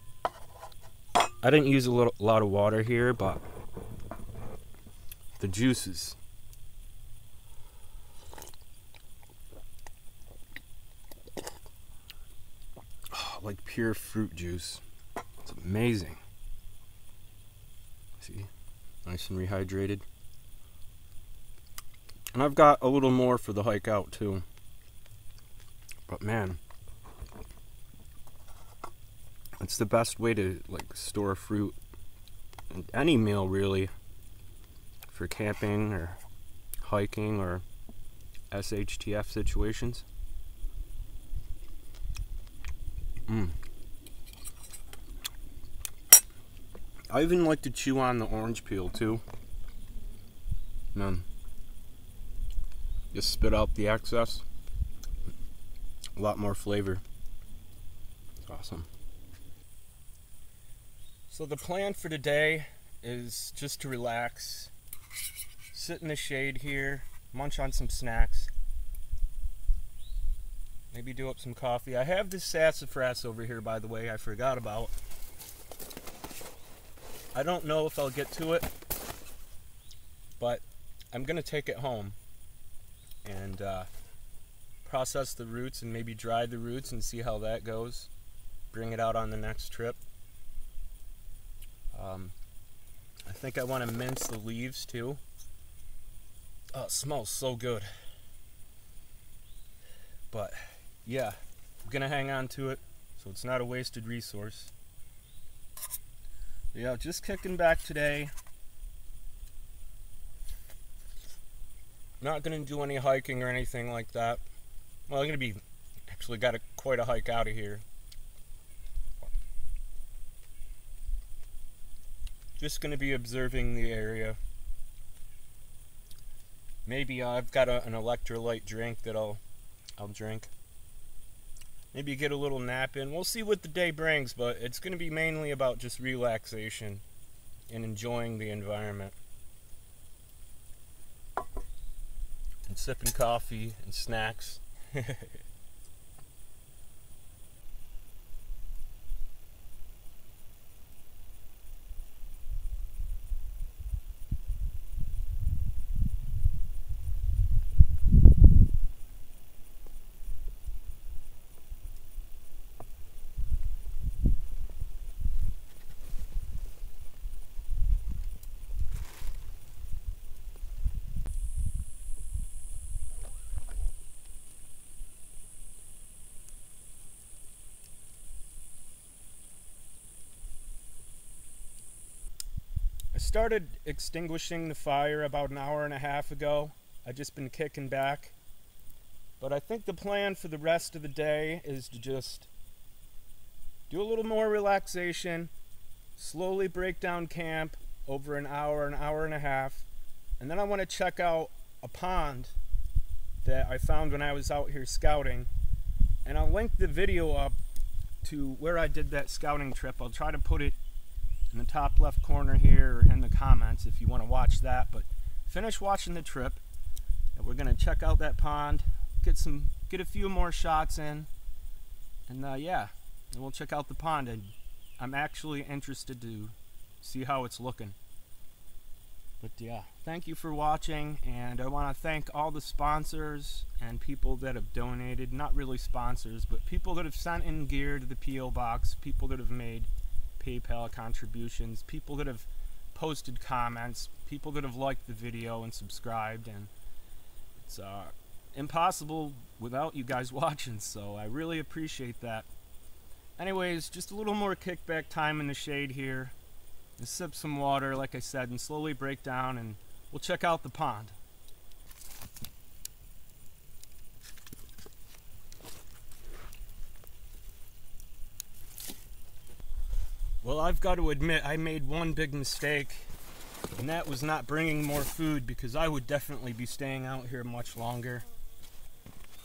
I didn't use a lot of water here, but the juices. Oh, like pure fruit juice. It's amazing. See, nice and rehydrated. And I've got a little more for the hike out too. But man, it's the best way to like store fruit and any meal really, for camping or hiking or SHTF situations. I even like to chew on the orange peel too. And then just spit out the excess. A lot more flavor. It's awesome. So the plan for today is just to relax, sit in the shade here, munch on some snacks, maybe do up some coffee. I have this sassafras over here, by the way, I forgot about. I don't know if I'll get to it, but I'm gonna take it home and process the roots and maybe dry the roots and see how that goes. Bring it out on the next trip. I think I want to mince the leaves too. Oh, it smells so good. But yeah, I'm gonna hang on to it so it's not a wasted resource. Yeah, just kicking back today. Not gonna do any hiking or anything like that. Well, I'm gonna be actually got quite a hike out of here. Just gonna be observing the area. Maybe I've got an electrolyte drink that I'll drink. Maybe get a little nap in. We'll see what the day brings, but it's gonna be mainly about just relaxation and enjoying the environment. And sipping coffee and snacks. I started extinguishing the fire about an hour and a half ago. I've just been kicking back. But I think the plan for the rest of the day is to just do a little more relaxation, slowly break down camp over an hour and a half, and then I want to check out a pond that I found when I was out here scouting, and I'll link the video up to where I did that scouting trip. I'll try to put it in the top left corner here or in the comments if you want to watch that. But finish watching the trip, and we're going to check out that pond, get a few more shots in, and yeah, and we'll check out the pond. And I'm actually interested to see how it's looking. But yeah, thank you for watching, and I want to thank all the sponsors and people that have donated. Not really sponsors, but people that have sent in gear to the P.O. box, people that have made PayPal contributions, people that have posted comments, people that have liked the video and subscribed. And it's impossible without you guys watching, so I really appreciate that. Anyways, just a little more kickback time in the shade here. And sip some water, like I said, and slowly break down, and we'll check out the pond. Well, I've got to admit, I made one big mistake, and that was not bringing more food, because I would definitely be staying out here much longer.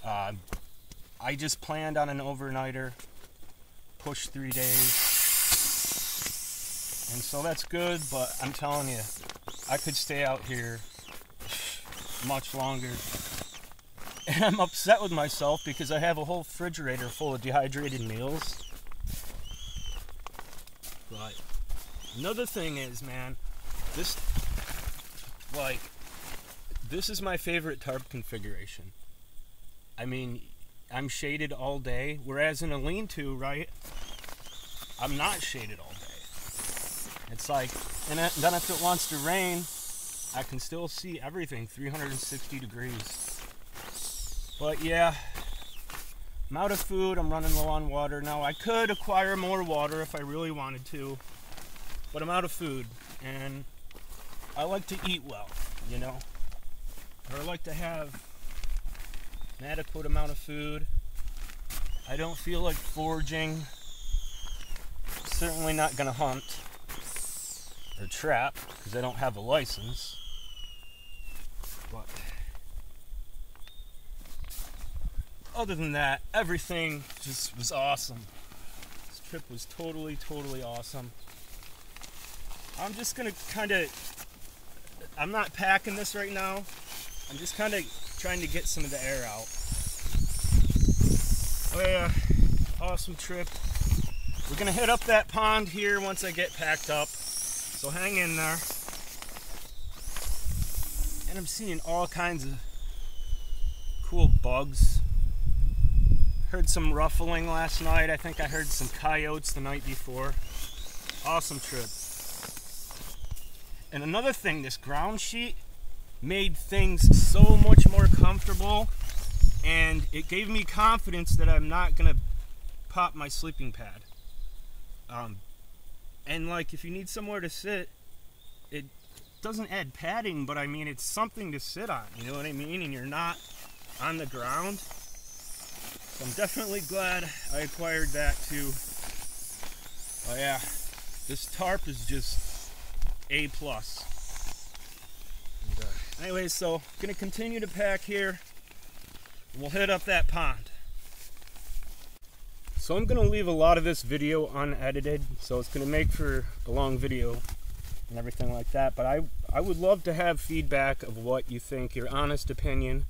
I just planned on an overnighter, push 3 days. And so that's good, but I'm telling you, I could stay out here much longer. And I'm upset with myself because I have a whole refrigerator full of dehydrated meals. But another thing is, man, this is my favorite tarp configuration. I mean, I'm shaded all day, whereas in a lean-to, right, I'm not shaded all day. It's like, and then if it wants to rain, I can still see everything 360 degrees. But yeah, I'm out of food, I'm running low on water. Now I could acquire more water if I really wanted to, but I'm out of food, and I like to eat well, you know? Or I like to have an adequate amount of food. I don't feel like foraging. Certainly not gonna hunt or trap because I don't have a license. But other than that, everything just was awesome. This trip was totally awesome. I'm just gonna I'm not packing this right now. I'm just kind of trying to get some of the air out. Oh yeah, awesome trip. We're gonna hit up that pond here once I get packed up. So hang in there. And I'm seeing all kinds of cool bugs. Heard some ruffling last night. I think I heard some coyotes the night before. Awesome trip. And another thing, this ground sheet made things so much more comfortable, and it gave me confidence that I'm not gonna pop my sleeping pad. And like, if you need somewhere to sit, it doesn't add padding, but I mean, it's something to sit on, you know what I mean? And you're not on the ground. So I'm definitely glad I acquired that too. Oh yeah, this tarp is just A+. And, anyways, so gonna continue to pack here. We'll hit up that pond. So I'm gonna leave a lot of this video unedited, so it's gonna make for a long video and everything like that. But I would love to have feedback of what you think, your honest opinion.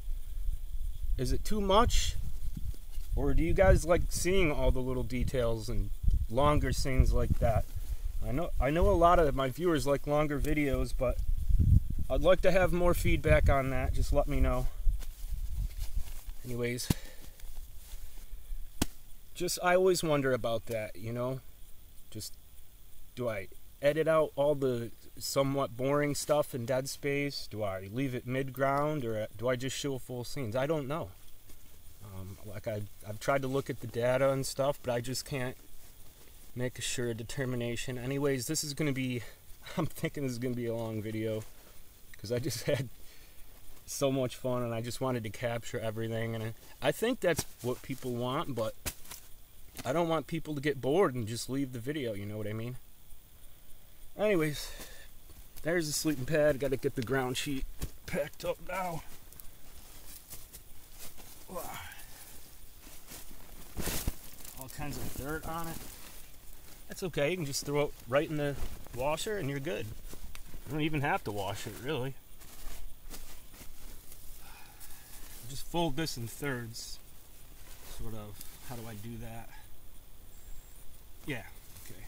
Is it too much? Or do you guys like seeing all the little details and longer scenes like that? I know a lot of my viewers like longer videos, but I'd like to have more feedback on that. Just let me know. Anyways, I always wonder about that, you know? Just, do I edit out all the somewhat boring stuff in dead space? Do I leave it mid-ground, or do I just show full scenes? I don't know. Like I've tried to look at the data and stuff, but I just can't make a sure determination. Anyways, this is going to be I'm thinking this is going to be a long video because I just had so much fun and I just wanted to capture everything, and I think that's what people want, but I don't want people to get bored and just leave the video, you know what I mean? Anyways, there's the sleeping pad. Got to get the ground sheet packed up now. All kinds of dirt on it. That's okay, you can just throw it right in the washer and you're good. You don't even have to wash it, really. Just fold this in thirds, sort of. How do I do that? Yeah, okay.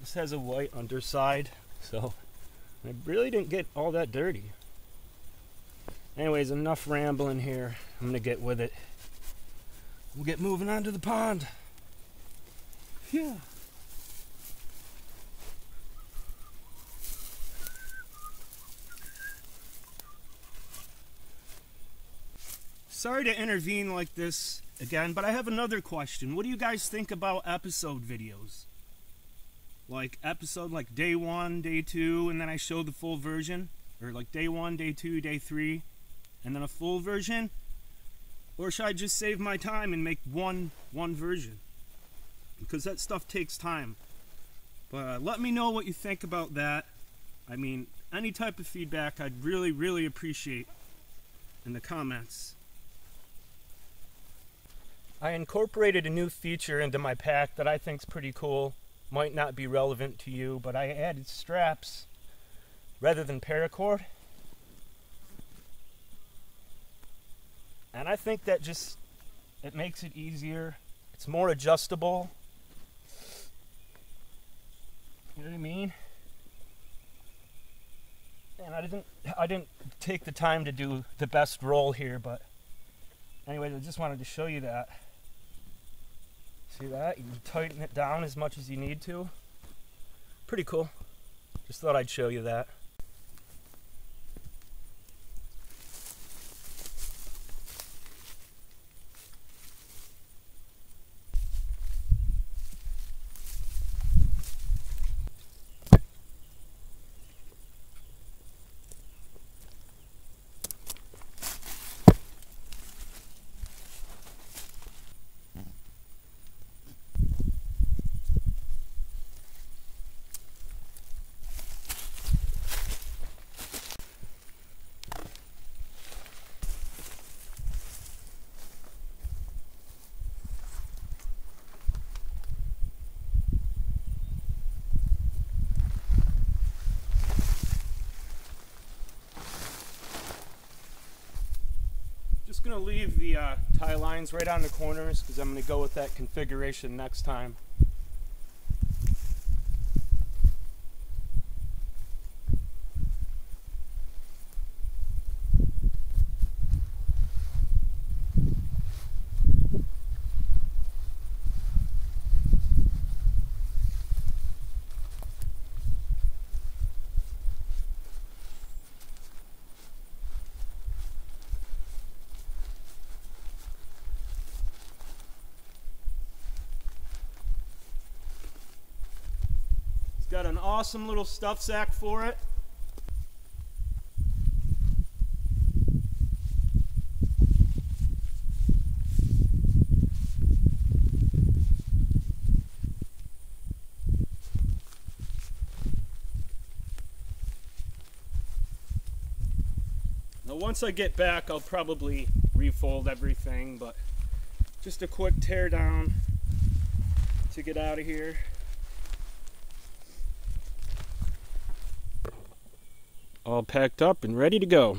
This has a white underside, so I really didn't get all that dirty. Anyways, enough rambling here. I'm gonna get with it. We'll get moving on to the pond. Yeah. Sorry to intervene like this again, but I have another question. What do you guys think about episode videos? Like episode like day 1, day 2, and then I show the full version? Or like day 1, day 2, day 3, and then a full version? Or should I just save my time and make one version? Because that stuff takes time. But let me know what you think about that. I mean, any type of feedback I'd really appreciate in the comments. I incorporated a new feature into my pack that I think's pretty cool. Might not be relevant to you, but I added straps rather than paracord. And I think that it makes it easier. It's more adjustable. You know what I mean? And I didn't take the time to do the best roll here, but anyways, I just wanted to show you that. See that? You can tighten it down as much as you need to. Pretty cool. Just thought I'd show you that. Just gonna leave the tie lines right on the corners because I'm gonna go with that configuration next time. Got an awesome little stuff sack for it. Now once I get back, I'll probably refold everything, but just a quick tear down to get out of here. All packed up and ready to go.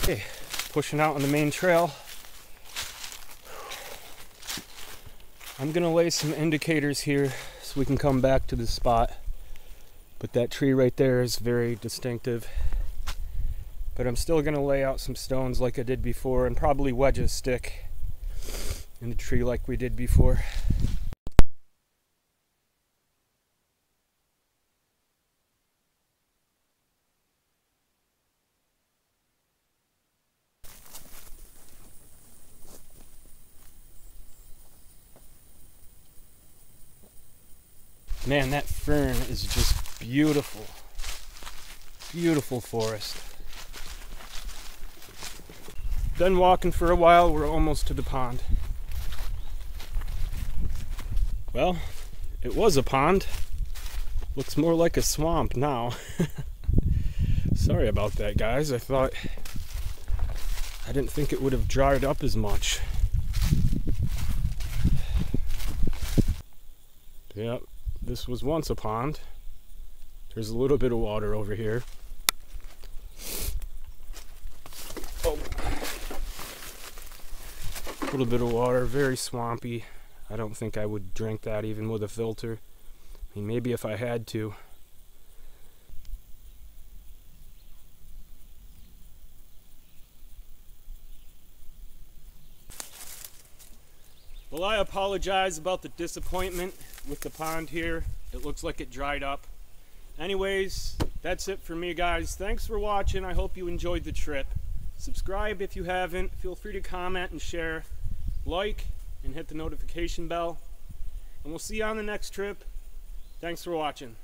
Okay, pushing out on the main trail. I'm gonna lay some indicators here so we can come back to the spot. But that tree right there is very distinctive. But I'm still gonna lay out some stones like I did before, and probably wedge a stick in the tree like we did before. Man, that fern is just beautiful. Beautiful forest. Been walking for a while, we're almost to the pond. Well, it was a pond. Looks more like a swamp now. Sorry about that, guys. I didn't think it would have dried up as much. Yep, this was once a pond. There's a little bit of water over here. Oh. A little bit of water, very swampy. I don't think I would drink that even with a filter. I mean, maybe if I had to. Well, I apologize about the disappointment with the pond here. It looks like it dried up. Anyways, that's it for me, guys. Thanks for watching. I hope you enjoyed the trip. Subscribe if you haven't. Feel free to comment and share. Like and hit the notification bell. And we'll see you on the next trip. Thanks for watching.